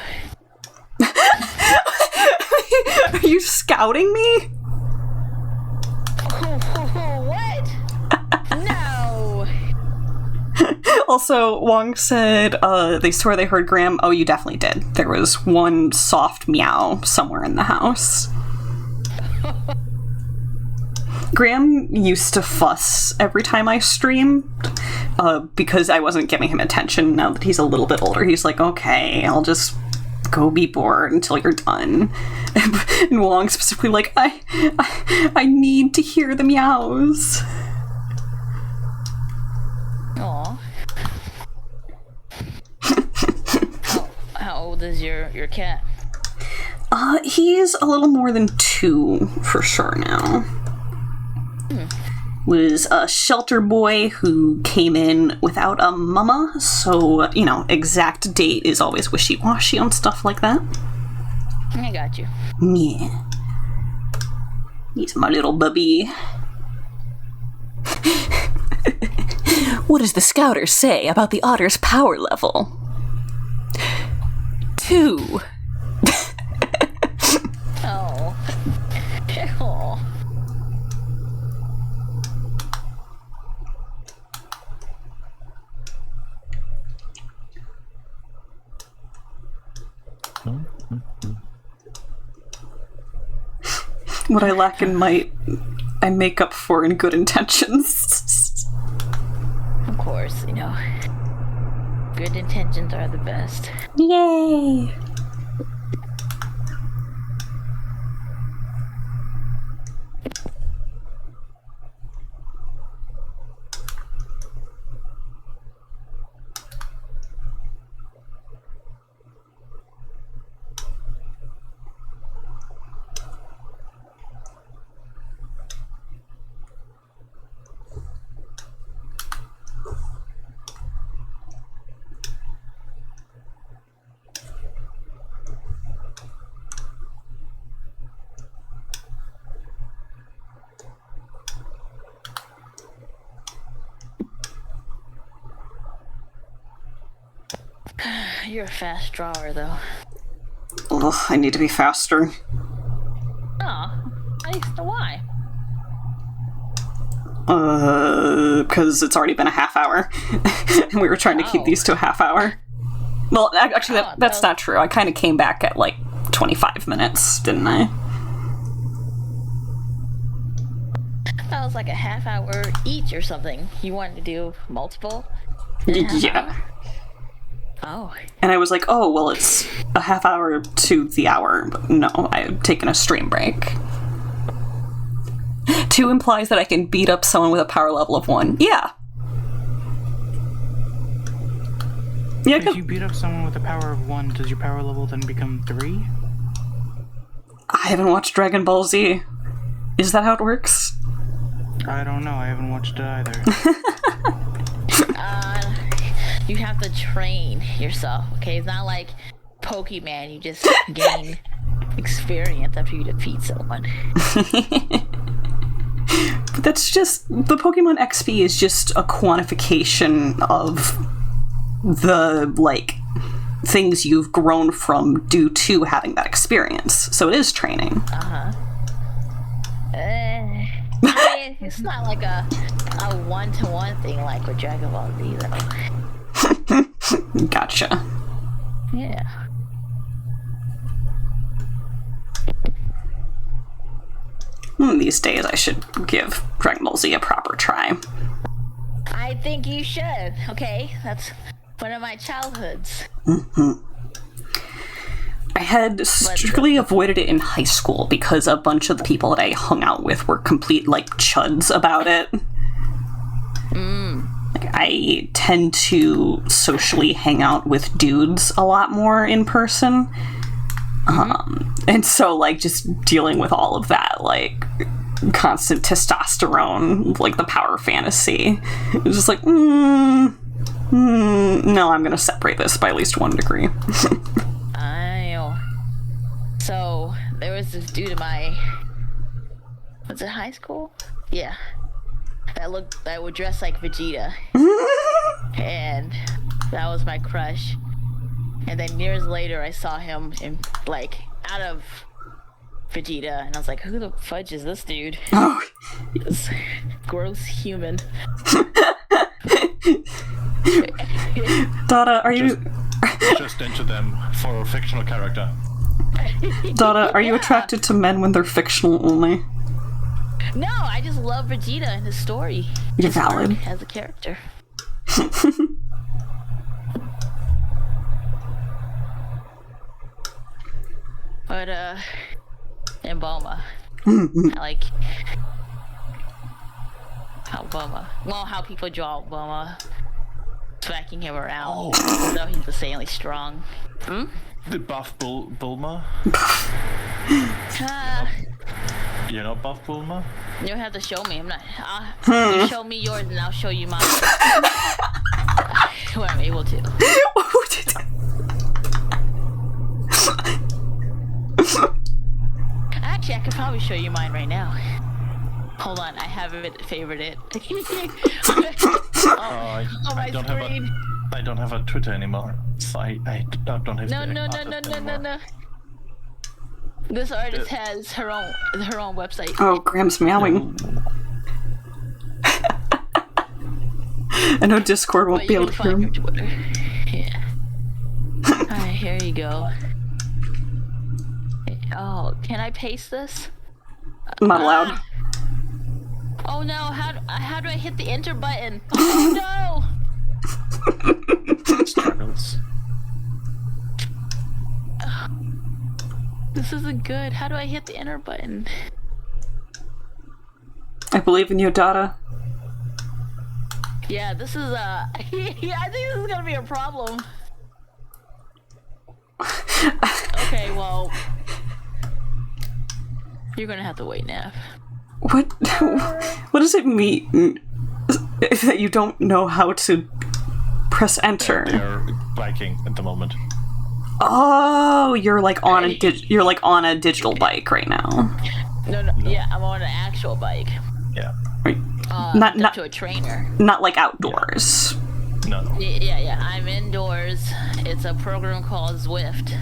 Are you scouting me? What? No. Also, Wong said they swear they heard Graham. Oh, you definitely did. There was one soft meow somewhere in the house. Graham used to fuss every time I streamed because I wasn't giving him attention. Now that he's a little bit older, he's like, okay, I'll just go be bored until you're done. And Wong specifically like, I need to hear the meows. Aw. How old is your cat? He's a little more than 2 for sure now. Was a shelter boy who came in without a mama, so, exact date is always wishy-washy on stuff like that. I got you. Yeah. He's my little bubby. What does the scouter say about the otter's power level? 2. Oh. Oh. What I lack in might, I make up for in good intentions. Of course, good intentions are the best. Yay! You're a fast drawer, though. Ugh, I need to be faster. Oh, why? Because it's already been a half hour. And we were trying to keep these to a half hour. Well, actually, that's not true. I kind of came back at, 25 minutes, didn't I? That was like a half hour each or something. You wanted to do multiple? Yeah. Oh. And I was like, oh, well, it's a half hour to the hour. But no, I've taken a stream break. 2 implies that I can beat up someone with a power level of 1. Yeah. Yeah. If you beat up someone with a power of 1, does your power level then become 3? I haven't watched Dragon Ball Z. Is that how it works? I don't know. I haven't watched it either. You have to train yourself, okay? It's not like Pokemon, you just gain experience after you defeat someone. But that's just... The Pokemon XP is just a quantification of the, things you've grown from due to having that experience. So it is training. Uh-huh. It's not like a one-to-one thing like with Dragon Ball Z, though. Gotcha. Yeah. These days I should give Dragon Ball Z a proper try. I think you should, okay? That's one of my childhoods. Mm-hmm. I had strictly avoided it in high school because a bunch of the people that I hung out with were complete, chuds about it. I tend to socially hang out with dudes a lot more in person. And so, just dealing with all of that, constant testosterone, the power fantasy. It was just no, I'm gonna separate this by at least 1 degree. So, there was this dude in my... Was it high school? Yeah. That would dress like Vegeta. And that was my crush. And then years later, I saw him in, out of Vegeta, and I was like, who the fudge is this dude? Oh. This gross human. Dada, are you... Just into them for a fictional character. Dada, are you attracted to men when they're fictional only? No, I just love Vegeta and his story. You're His arc valid. as a character. But and Bulma. I like how Bulma. Well, how people draw Bulma, smacking him around, even though he's insanely strong. The buff Bulma. You know buff Bulma? You don't have to show me. I'm not. You show me yours, and I'll show you mine. When I'm able to. Actually, I could probably show you mine right now. Hold on, I have it favorited. I don't have a Twitter anymore, so I don't have. No. This artist has her own website. Oh, Graham's meowing. I know Discord won't be able to hear him. Twitter. Yeah. Alright, here you go. Oh, can I paste this? I'm not allowed. Oh no, how do I hit the enter button? Oh no! Struggles. This isn't good. How do I hit the enter button? I believe in you, Dada. Yeah, this is yeah, I think this is gonna be a problem. Okay, well, you're gonna have to wait, Nav. What does it mean that you don't know how to press enter? They're biking at the moment. Oh, you're like on a digital bike right now. No, yeah, I'm on an actual bike. Yeah. Not to a trainer. Not like outdoors. No. Yeah. I'm indoors. It's a program called Zwift.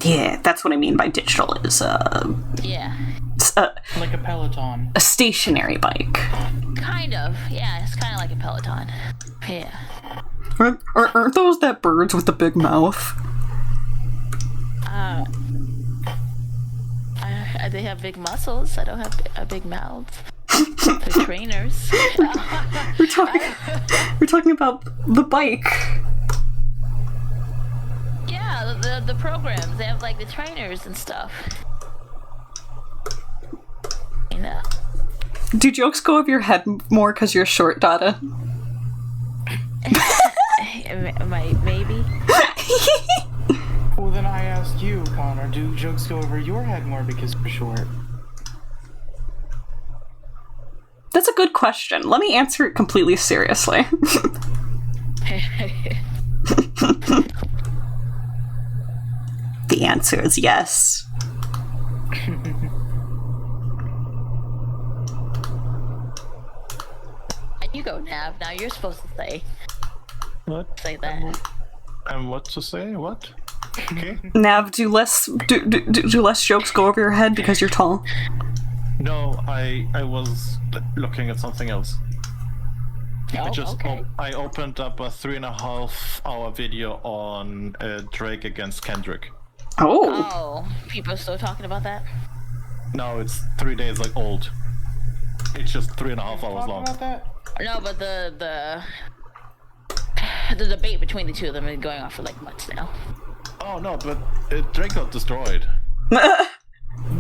Yeah, that's what I mean by digital. Is yeah. It's like a Peloton. A stationary bike. Kind of. Yeah, it's kind of like a Peloton. Yeah. Aren't those that birds with the big mouth? They have big muscles. I don't have a big mouth. They're trainers. We're talking about the bike. Yeah, the programs. They have like the trainers and stuff. You know. Do jokes go over your head more because you're short, Dada? Maybe. Well, then I asked you, Connor, do jokes go over your head more because you're short? That's a good question. Let me answer it completely seriously. The answer is yes. You go, Nav. Now you're supposed to say. What? Say that. And what to say? What? Okay. Nav, do less jokes go over your head because you're tall? No, I was looking at something else. Okay. I opened up a 3.5-hour video on Drake against Kendrick. Oh, people are still talking about that? No, it's 3 days old. It's just 3.5 hours long. About that? No, but the debate between the two of them is going on for months now. Oh no, but Drake got destroyed.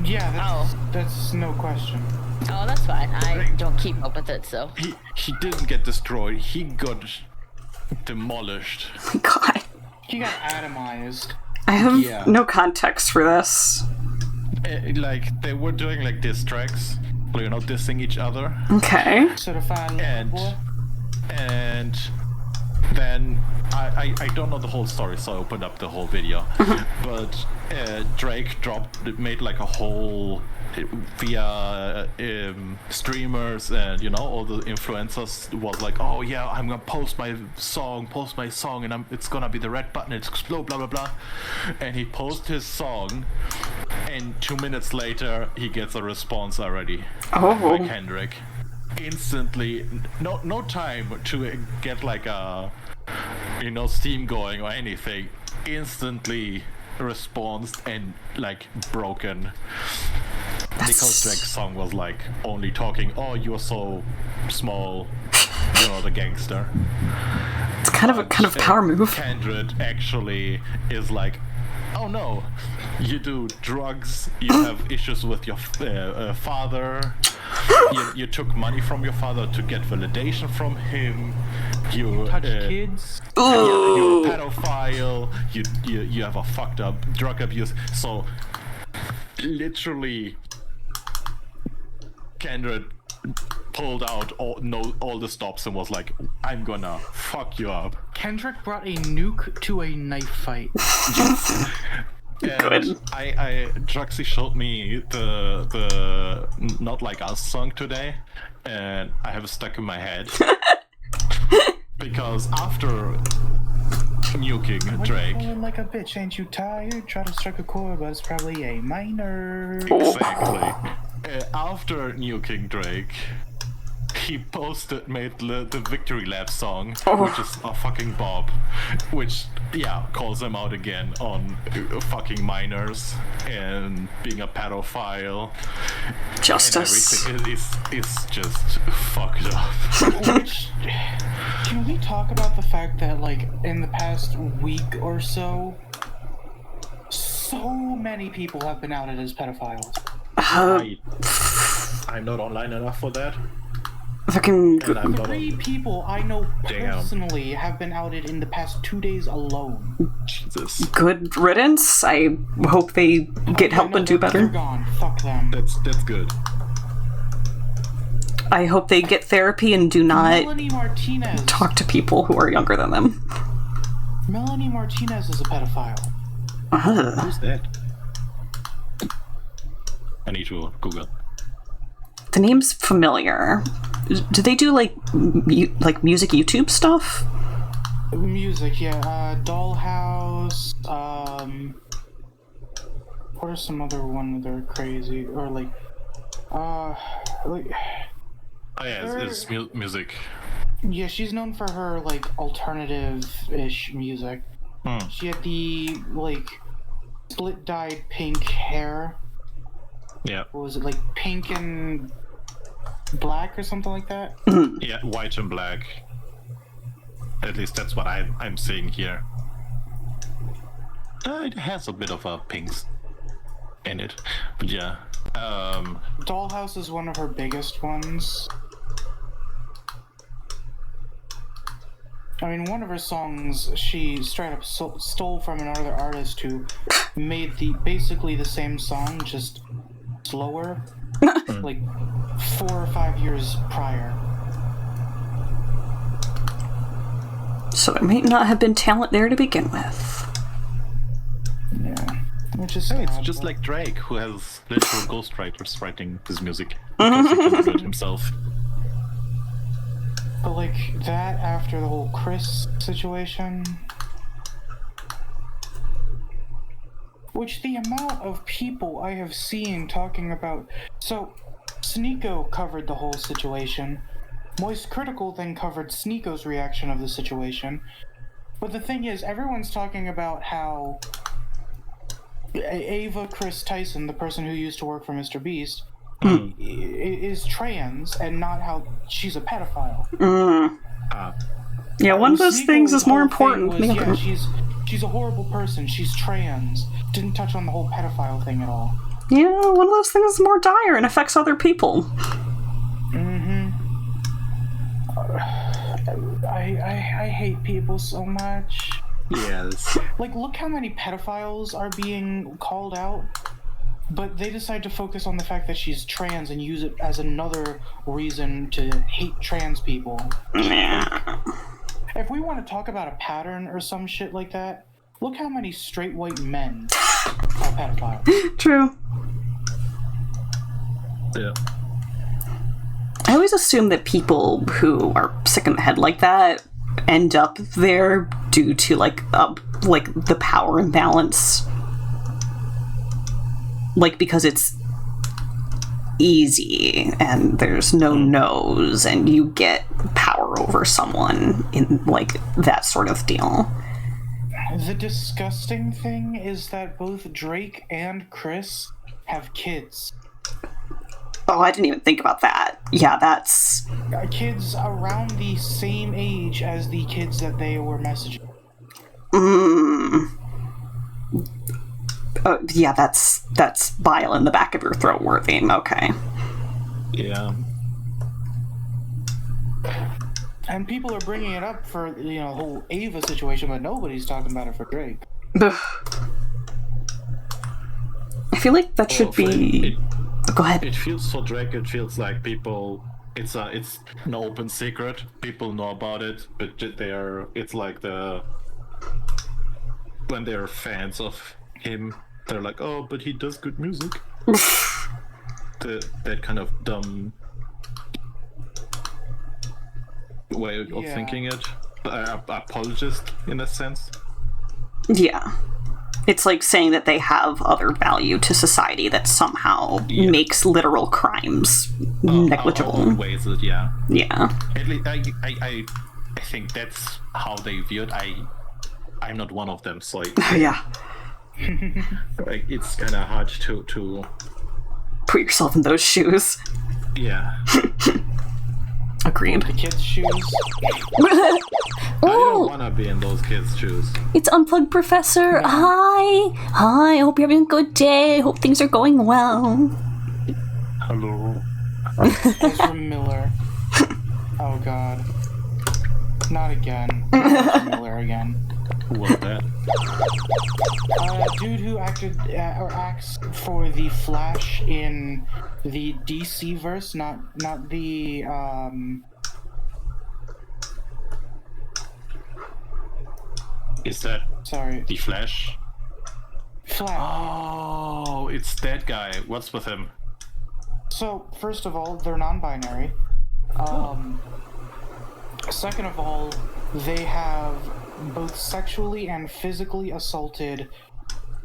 Yeah, that's no question. Oh, that's fine. I don't keep up with it, so. He didn't get destroyed. He got demolished. God. He got atomized. I have no context for this. They were doing diss tracks, dissing each other. Okay. And then I don't know the whole story, so I opened up the whole video. But Drake made a whole via streamers and all the influencers was like, oh yeah, I'm gonna post my song and it's gonna be the red button, it's explode, blah blah blah. And he posts his song and 2 minutes later he gets a response already by Kendrick. Instantly, no time to get a steam going or anything. Instantly response and broken. Because Drake's song was like only talking, oh, you're so small, you're not a gangster. It's kind of a power move. Kendrick actually is like, oh no, you do drugs, you have issues with your father, you took money from your father to get validation from him, you touch kids, you're a pedophile, you have a fucked up drug abuse. So literally Kendrick pulled out all the stops and was like, I'm gonna fuck you up. Kendrick brought a nuke to a knife fight. And Druxy showed me the Not Like Us song today, and I have it stuck in my head. Because after nuking Drake, like a bitch, ain't you tired? Try to strike a chord, but it's probably a minor. exactly. After nuking Drake, he made the Victory Lap song, which is a fucking bop, which, calls him out again on fucking minors and being a pedophile. Justice. And everything is just fucked up. Which, can we talk about the fact that, like, in the past week or so many people have been outed as pedophiles? I'm not online enough for that. Fucking 3 people I know personally have been outed in the past 2 days alone. Jesus. Good riddance. I hope they get help and do better. They're gone. Fuck them. That's good. I hope they get therapy and do not Melanie Martinez. talk to people who are younger than them. Melanie Martinez is a pedophile. Who's that? I need to Google. The name's familiar. Do they do like music YouTube stuff? Music, yeah. Dollhouse. What are some other ones that are crazy or like? Oh yeah, it's music. Yeah, she's known for her like alternative-ish music. She had the like split-dyed pink hair. Yeah. What was it, like pink and black or something like that? Yeah, white and black. At least that's what I'm seeing here. It has a bit of a pinks in it, but yeah. Dollhouse is one of her biggest ones. I mean, one of her songs, she straight up stole from another artist who made basically the same song, just slower, like 4 or 5 years prior. So there may not have been talent there to begin with. Yeah, which is Hey, it's sad, just but- like Drake, who has literal ghostwriters writing his music because he can do it himself. But like that after the whole Chris situation, which the amount of people I have seen talking about. So Sneeko covered the whole situation. Moist Critical then covered Sneeko's reaction of the situation. But the thing is, everyone's talking about how Ava Chris Tyson, the person who used to work for Mr. Beast, is trans and not how she's a pedophile. Yeah, one of those things is more important than the other. She's a horrible person. She's trans. Didn't touch on the whole pedophile thing at all. Yeah, one of those things is more dire and affects other people. I hate people so much. Yes. Like, look how many pedophiles are being called out, but they decide to focus on the fact that she's trans and use it as another reason to hate trans people. If we want to talk about a pattern or some shit like that, look how many straight white men are pedophiles. True. Yeah. I always assume that people who are sick in the head like that end up there due to like the power imbalance, like because it's easy and there's no no's and you get power over someone in like that sort of deal. The disgusting thing is that both Drake and Chris have kids. Oh, I didn't even think about that. Yeah, that's... Kids around the same age as the kids that they were messaging. Yeah, that's bile in the back of your throat worthy. Okay. Yeah. And people are bringing it up for, the whole Ava situation, but nobody's talking about it for Drake. I feel like that should be... Go ahead. It feels for Drake, it feels like people... It's an open secret. People know about it, but it's like when they're fans of him, they're like, oh, but he does good music. That kind of dumb way of thinking it. Apologist in a sense. Yeah. It's like saying that they have other value to society that somehow makes literal crimes negligible. Ways that, yeah. Yeah. At least I think that's how they view it. I'm not one of them, so yeah. Like, it's kind of hard to put yourself in those shoes. Yeah. Agreed. The kids' shoes. I don't want to be in those kids' shoes. It's Unplugged Professor. No. Hi. Hope you're having a good day. Hope things are going well. Hello. Ezra Miller. Oh God. Not again. Ezra Miller again. Who was that? Dude who acted or acts for the Flash in the DC verse, not the Is that sorry, the Flash? Flash. Oh, it's that guy. What's with him? So first of all, they're non-binary. Second of all, they have both sexually and physically assaulted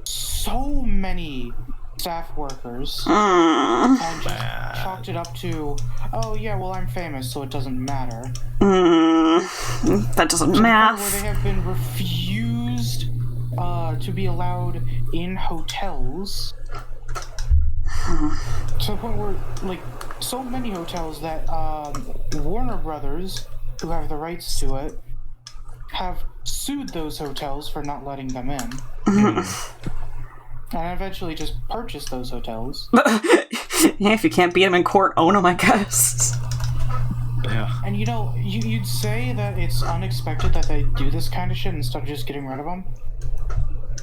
so many staff workers and just chalked it up to, oh yeah, well I'm famous, so it doesn't matter. That doesn't matter. Where they have been refused to be allowed in hotels. To the point where, like, so many hotels that Warner Brothers, who have the rights to it, have sued those hotels for not letting them in. And eventually just purchased those hotels. Yeah, if you can't beat them in court, own them, I guess. Yeah. And you'd say that it's unexpected that they do this kind of shit instead of just getting rid of them.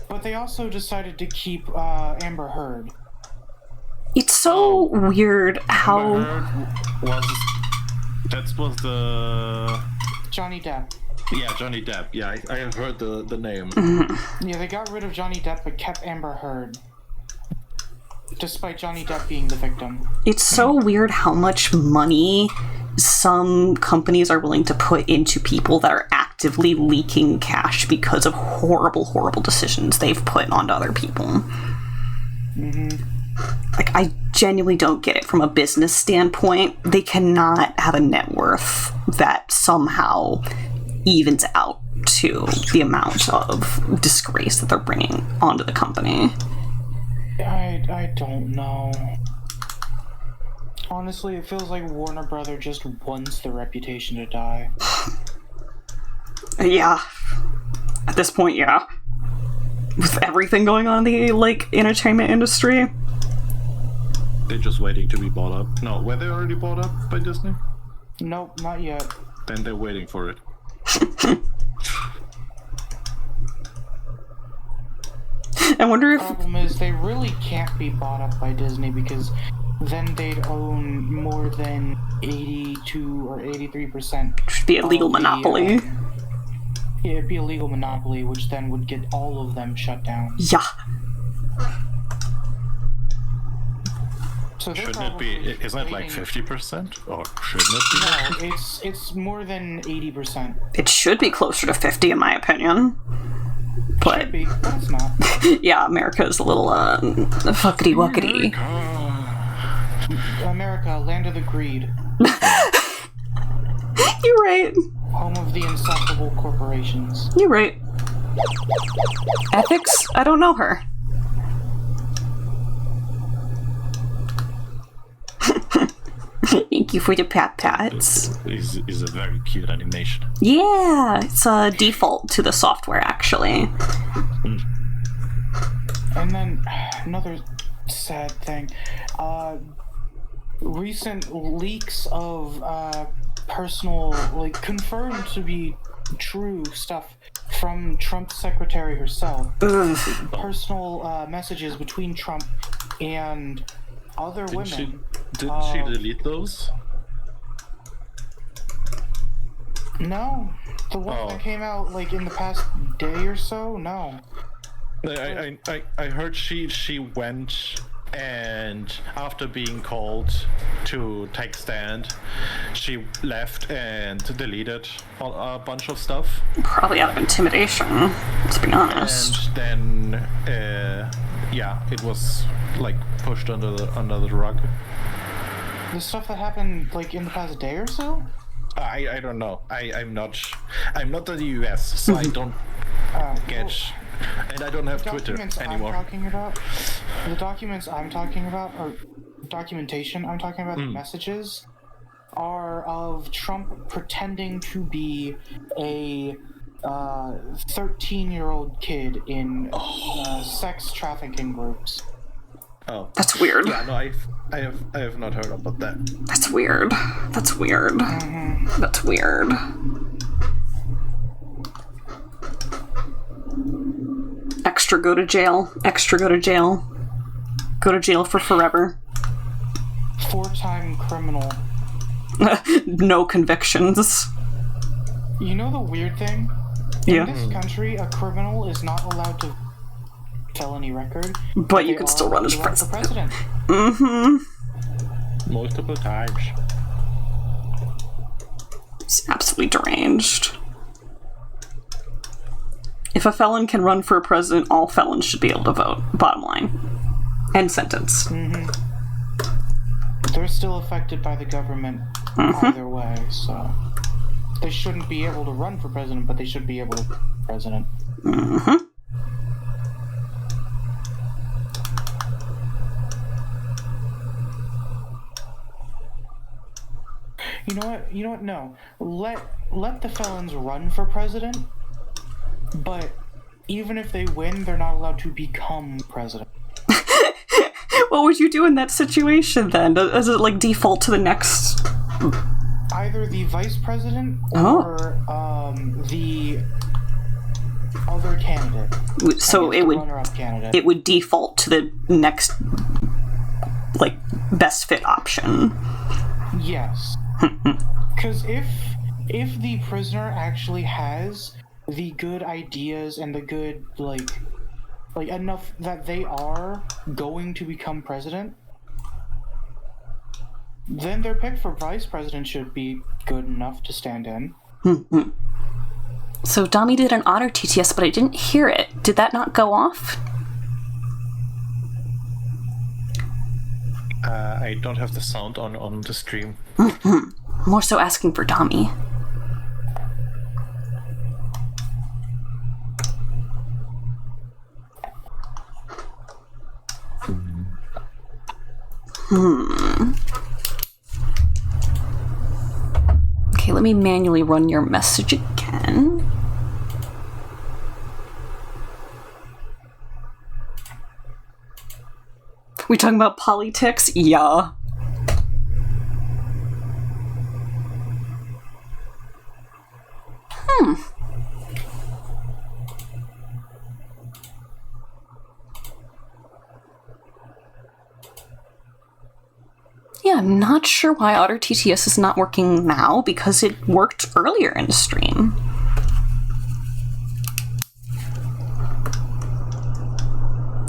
But they also decided to keep Amber Heard. It's so weird how... That was the... Johnny Depp. Yeah, Johnny Depp. Yeah, I have heard the name. Yeah, they got rid of Johnny Depp but kept Amber Heard. Despite Johnny Depp being the victim. It's so weird how much money some companies are willing to put into people that are actively leaking cash because of horrible, horrible decisions they've put onto other people. Like, I genuinely don't get it from a business standpoint. They cannot have a net worth that somehow evens out to the amount of disgrace that they're bringing onto the company. I don't know. Honestly, it feels like Warner Brother just wants the reputation to die. Yeah. At this point, yeah. With everything going on in the, like, entertainment industry. They're just waiting to be bought up. No, were they already bought up by Disney? Nope, not yet. Then they're waiting for it. I wonder if... The problem is they really can't be bought up by Disney because then they'd own more than 82 or 83%. It should be a legal monopoly. Yeah, it'd be a legal monopoly, which then would get all of them shut down. Yeah. So shouldn't it be? Isn't it like 50%? Or shouldn't it be? No, it's more than 80%. It should be closer to 50, in my opinion. But should be, but it's not. Yeah, America is a little fuckity wuckety. America, land of the greed. You're right. Home of the insufferable corporations. You're right. Ethics? I don't know her. Thank you for the pats. Is a very cute animation. Yeah, it's a default to the software, actually. And then another sad thing, recent leaks of personal, like confirmed to be true stuff from Trump's secretary herself. Personal messages between Trump and other women. Didn't she delete those? No, the one that came out like in the past day or so. No. I heard she went, and after being called to take stand, she left and deleted a bunch of stuff. Probably out of intimidation, to be honest. And then, it was like pushed under the rug. The stuff that happened like in the past day or so. I don't know. I'm not in the US, so I don't get. And I don't have Twitter anymore. The documents I'm talking about, or documentation I'm talking about, the messages, are of Trump pretending to be a 13-year-old kid in sex trafficking groups. Oh, that's weird. Yeah, no, I have not heard about that. That's weird. That's weird. Mm-hmm. That's weird. Extra go to jail. Extra go to jail. Go to jail for forever. 4-time criminal. No convictions. You know the weird thing? In this country, a criminal is not allowed to felony record. But you can still run as president. Multiple times. It's absolutely deranged. If a felon can run for president, all felons should be able to vote. Bottom line. End sentence. They're still affected by the government either way, so they shouldn't be able to run for president, but they should be able to be president. You know what? No. Let the felons run for president, but even if they win, they're not allowed to become president. What would you do in that situation then? Does it like default to the next? Either the vice president or the other candidate. So it would runner-up candidate. It would default to the next like best fit option. Yes. Because if the prisoner actually has the good ideas and the good like enough that they are going to become president, then their pick for vice president should be good enough to stand in. So Dami did an otter TTS, but I didn't hear it. Did that not go off? I don't have the sound on the stream. More so asking for Dami. Okay, let me manually run your message again. We talking about politics? Yeah. Yeah, I'm not sure why Otter TTS is not working now, because it worked earlier in the stream.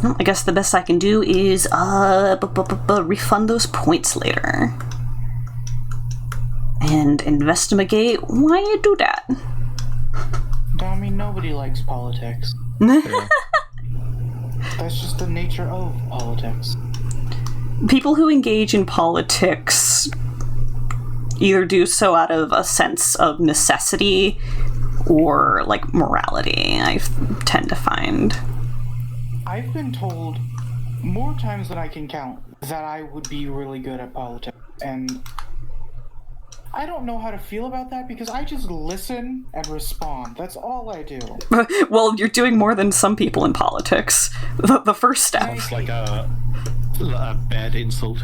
Well, I guess the best I can do is refund those points later. And investigate why you do that. I mean, nobody likes politics. That's just the nature of politics. People who engage in politics either do so out of a sense of necessity or, like, morality, I tend to find. I've been told more times than I can count that I would be really good at politics, and I don't know how to feel about that because I just listen and respond. That's all I do. Well, you're doing more than some people in politics. The first step. It's like a bad insult.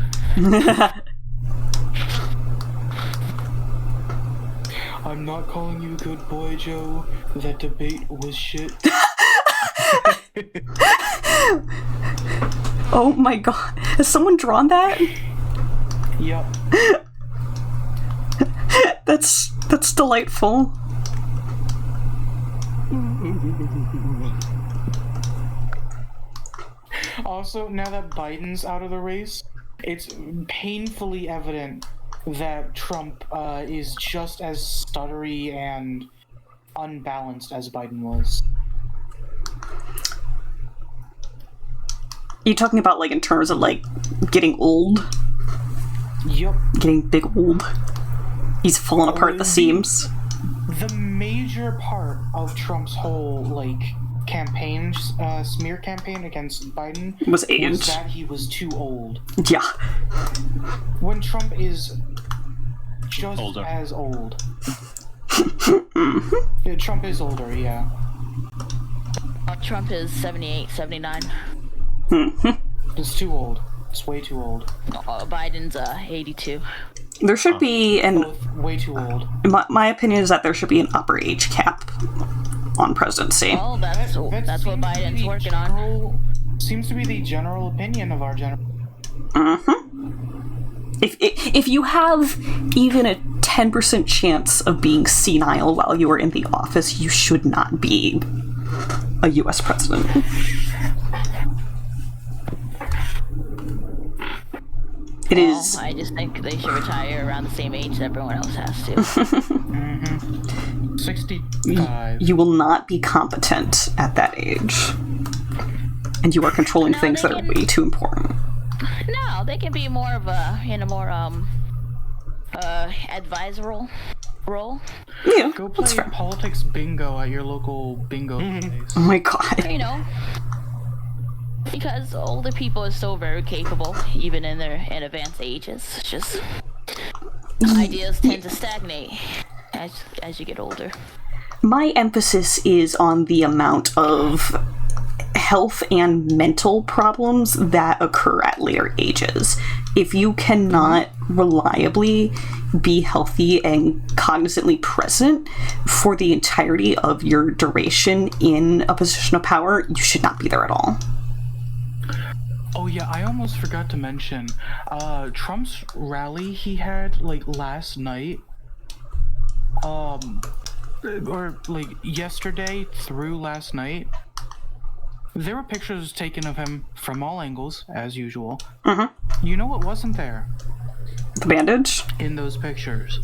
I'm not calling you a good boy, Joe. That debate was shit. Oh my god. Has someone drawn that? Yep. That's delightful. Also, now that Biden's out of the race, it's painfully evident that Trump is just as stuttery and unbalanced as Biden was. Are you talking about, like, in terms of, like, getting old? Yep. Getting big old? He's falling apart at the seams. The major part of Trump's whole, like, campaign, smear campaign against Biden was age. Was that he was too old. Yeah. When Trump is just older. As old. Yeah, Trump is older, yeah. Trump is 78, 79. It's too old. It's way too old. Biden's 82. There should be Both way too old. My opinion is that there should be an upper age cap on presidency. Well, that's what Biden's working on. Seems to be the general opinion of our general. If you have even a 10% chance of being senile while you are in the office, you should not be a U.S. president. It is. I just think they should retire around the same age that everyone else has to. 65. You will not be competent at that age. And you are controlling things that are way too important. No, they can be more of in a more advisory role. Yeah, Go play politics bingo at your local bingo place. Oh my god. You know, because older people are still very capable, even in advanced ages. It's just ideas tend to stagnate as you get older. My emphasis is on the amount of health and mental problems that occur at later ages. If you cannot reliably be healthy and cognizantly present for the entirety of your duration in a position of power, you should not be there at all. Oh yeah, I almost forgot to mention, Trump's rally he had, like, last night, or, like, yesterday through last night, there were pictures taken of him from all angles, as usual. You know what wasn't there? The bandage? In those pictures.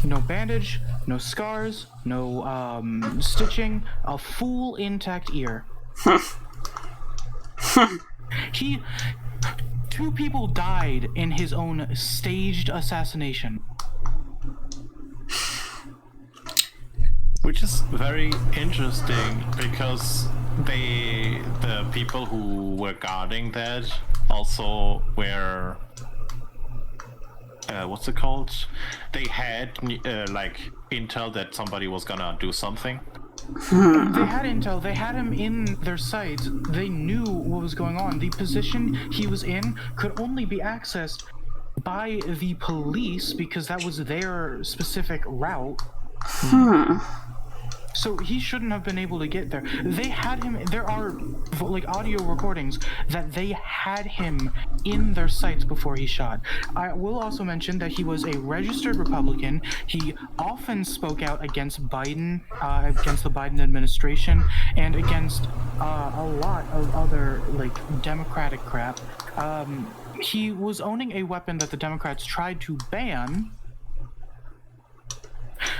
No bandage, no scars, no, stitching, a full intact ear. Two people died in his own staged assassination. Which is very interesting because the people who were guarding that also were what's it called? They had like intel that somebody was gonna do something. They had intel. They had him in their sights. They knew what was going on. The position he was in could only be accessed by the police because that was their specific route. So he shouldn't have been able to get there. They had him. There are like audio recordings that they had him in their sights before he shot. I will also mention that he was a registered Republican. He often spoke out against Biden, against the Biden administration, and against a lot of other like Democratic crap. He was owning a weapon that the Democrats tried to ban.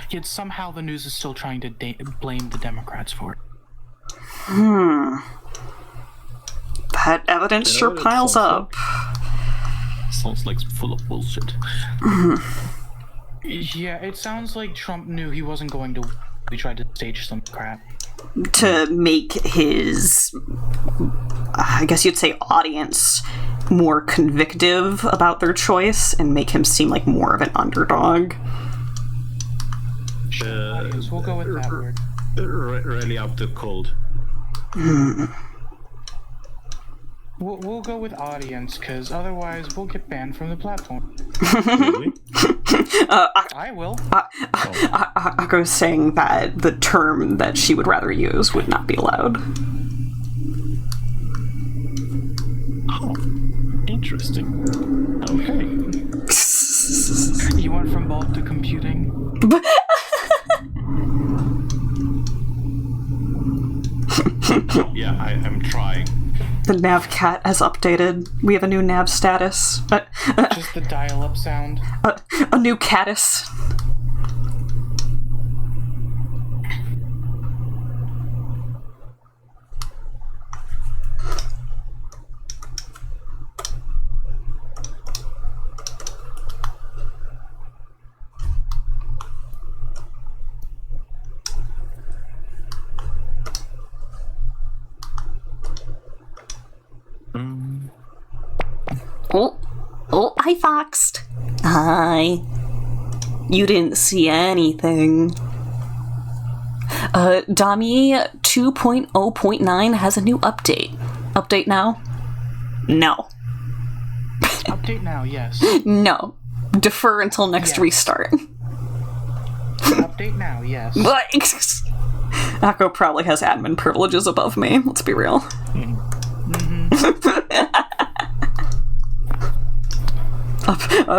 Yet somehow the news is still trying to blame the Democrats for it. That evidence sure piles up. Sounds like full of bullshit. Yeah, it sounds like Trump knew he wasn't going to. He tried to stage some crap. To make his, I guess you'd say, audience more convictive about their choice and make him seem like more of an underdog. We'll go with that word. Really up the cold. We'll go with audience, because otherwise we'll get banned from the platform. Really? I will. Akko's saying that the term that she would rather use would not be allowed. Oh, interesting. Okay. You went from bald to computing? Yeah, I'm trying. The nav cat has updated. We have a new nav status. Just the dial-up sound. A new catus. Oh, hi, Foxed. Hi. You didn't see anything. Dami 2.0.9 has a new update. Update now? No. Update now, yes. No. Defer until next restart. Update now, yes. Akko probably has admin privileges above me, let's be real.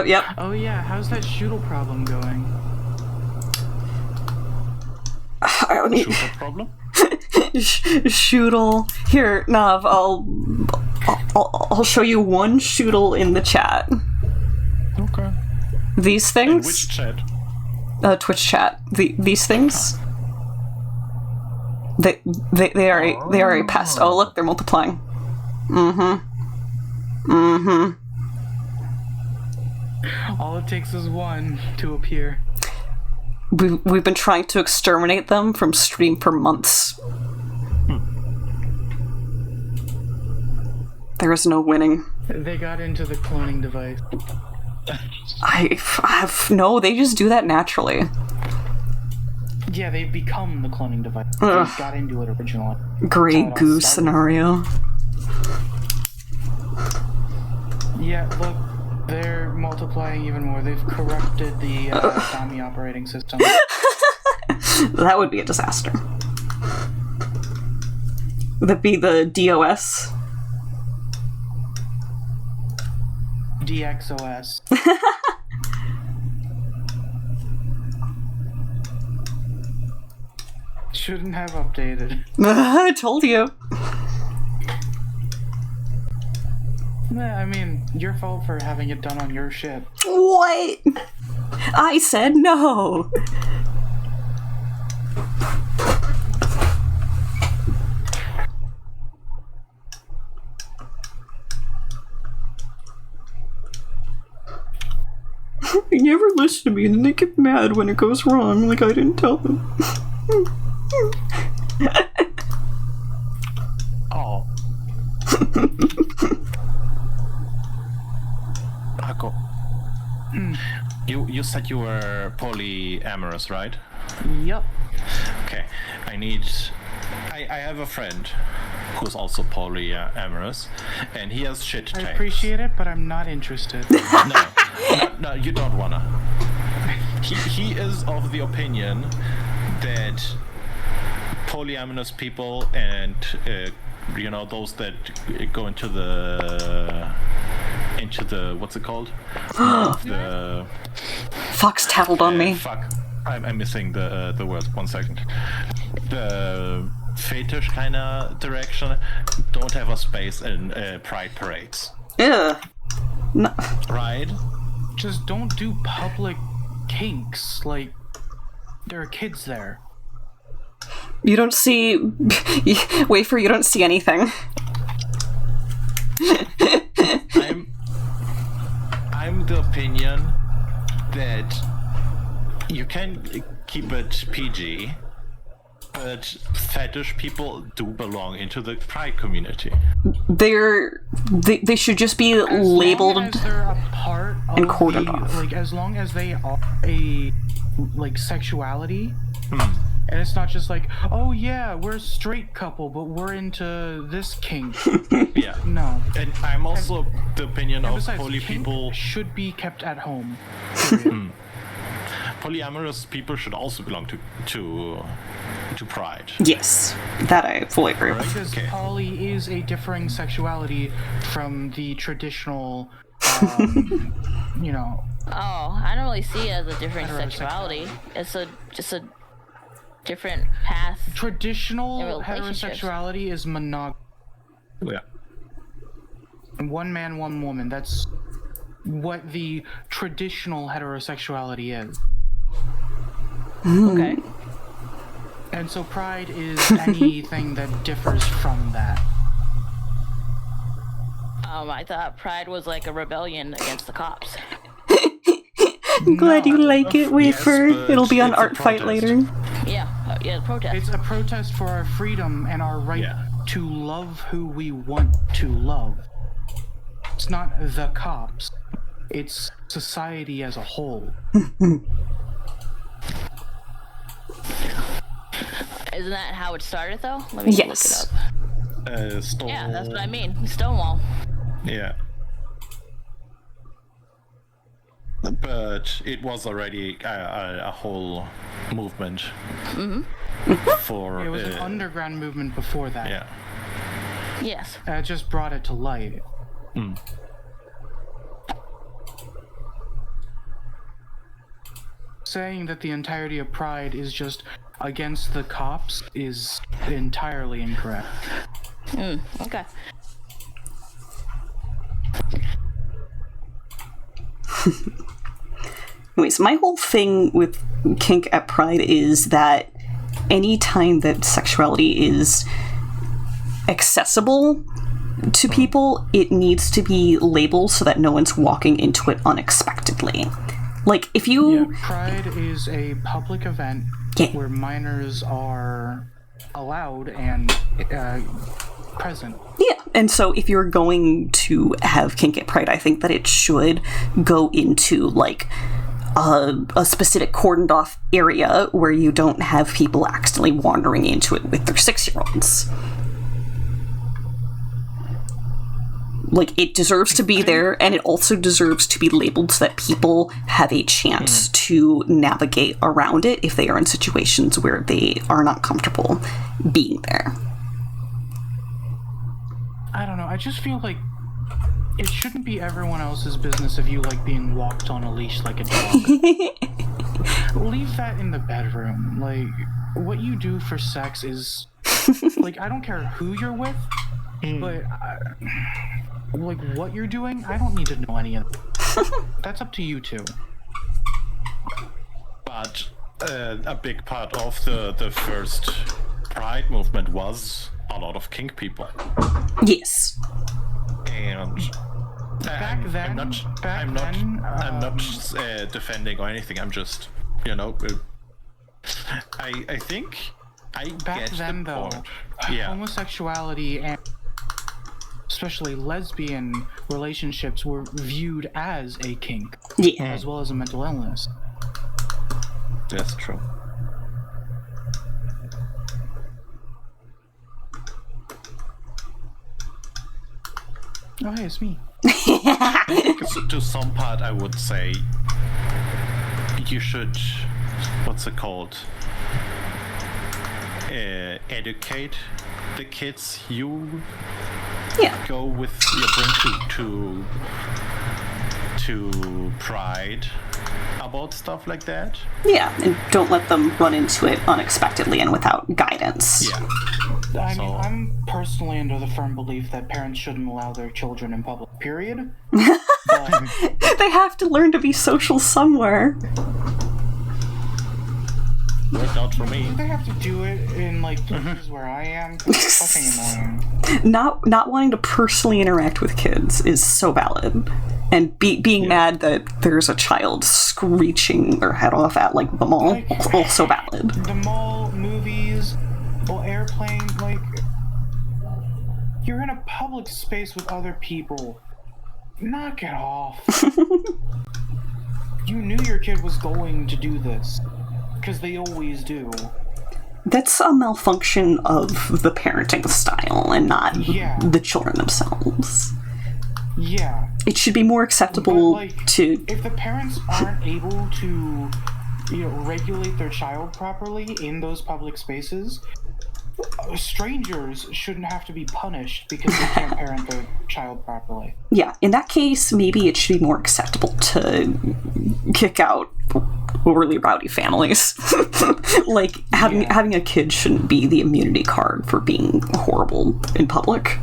Yep. Oh yeah, how's that Shoodle problem going? I don't need Shooter problem? Shoodle. Here, Nav, I'll show you one Shoodle in the chat. Okay. These In things? which chat? Twitch chat. These things? They are a pest. Oh look, they're multiplying. All it takes is one to appear. We've been trying to exterminate them from stream for months. There is no winning. They got into the cloning device. No, they just do that naturally. Yeah, they've become the cloning device. Ugh. They got into it originally. Grey That's how it all Goose started. scenario. Yeah, look, they're multiplying even more. They've corrupted the Dami operating system. That would be a disaster. Would that be the DOS? DXOS. Shouldn't have updated. I told you. I mean, your fault for having it done on your ship. What? I said no. They never listen to me and then they get mad when it goes wrong, like I didn't tell them. Oh. Akko. You said you were polyamorous, right? Yep. Okay. I have a friend who's also polyamorous, and he has shit I takes. appreciate it, but I'm not interested. No, you don't wanna. He is of the opinion that polyamorous people and those that go into the what's it called? The Fox tattled on me. fuck. I'm missing the word. 1 second. The fetish kind of direction don't have a space in pride parades. Ew. No. Right? Just don't do public kinks. Like, there are kids there. You don't see... Wafer, you don't see anything. I'm the opinion that you can keep it PG, But fetish people do belong into the pride community. They should just be labeled as they're a part of and cordoned off. Like, as long as they are a, like, sexuality, and it's not just like, oh yeah, we're a straight couple, but we're into this kink. Yeah. No. And I'm also the opinion of besides, poly kink people should be kept at home. Polyamorous people should also belong to pride. Yes, that I fully agree with. Because poly is a differing sexuality from the traditional, you know. Oh, I don't really see it as a different sexuality. It's just a different path. Traditional heterosexuality is monogamy. Yeah. One man, one woman. That's what the traditional heterosexuality is. Okay. And so pride is anything that differs from that. I thought pride was like a rebellion against the cops. I'm glad you like it, Wafer. Yes, It'll be on it's a Artfight protest. later. Yeah, protest. It's a protest for our freedom and our right to love who we want to love. It's not the cops. It's society as a whole. Isn't that how it started, though? Let me look it up. Yeah, that's what I mean. Stonewall. Yeah. But it was already a whole movement for... It was an underground movement before that. Yeah. Yes. It just brought it to light. Saying that the entirety of Pride is just against the cops is entirely incorrect. Okay. Anyways, my whole thing with kink at Pride is that any time that sexuality is accessible to people, it needs to be labeled so that no one's walking into it unexpectedly. Like, if you... Pride is a public event where minors are allowed and present. Yeah, and so if you're going to have kink at Pride, I think that it should go into, like, a specific cordoned off area where you don't have people accidentally wandering into it with their 6-year-olds. Like, it deserves to be there, and it also deserves to be labeled so that people have a chance to navigate around it if they are in situations where they are not comfortable being there. I don't know, I just feel like it shouldn't be everyone else's business if you like being walked on a leash like a dog. Leave that in the bedroom. Like, what you do for sex is... like, I don't care who you're with, but... like, what you're doing, I don't need to know any of that. That's up to you two. But a big part of the first Pride movement was a lot of kink people. Yes. And I'm not defending or anything. I'm just, you know, I think I Back get then, the though, point. Yeah. homosexuality and especially lesbian relationships were viewed as a kink, as well as a mental illness. That's true. Oh, hey, it's me. To some part, I would say you should, what's it called? Educate the kids you go with your bring to Pride about stuff like that. Yeah, and don't let them run into it unexpectedly and without guidance. Yeah. I mean, I'm personally under the firm belief that parents shouldn't allow their children in public, period. They have to learn to be social somewhere. Worked out for me. They have to do it in, like, places where I am, 'cause it's fucking annoying. Not wanting to personally interact with kids is so valid. And being mad that there's a child screeching their head off at, like, the mall, also valid. The mall, movies, playing, like... You're in a public space with other people. Knock it off. You knew your kid was going to do this. Because they always do. That's a malfunction of the parenting style and not the children themselves. Yeah. It should be more acceptable to... If the parents aren't able to, regulate their child properly in those public spaces, strangers shouldn't have to be punished because they can't parent their child properly. Yeah, in that case, maybe it should be more acceptable to kick out overly rowdy families. Like, having a kid shouldn't be the immunity card for being horrible in public.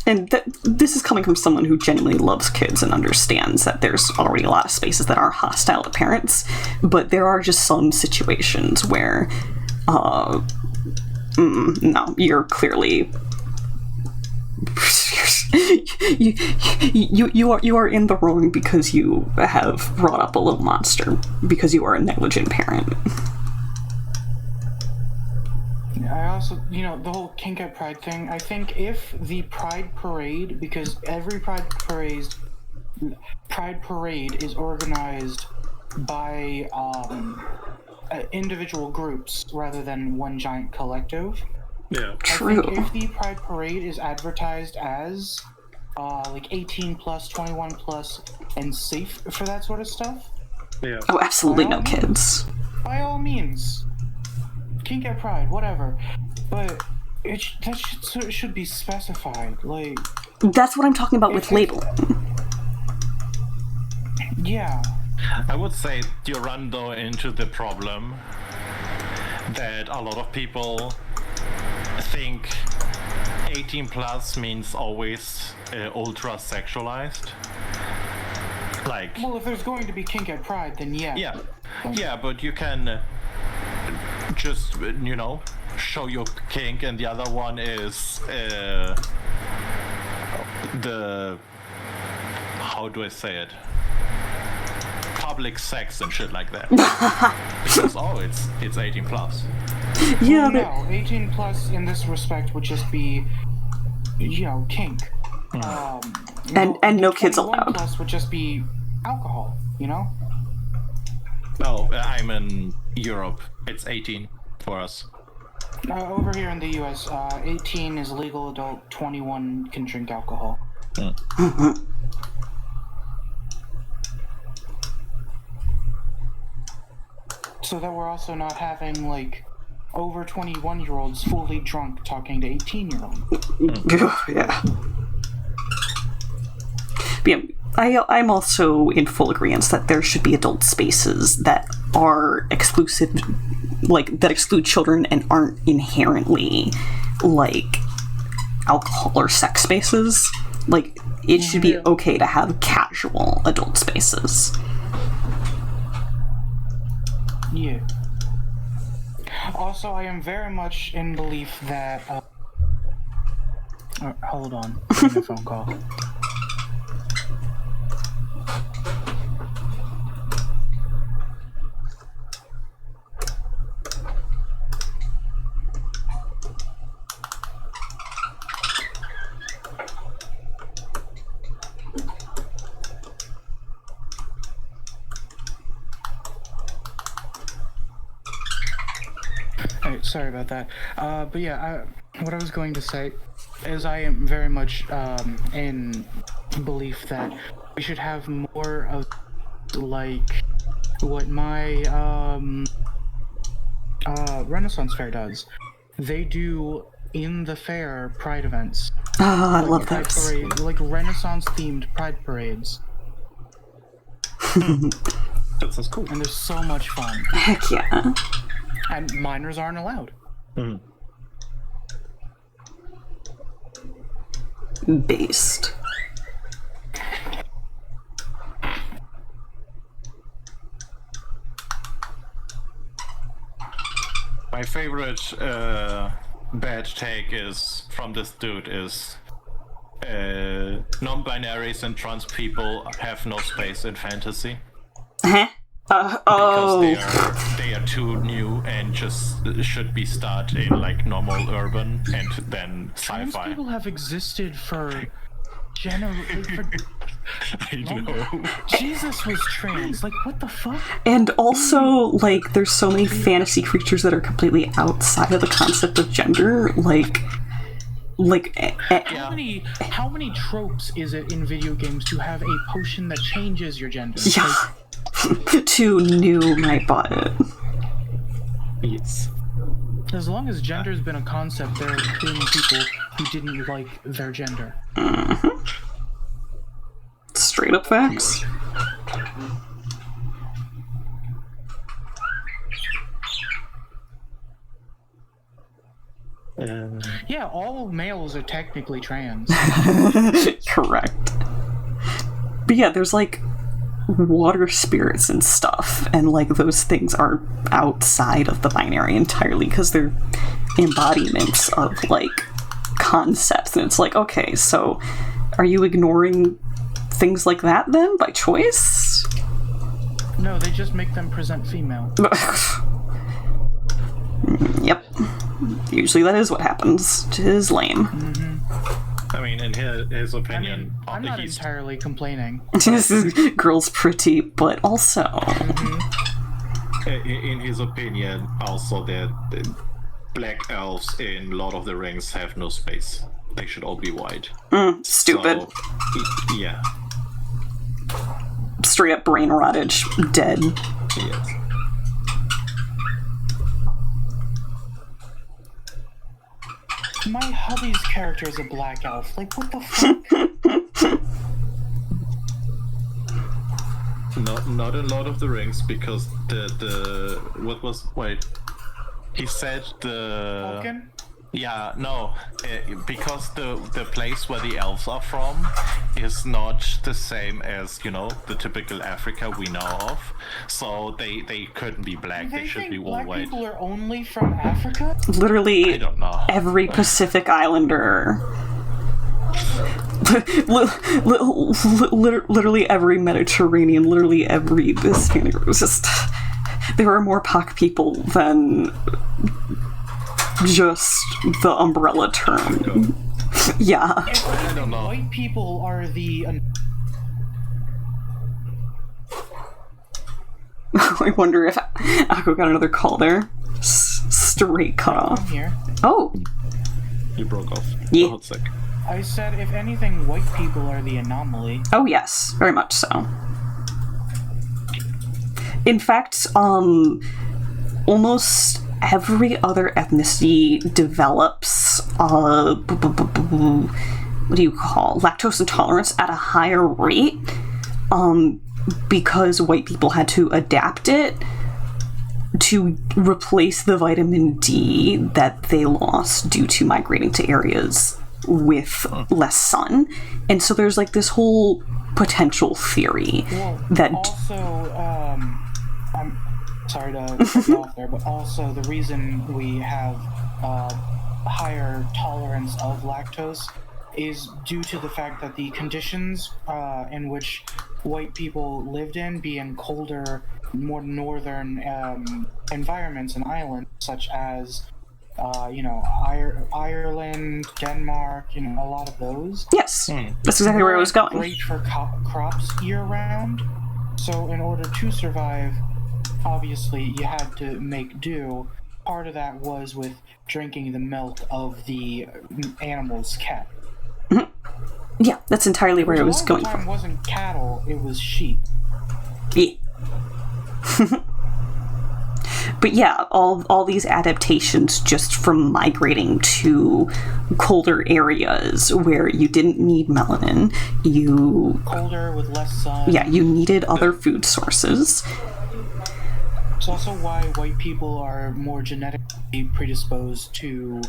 And this is coming from someone who genuinely loves kids and understands that there's already a lot of spaces that are hostile to parents, but there are just some situations where, no, you're clearly... you are in the wrong because you have brought up a little monster, because you are a negligent parent. I also, the whole kink at Pride thing, I think if the Pride Parade, because every Pride Parade is organized by individual groups rather than one giant collective. Yeah. True. I think if the Pride Parade is advertised as 18 plus, 21 plus, and safe for that sort of stuff. Yeah. Oh, absolutely no kids. By all means. Kink at Pride, whatever. But that should be specified. That's what I'm talking about with labeling. Yeah. I would say you run though into the problem that a lot of people think 18 plus means always ultra sexualized. Well, if there's going to be kink at Pride, then yeah. Yeah, but you can just, show your kink, and the other one is how do I say it? Public sex and shit like that. Because it's 18 plus. Yeah, no, 18 plus in this respect would just be, kink. And no kids allowed. Plus would just be alcohol, No, I'm in Europe. It's 18 for us. Over here in the US, 18 is legal adult, 21 can drink alcohol. So that we're also not having, over 21-year-olds fully drunk talking to 18-year-olds. Yeah. I'm also in full agreement that there should be adult spaces that are exclusive, that exclude children and aren't inherently, alcohol or sex spaces. It should be okay to have casual adult spaces. Yeah. Also, I am very much in belief that... hold on. I'm getting a phone call. Sorry about that. But yeah, what I was going to say is I am very much in belief that we should have more of what my Renaissance Fair does. They do in the fair Pride events. I love those. Parade, Renaissance themed Pride parades. That sounds cool. And they're so much fun. Heck yeah. And minors aren't allowed. Based. My favorite bad take is from this dude is non-binaries and trans people have no space in fantasy. Huh? Because they are too new and just should be started in like normal urban and then Trans sci-fi. people have existed for I know. Jesus was trans. Like, what the fuck? And also, like, there's so many fantasy creatures that are completely outside of the concept of gender. How many tropes is it in video games to have a potion that changes your gender? Yeah. Too new, my butt. Yes. As long as gender's been a concept, there have been people who didn't like their gender. Mm-hmm. Straight up facts. Yeah, all males are technically trans. Correct. But yeah, there's like water spirits and stuff, and like those things are outside of the binary entirely because they're embodiments of like concepts, and it's like, okay, so are you ignoring things like that then by choice? No, they just make them present female. Yep. Usually that is what happens. It is lame. Mm-hmm. I mean, in his opinion, I'm not entirely complaining. Girl's pretty, but also... In his opinion, also the black elves in Lord of the Rings have no space. They should all be white. Stupid. So, yeah. Straight up brain rottage. Dead. Yes. My hubby's character is a black elf. Like, what the fuck? Not in Lord of the Rings, because he said the... Vulcan? Yeah, no, because the place where the elves are from is not the same as, you know, the typical Africa we know of. So they couldn't be black, they should be all black white. people are only from Africa? Literally I don't know. every Pacific Islander. Literally every Mediterranean, literally every Hispanic. Just, there are more POC people than just the umbrella term. Yeah. I don't know. White people are the... I wonder if Akko got another call there. Straight cut off. I'm here. Oh. You broke off. Yeah. Oh, sick. I said, if anything, white people are the anomaly. Oh yes, very much so. In fact, almost every other ethnicity develops what do you call lactose intolerance at a higher rate, because white people had to adapt it to replace the vitamin D that they lost due to migrating to areas with less sun. And so there's like this whole potential theory that also, I'm sorry to cut you off there, but also the reason we have higher tolerance of lactose is due to the fact that the conditions in which white people lived in, being colder, more northern environments and islands, such as Ireland, Denmark, a lot of those. Yes, that's exactly where I was going. Great for crops year-round. So in order to survive, obviously you had to make do. Part of that was with drinking the milk of the animals kept. Yeah, that's entirely where I was going. A lot of the time wasn't cattle, it was sheep. Yeah. But yeah, all these adaptations just from migrating to colder areas where you didn't need melanin, colder with less sun. Yeah, you needed other food sources. It's also why white people are more genetically predisposed to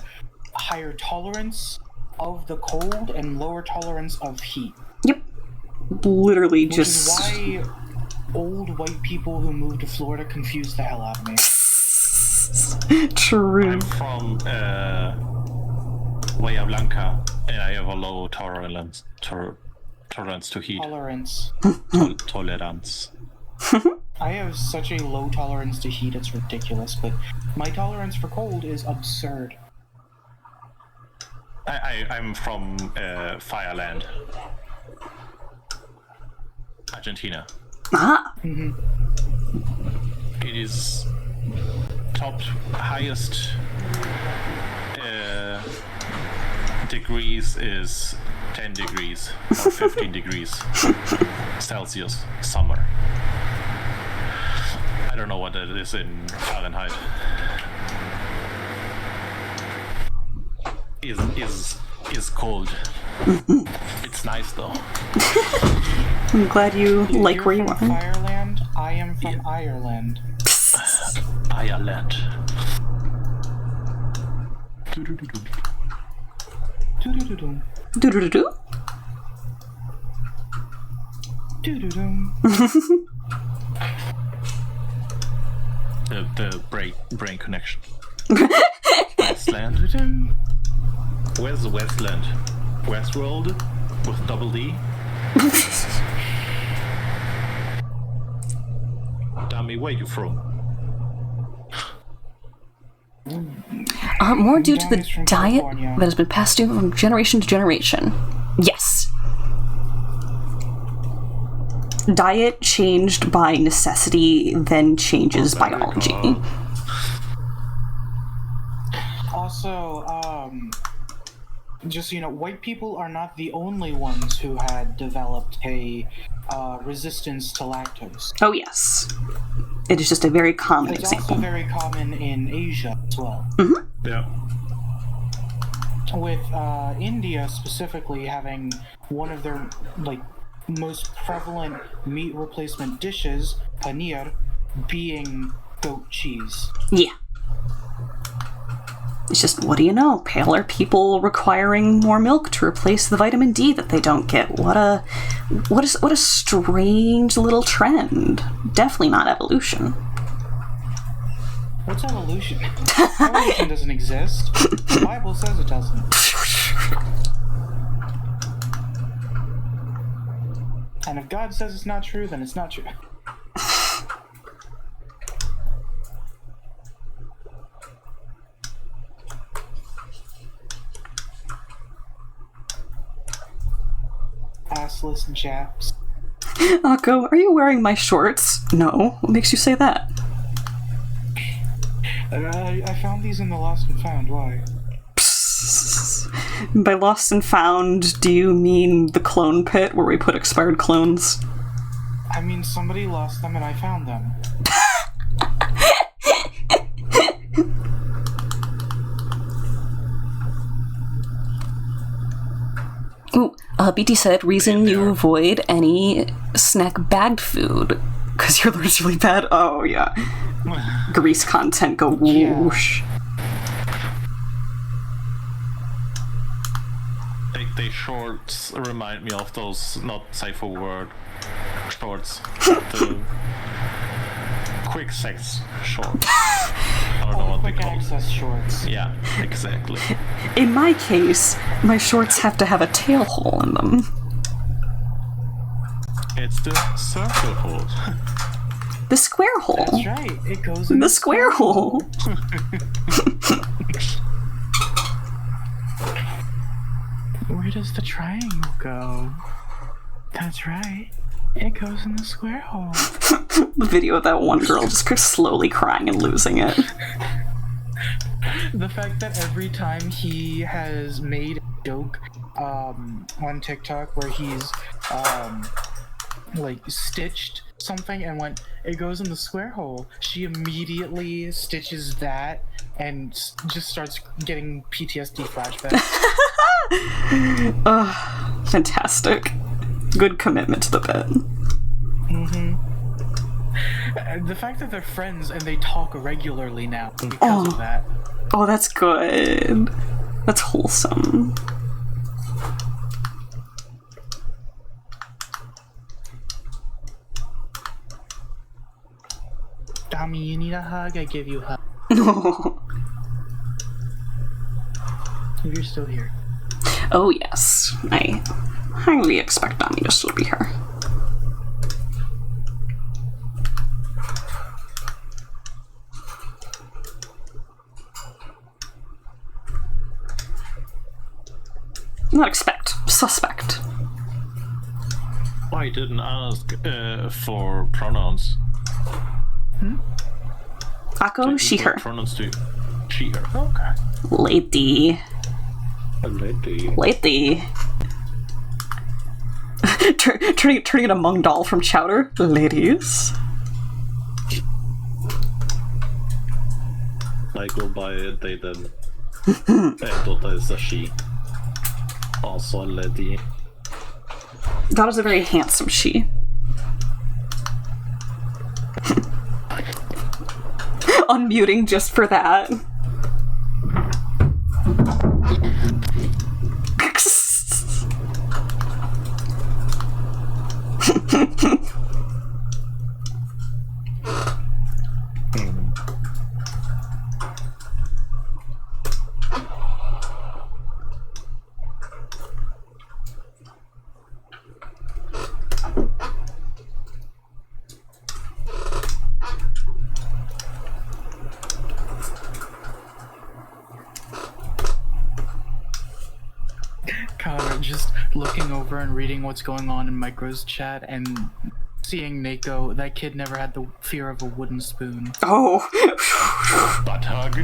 higher tolerance of the cold and lower tolerance of heat. Yep. Literally Which is why old white people who moved to Florida confuse the hell out of me. True. I'm from Bahia Blanca, And I have a low tolerance to heat. Tolerance. Tolerance. I have such a low tolerance to heat, it's ridiculous, but my tolerance for cold is absurd. I'm from Fireland. Argentina. Ah. Mm-hmm. It is highest degrees is 10 degrees or 15 degrees Celsius summer. I don't know what that is in Fahrenheit. Is cold. It's nice though. I'm glad you like You're where you from are. Fireland? I am from Ireland. Ireland. Doo-doo-doo-doo. Do-do-do-do. Doo-doo-doo. The brain connection. Westland. Where's the Westland? Westworld with double D. Dummy, where you from? More due to the Down is from diet California. that has been passed down from generation to generation. Yes. Diet changed by necessity, then changes biology. Also, just so you know, white people are not the only ones who had developed a resistance to lactose. Oh, yes. It is just a very common It's example. also very common in Asia as well. Yeah. With India specifically having one of their most prevalent meat replacement dishes, paneer, being goat cheese. Yeah. It's just, what do you know? Paler people requiring more milk to replace the vitamin D that they don't get. What a strange little trend. Definitely not evolution. What's evolution? Evolution doesn't exist. The Bible says it doesn't. And if God says it's not true, then it's not true. Assless Japs. Akko, are you wearing my shorts? No. What makes you say that? I found these in the Lost and Found. Why? By lost and found, do you mean the clone pit where we put expired clones? I mean, somebody lost them and I found them. Ooh, BT said, reason you avoid any snack bagged food. Because your allergies really bad? Oh, yeah. Grease content go whoosh. They shorts remind me of those not safe for word shorts. The quick sex shorts. I don't know what they Quick call access shorts. Yeah, exactly. In my case, my shorts have to have a tail hole in them. It's the circle hole. The square hole. That's right. It goes in The square hole. Where does the triangle go? That's right. It goes in the square hole. The video of that one girl just slowly crying and losing it. The fact that every time he has made a joke on TikTok where he's stitched something and went, it goes in the square hole, she immediately stitches that and just starts getting PTSD flashbacks. Fantastic. Good commitment to the bit. The fact that they're friends and they talk regularly now because of that. Oh, that's good. That's wholesome. Dami, you need a hug? I give you a hug. If you're still here. Oh yes, I highly expect Dami to still be here. Not expect, suspect. I didn't ask for pronouns. Akko, she, her. Pronouns to she, her. Okay. Lady. A lady. Lady. Turning it a Hmong doll from Chowder. Ladies. I go by they them. Daughter is a she. Also a lady. That was a very handsome she. Unmuting just for that. Connor, just looking over and reading what's going on in Micro's chat and seeing Nako, that kid never had the fear of a wooden spoon. Oh. Butt hug.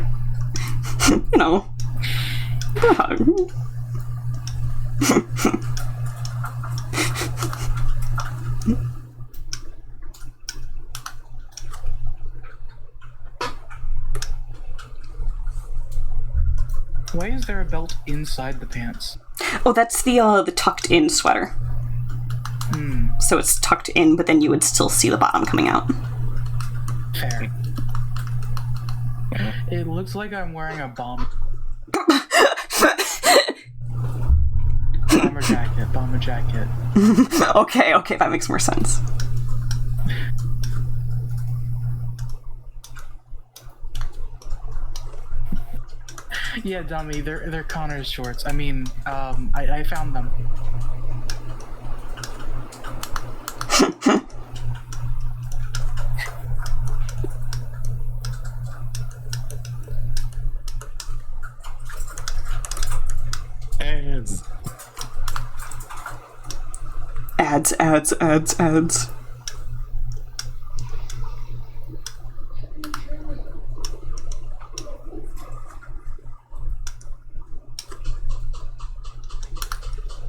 You know. Hug. Why is there a belt inside the pants? Oh, that's the tucked in sweater. So it's tucked in, but then you would still see the bottom coming out. Fair. It looks like I'm wearing a bomber jacket. Okay, that makes more sense. Yeah, dummy, they're Connor's shorts. I mean, I found them. Ads.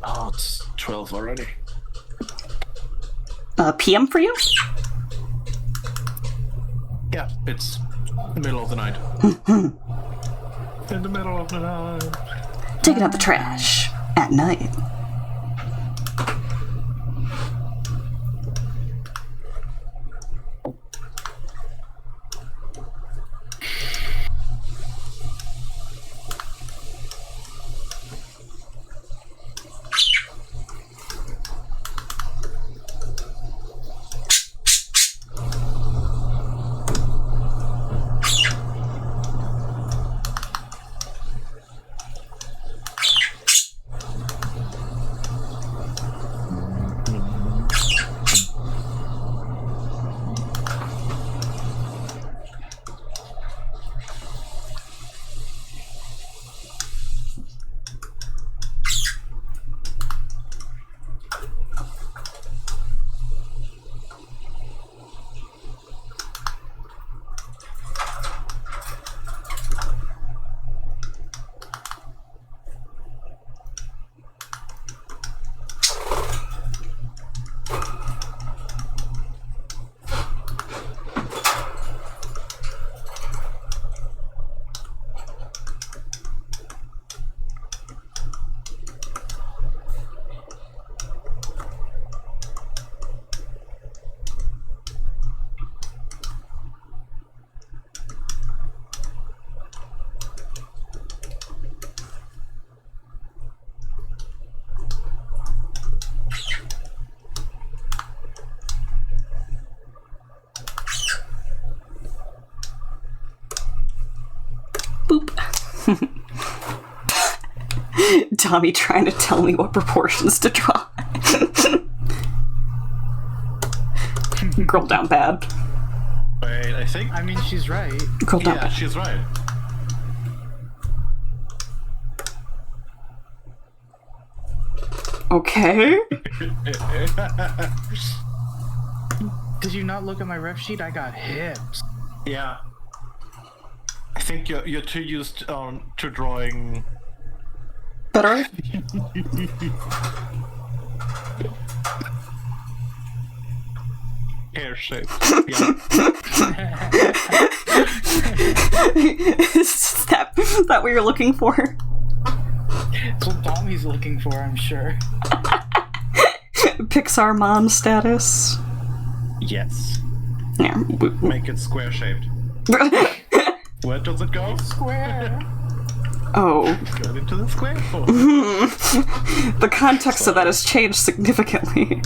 Oh, it's 12 already. PM for you? Yeah, it's the middle of the night. In the middle of the night. Taking out the trash at night. Tommy trying to tell me what proportions to draw. Girl down bad. Wait, I think. I mean, she's right. Girl down Yeah, bad. she's right. Okay. Did you not look at my ref sheet? I got hips. Yeah. I think you're too used to drawing. Better? Hair shape. Yeah. Is that what you're looking for? That's what Tommy's looking for, I'm sure. Pixar mom status? Yes. Yeah. Make it square shaped. Where does it go? Square. Oh. Go into the square. Oh. The context of that has changed significantly.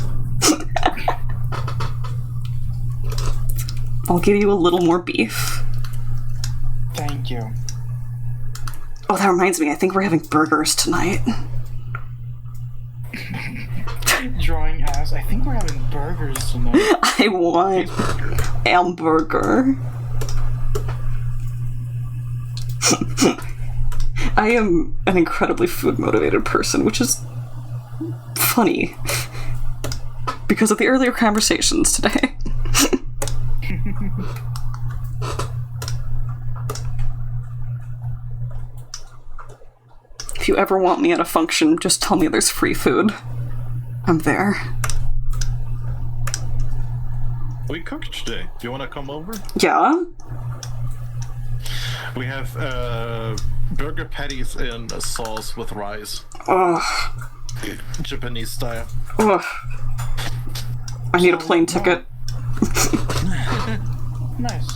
I'll give you a little more beef. Thank you. Oh, that reminds me, I think we're having burgers tonight. Drawing ass. I think we're having burgers tonight. I want hamburger. I am an incredibly food-motivated person, which is funny because of the earlier conversations today. If you ever want me at a function, just tell me there's free food. I'm there. We cooked today. Do you want to come over? Yeah? We have burger patties in a sauce with rice. Ugh. Japanese style. Ugh. I need a plane ticket. Nice.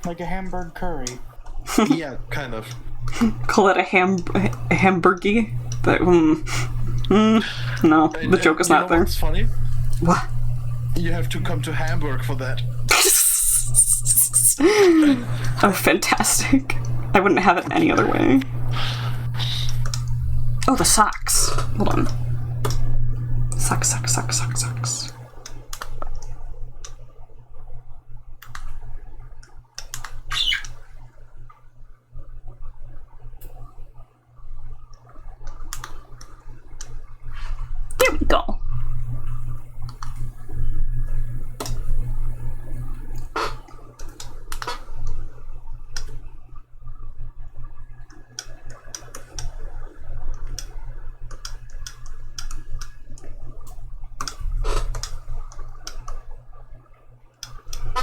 Like a Hamburg curry. Yeah, kind of. Call it a hamburgie? But, no, the joke is not there. What's funny? What? You have to come to Hamburg for that. Oh, fantastic. I wouldn't have it any other way. Oh, the socks. Hold on. Socks. There we go.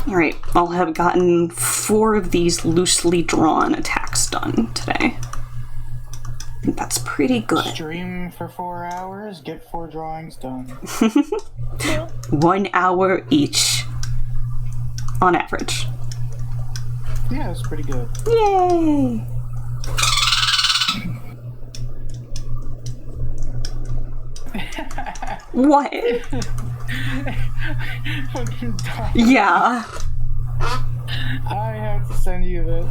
Alright, I'll have gotten 4 of these loosely drawn attacks done today. I think that's pretty good. Stream for 4 hours, get 4 drawings done. 1 hour each. On average. Yeah, it's pretty good. Yay! What? Fucking dumb. Yeah. I have to send you this.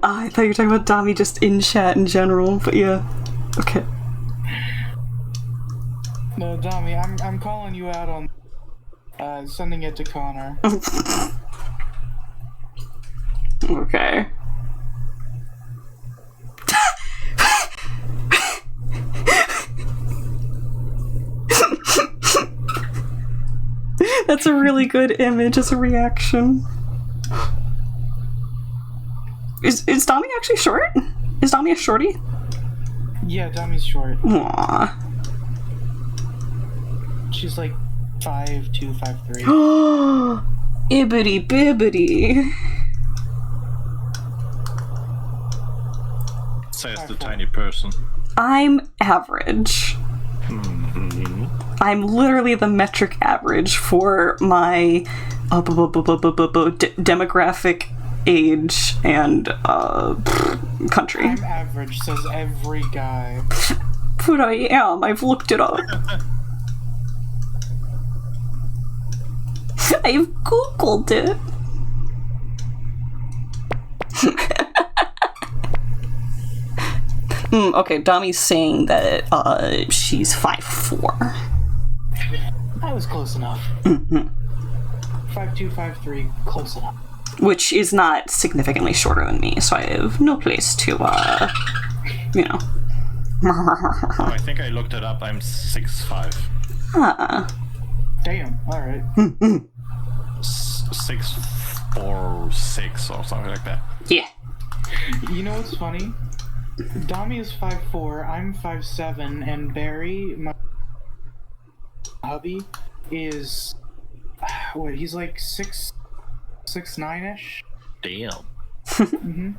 I thought you were talking about Dami just in chat in general, but yeah. Okay. No, Dami, I'm calling you out on sending it to Connor. Okay. That's a really good image as a reaction. Is Dami actually short? Is Dami a shorty? Yeah, Dami's short. Aww. She's like 5'2", 5'3". Ibbity bibbity. Says the tiny person. I'm average. I'm literally the metric average for my demographic, age, and country. I'm average, says every guy. But I am. I've looked it up. I've googled it. Okay, Dami's saying that she's 5'4". I was close enough. 5'2", 5'3", close enough. Which is not significantly shorter than me, so I have no place to, you know. Oh, I think I looked it up. I'm 6'5". Damn, alright. 6 or 6 or something like that. Yeah. You know what's funny? Dami is 5'4", I'm 5'7", and Barry, my hubby, is... What, he's like 6'9"-ish? Damn. Mm-hmm.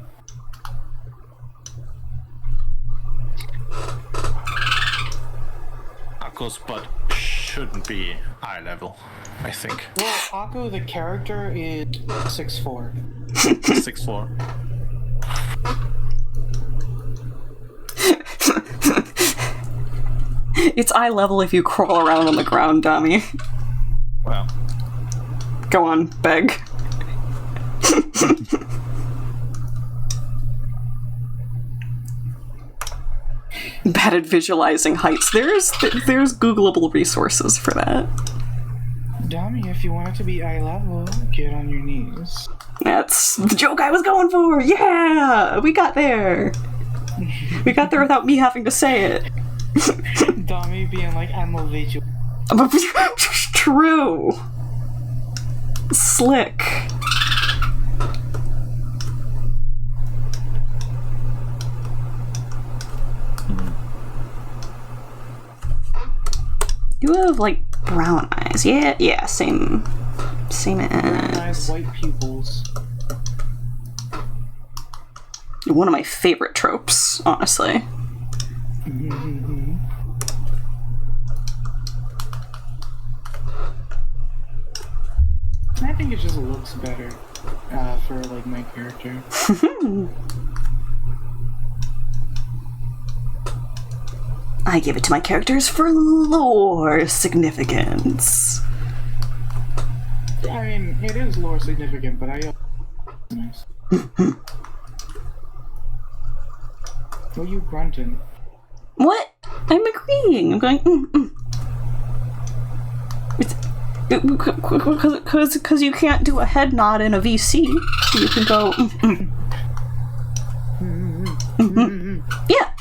Akko's butt shouldn't be eye level, I think. Well, Akko, the character, is 6'4". 6'4". It's eye level if you crawl around on the ground, Dami. Well. Go on, beg. Bad at visualizing heights. There's Googleable resources for that. Dami, if you want it to be eye level, get on your knees. That's the joke I was going for! Yeah! We got there! We got there without me having to say it. Dami being like, I'm a visual. True. Slick. You have, like, brown eyes. Yeah, same Brown eyes, as... white pupils. One of my favorite tropes, honestly. Mm-hmm. I think it just looks better for, like, my character. I give it to my characters for lore significance. I mean, it is lore significant, but nice. What are you grunting? What? I'm agreeing. I'm going, Because you can't do a head nod in a VC. You can go, Yeah.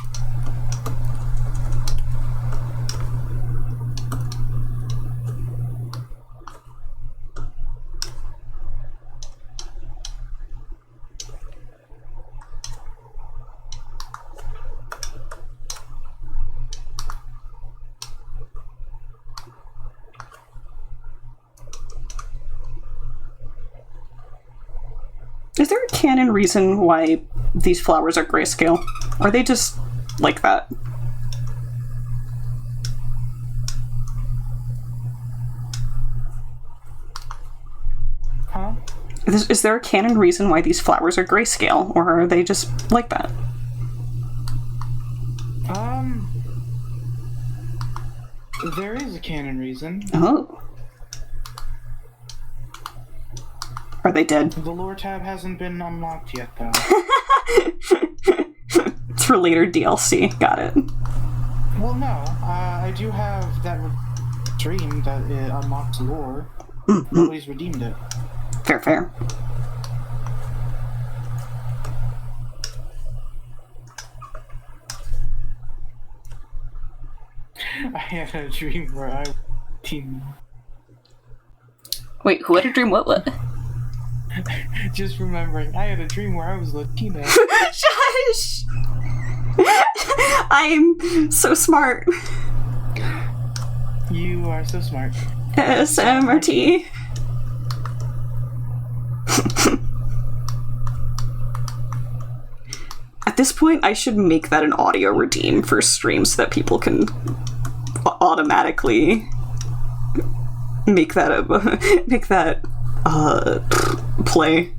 Is there a canon reason why these flowers are grayscale? Are they just like that? Huh? Is there a canon reason why these flowers are grayscale, or are they just like that? There is a canon reason. Oh. Are they dead? The lore tab hasn't been unlocked yet, though. It's for later DLC. Got it. Well, no. I do have that dream that it unlocks lore. Nobody's redeemed it. Fair. I had a dream where I was team. Wait, who had a dream? What? Just remembering, I had a dream where I was Latina. Shush! I'm so smart. You are so smart. SMRT. At this point, I should make that an audio redeem for streams so that people can automatically make that play.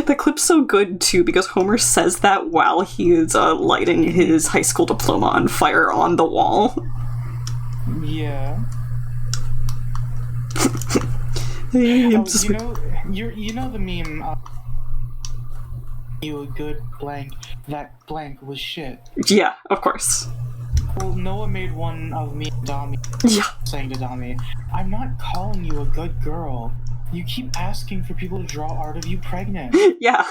The clip's so good too because Homer says that while he is lighting his high school diploma on fire on the wall. Yeah. Hey, You know, You know the meme, you a good blank, that blank was shit. Yeah, of course. Well, Noah made one of me and Dami saying to Dami, I'm not calling you a good girl. You keep asking for people to draw art of you pregnant. Yeah.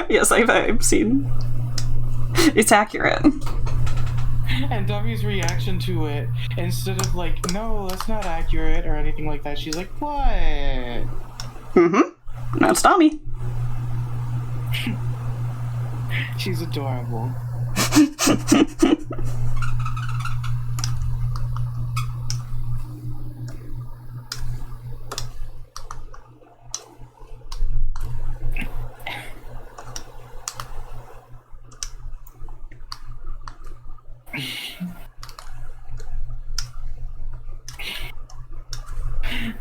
Yes, I've seen. It's accurate. And Dami's reaction to it, instead of like, no, that's not accurate or anything like that, she's like, what? Mm-hmm. That's Dami. She's adorable.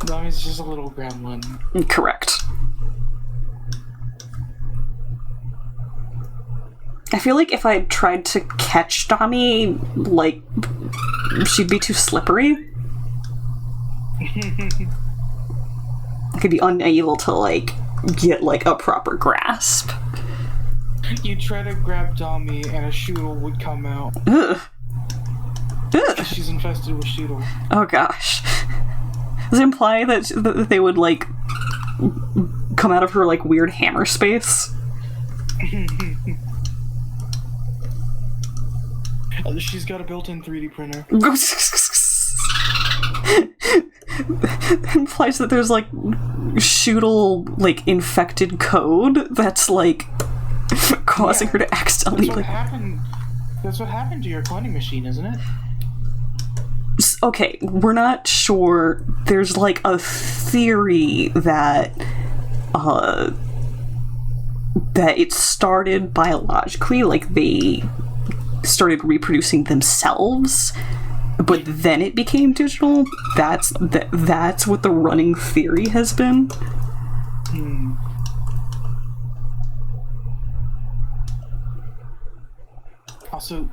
Dami's just a little gremlin. Correct. I feel like if I tried to catch Dami, like, she'd be too slippery. I could be unable to, like, get, like, a proper grasp. You try to grab Dami and a Shoodle would come out. Ugh. Ugh. She's infested with Shoodle. Oh gosh. Does it imply that they would, like, come out of her, like, weird hammer space? She's got a built-in 3D printer. It implies that there's, like, Shoodle, like, infected code that's, like, causing her to accidentally, That's what happened to your cloning machine, isn't it? Okay, we're not sure. There's, like, a theory that it started biologically, like, they started reproducing themselves, but then it became digital. That's what the running theory has been. Also,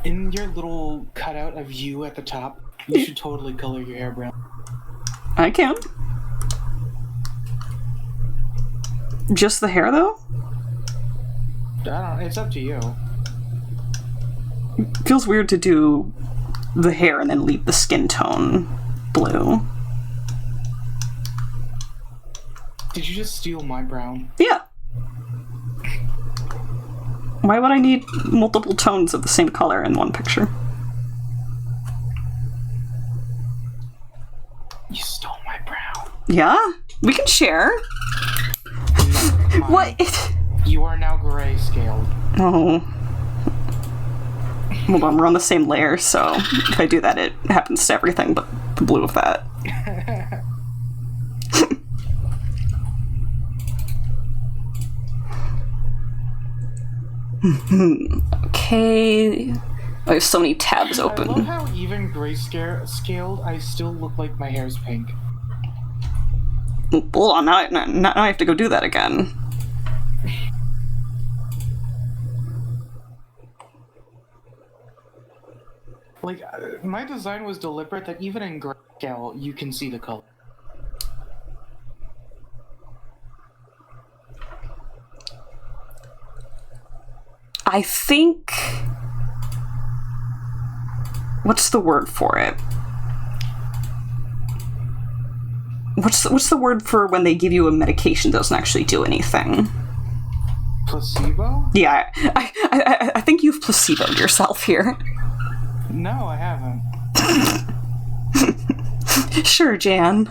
in your little cutout of you at the top, you should totally color your hair brown. I can. Just the hair, though? I don't know, it's up to you. It feels weird to do the hair and then leave the skin tone blue. Did you just steal my brown? Yeah. Why would I need multiple tones of the same color in one picture? You stole my brown. Yeah? We can share. What? You are now grayscaled. Oh. Hold on, we're on the same layer, so if I do that, it happens to everything but the blue of that. Okay. I have so many tabs open. I love how even grayscaled, I still look like my hair's pink. Hold on, now I have to go do that again. Like, my design was deliberate that even in grayscale, you can see the color. I think... What's the word for it? What's the word for when they give you a medication that doesn't actually do anything? Placebo? Yeah, I think you've placeboed yourself here. No, I haven't. Sure, Jan.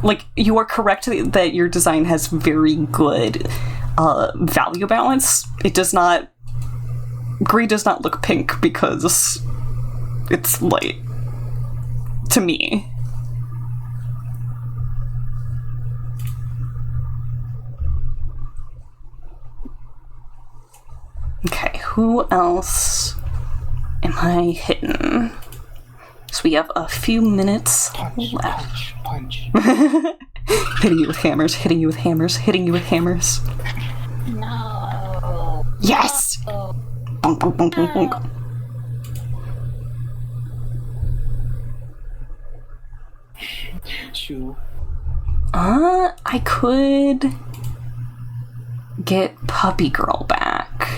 Like, you are correct that your design has very good value balance. It does not... Gray does not look pink because it's light. To me. Okay, who else am I hitting? So we have a few minutes left. Punch. Hitting you with hammers, hitting you with hammers, hitting you with hammers. No. Yes! Bonk, bonk, bonk, bonk, bonk. I could get Puppy Girl back.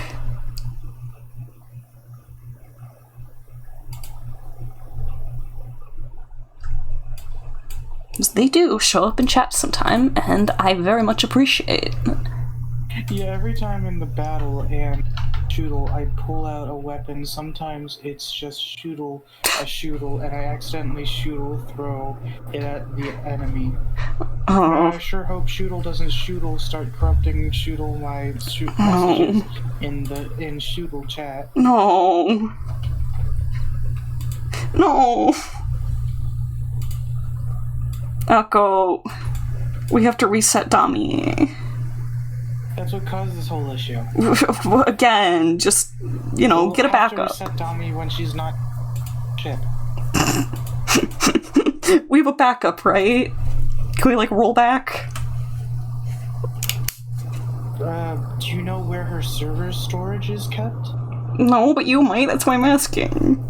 They do show up in chat sometime, and I very much appreciate. Yeah, every time in the battle and shootle, I pull out a weapon. Sometimes it's just shootle, and I accidentally shootle throw it at the enemy. I sure hope shootle doesn't start corrupting shootle my messages in shootle chat. No. No. Echo, we have to reset Dami. That's what caused this whole issue. Again, just, get a backup. Reset Dami when she's not shit. We have a backup, right? Can we, roll back? Do you know where her server storage is kept? No, but you might, that's why I'm asking.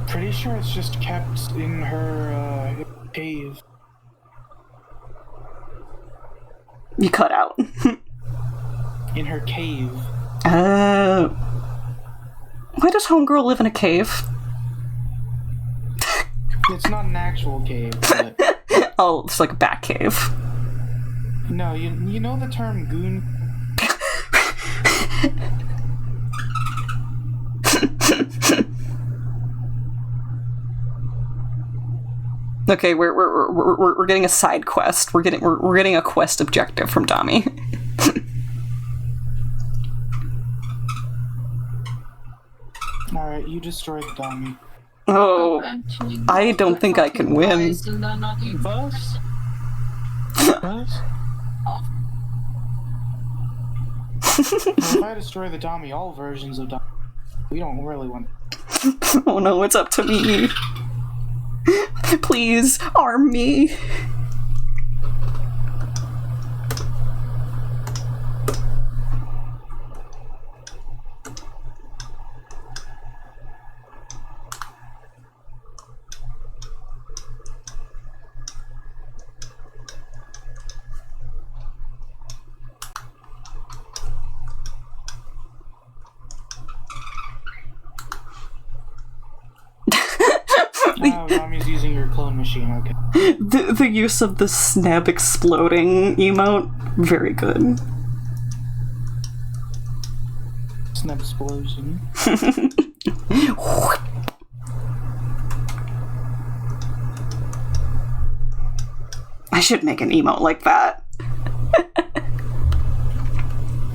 Pretty sure it's just kept in her, cave. You cut out. In her cave. Why does Homegirl live in a cave? It's not an actual cave, but... Oh, it's like a bat cave. No, you know the term goon? Okay, we're getting a side quest. We're getting a quest objective from Dami. Alright, you destroyed Dami. Oh, I don't think I can win. Buzz? Buzz? If I destroy the Dami, all versions of Dami, we don't really want... Oh no, it's up to me. Please, arm me. Oh, Dami's using your clone machine, okay. The use of the snap exploding emote, very good. Snap explosion. I should make an emote like that.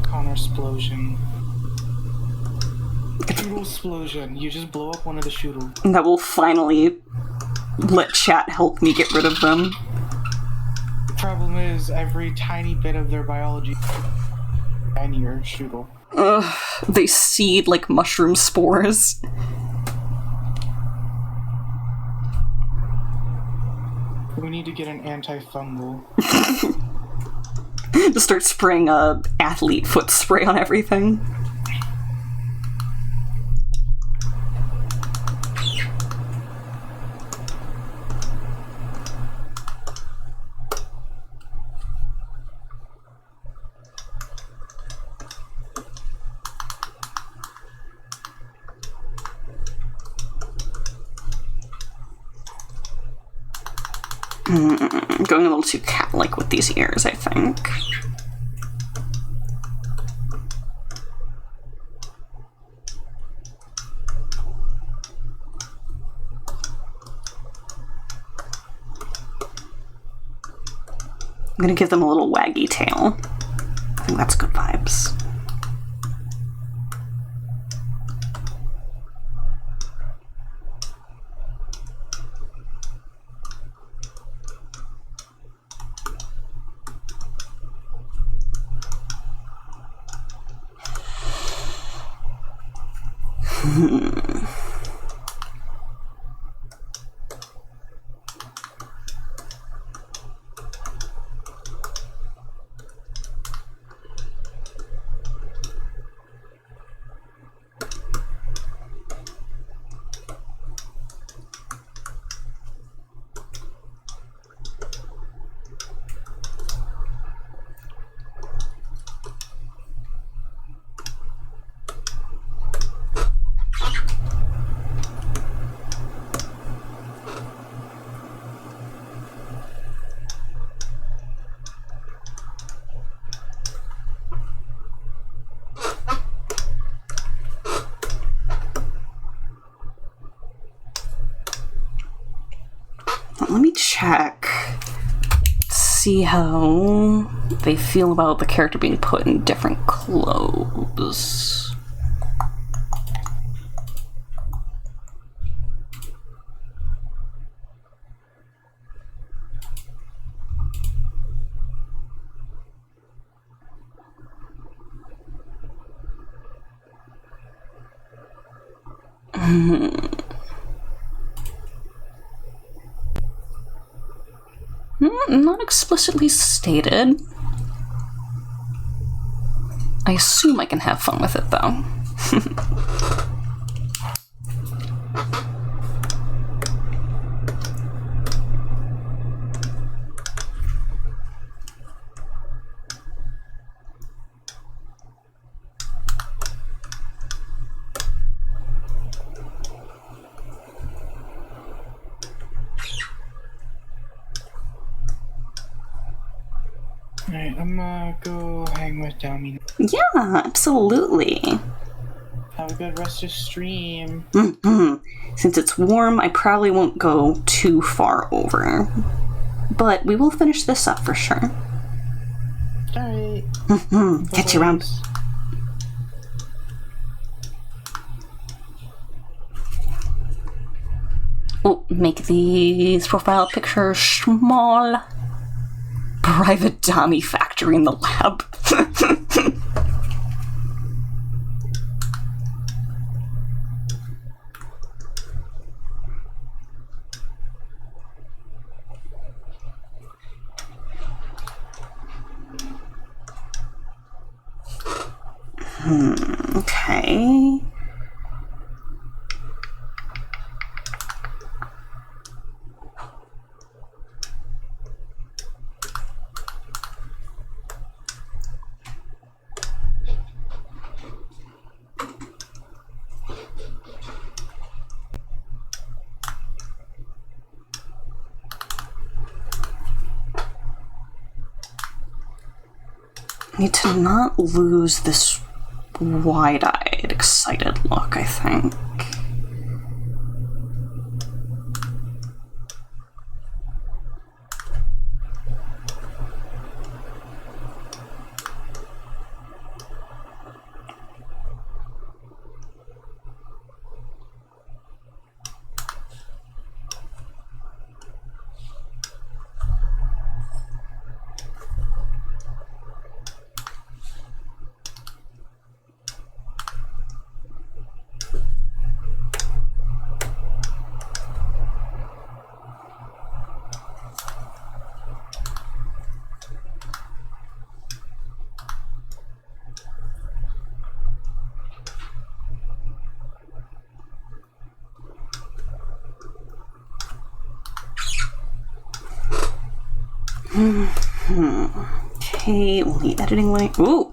Connor explosion. Shootle explosion. You just blow up one of the shootle. And that will finally let chat help me get rid of them. The problem is, every tiny bit of their biology and your shootle. Ugh, they seed like mushroom spores. We need to get an antifungal. To start spraying athlete foot spray on everything. Going a little too cat-like with these ears, I think. I'm gonna give them a little waggy tail. I think that's good vibes. let me check. See how they feel about the character being put in different clothes. Not explicitly stated. I assume I can have fun with it, though. Alright, I'm gonna go hang with Dami. Yeah, absolutely. Have a good rest of stream. Since it's warm, I probably won't go too far over. But we will finish this up for sure. Alright. Catch you around. Oh, make these profile pictures small. Private dummy factory in the lab. Okay. Need to not lose this wide-eyed, excited look, I think. Okay, only editing layer. Ooh!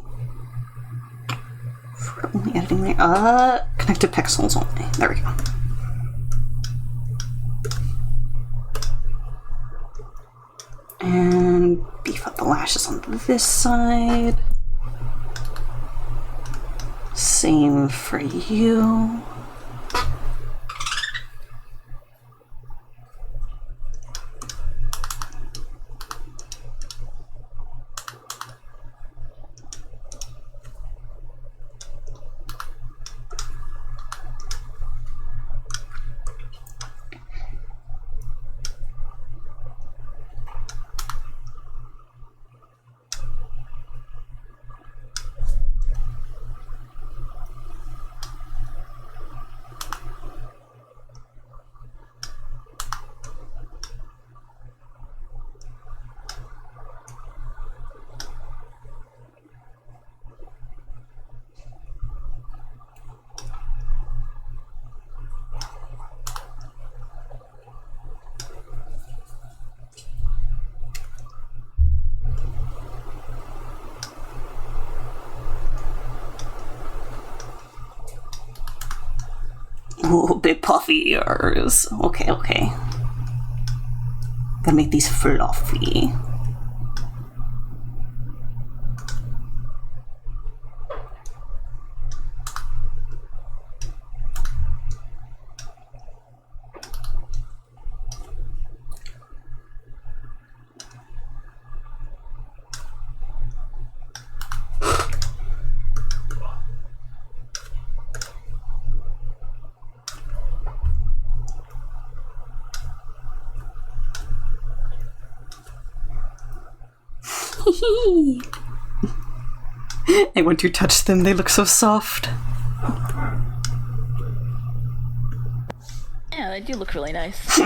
For only editing layer. Connected pixels only. There we go. And beef up the lashes on this side. Same for you. Ooh, big puffy ears. Okay, okay. Gotta make these fluffy. I want to touch them, they look so soft. Yeah, they do look really nice.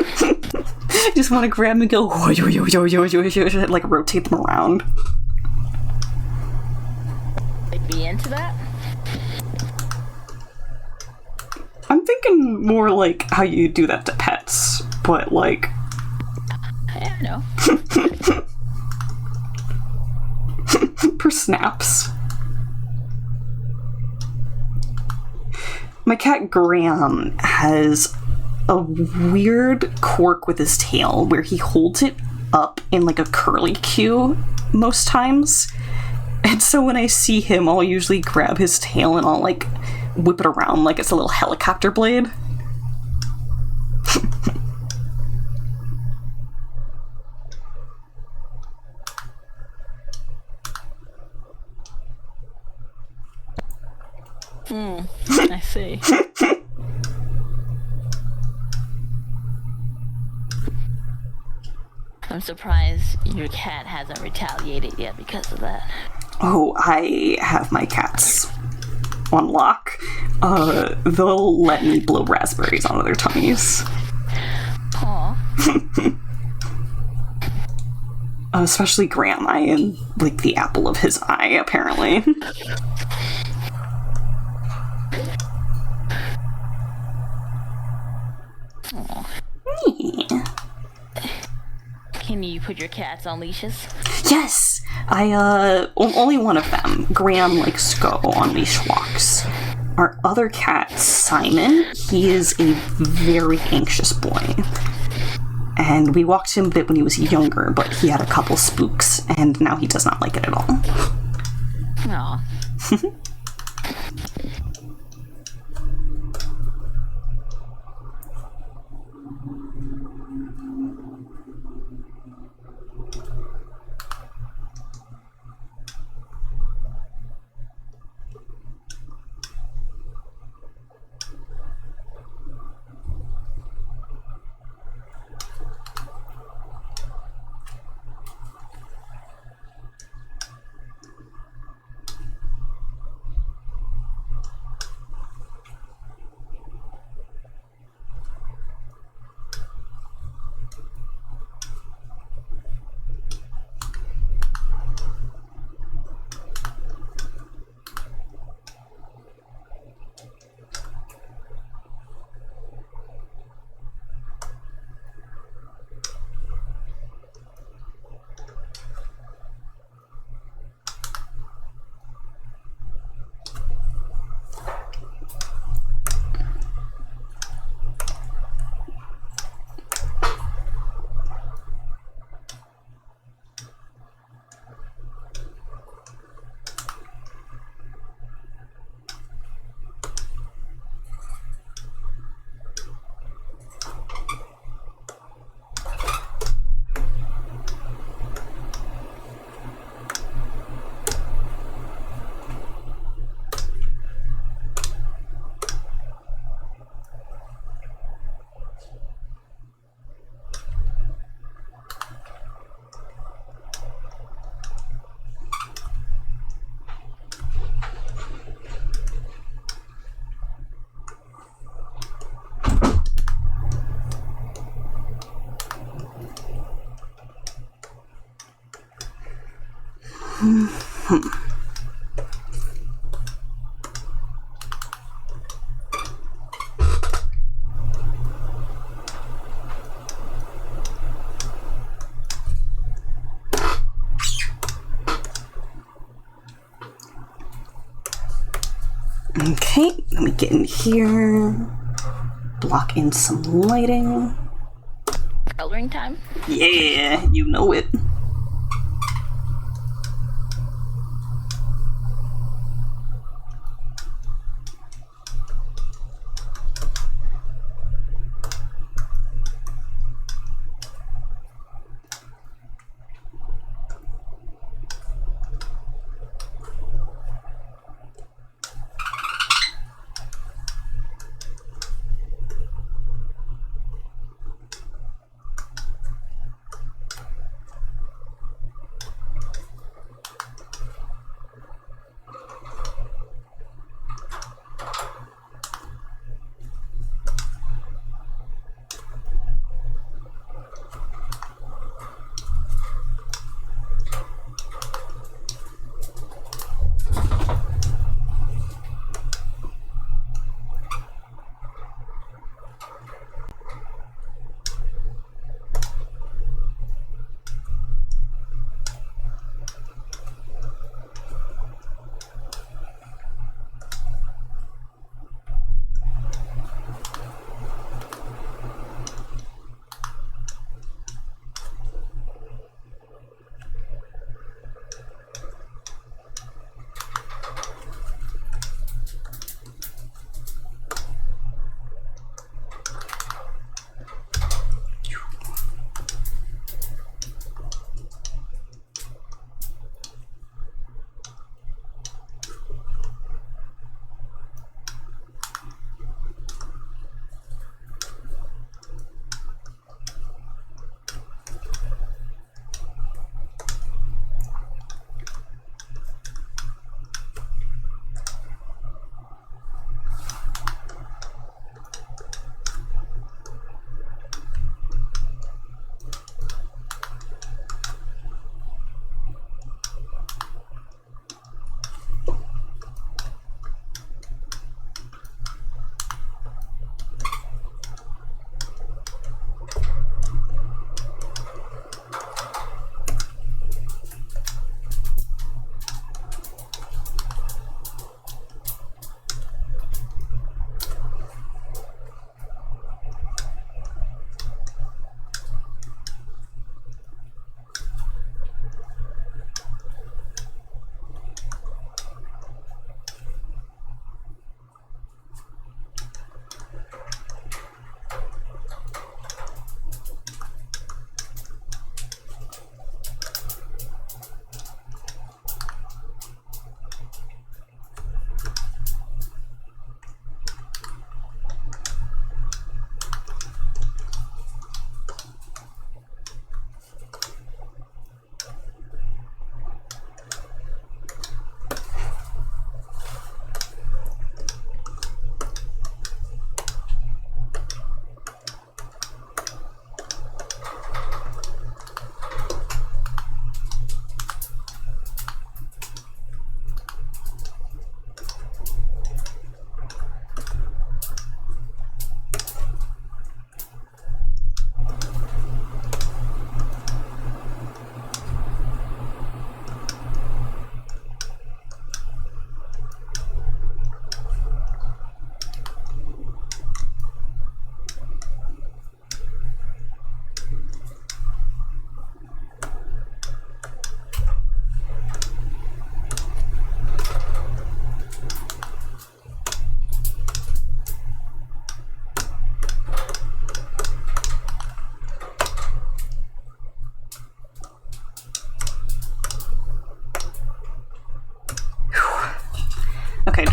Just want to grab them and go, like rotate them around. They'd be into that? I'm thinking more like how you do that to pets, but like... Yeah, I know. Per snaps. My cat Graham has a weird quirk with his tail where he holds it up in like a curly Q most times. And so when I see him, I'll usually grab his tail and I'll like whip it around like it's a little helicopter blade. I see. I'm surprised your cat hasn't retaliated yet because of that. Oh, I have my cats on lock. They'll let me blow raspberries onto their tummies. Aw. Especially Graham. I am like the apple of his eye, apparently. Yeah. Can you put your cats on leashes? Yes! Only one of them. Graham likes to go on leash walks. Our other cat, Simon, he is a very anxious boy. And we walked him a bit when he was younger, but he had a couple spooks, and now he does not like it at all. Aw. Okay, let me get in here. Block in some lighting. Coloring time? Yeah, you know it.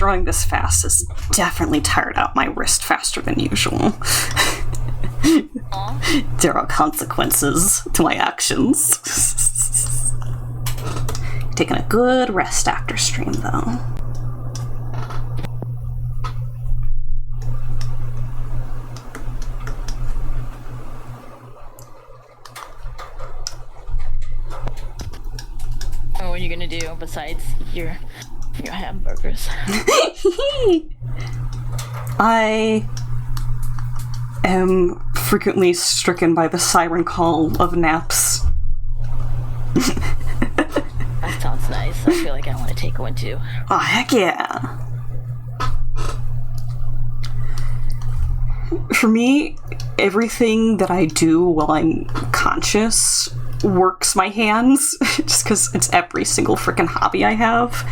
drawing this fast has definitely tired out my wrist faster than usual. There are consequences to my actions. Taking a good rest after stream, though. What are you gonna do besides your hamburgers? I am frequently stricken by the siren call of naps. That sounds nice. I feel like I want to take one too. Oh, heck yeah. For me, everything that I do while I'm conscious works my hands, just because it's every single freaking hobby I have.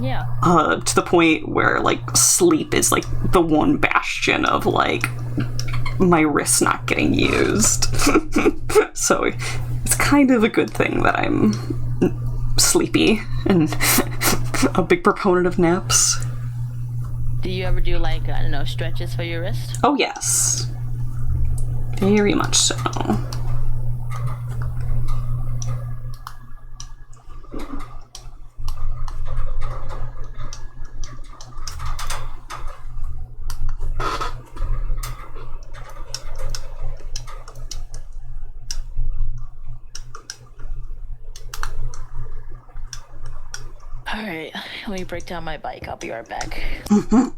Yeah. To the point where, like, sleep is, like, the one bastion of, like, my wrist not getting used. So it's kind of a good thing that I'm sleepy and a big proponent of naps. Do you ever do, like, I don't know, stretches for your wrist? Oh, yes. Very much so. Alright, let me break down my bike. I'll be right back. Mm-hmm.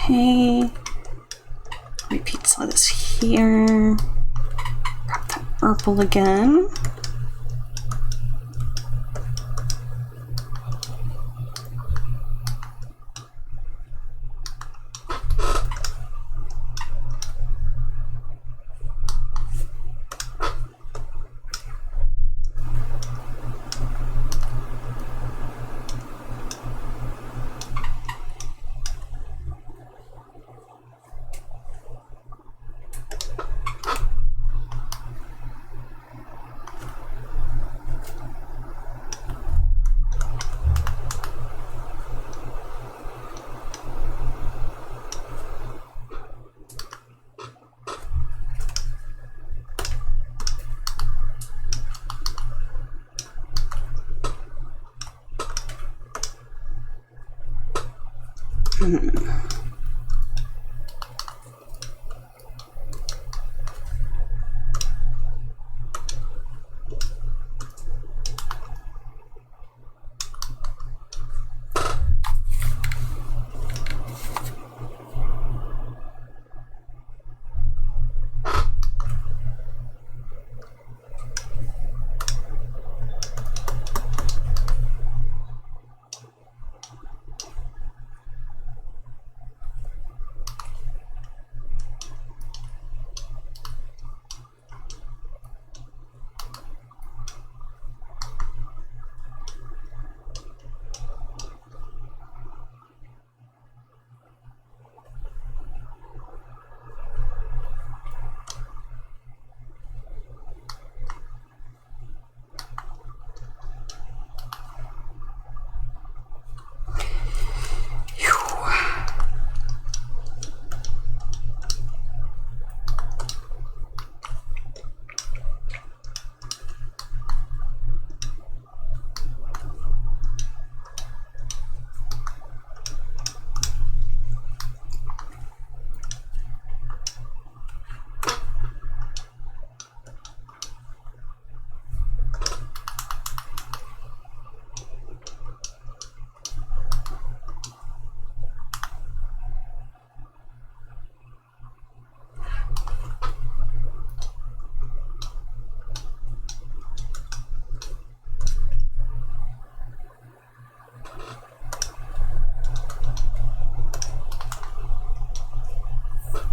Okay. Repeat some of this here. Grab that purple again.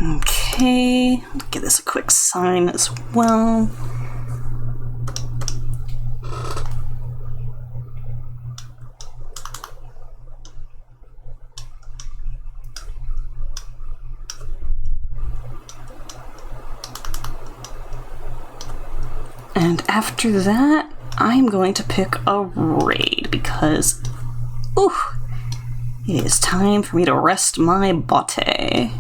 Okay, give this a quick sign as well. And after that, I'm going to pick a raid because, ooh, it is time for me to rest my body.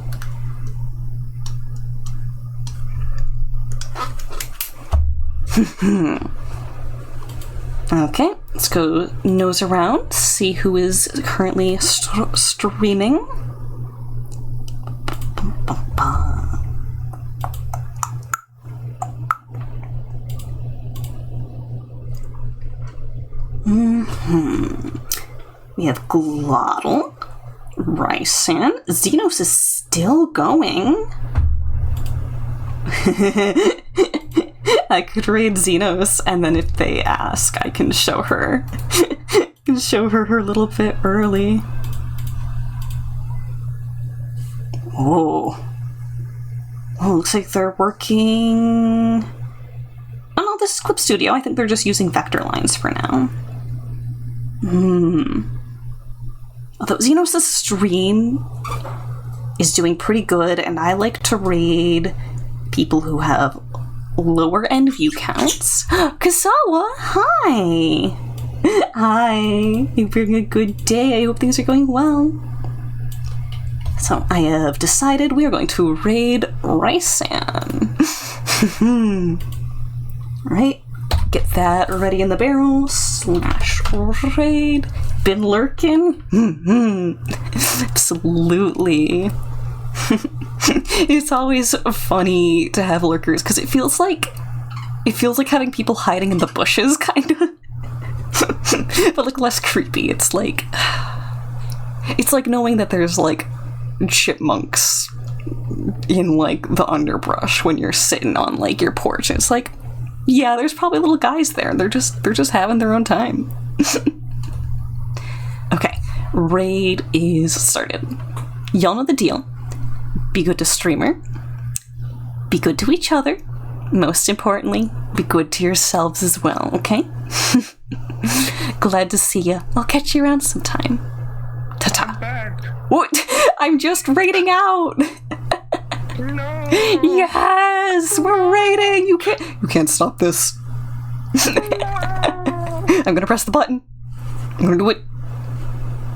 Okay, let's go nose around, see who is currently streaming. We have Glottal, Rysan, Xenos is still going. I could raid Xenos, and then if they ask, I can show her. I can show her her little bit early. Oh, looks like they're working. Oh no, this is Clip Studio. I think they're just using vector lines for now. Although Xenos' stream is doing pretty good, and I like to raid people who have lower end view counts. Kasawa, hi! Hi! You're having a good day. I hope things are going well. So I have decided we are going to raid Rysan. Right, get that ready in the barrel. / raid. Been lurking? Absolutely. It's always funny to have lurkers because it feels like having people hiding in the bushes, kind of. But like less creepy. It's like knowing that there's like chipmunks in like the underbrush when you're sitting on like your porch. It's like, yeah, there's probably little guys there. They're just having their own time. Okay, raid is started. Y'all know the deal. Be good to streamer. Be good to each other. Most importantly, be good to yourselves as well, okay? Glad to see ya. I'll catch you around sometime. Ta-ta. What? I'm just raiding out! No. Yes! We're raiding! You can't stop this. I'm gonna press the button. I'm gonna do it.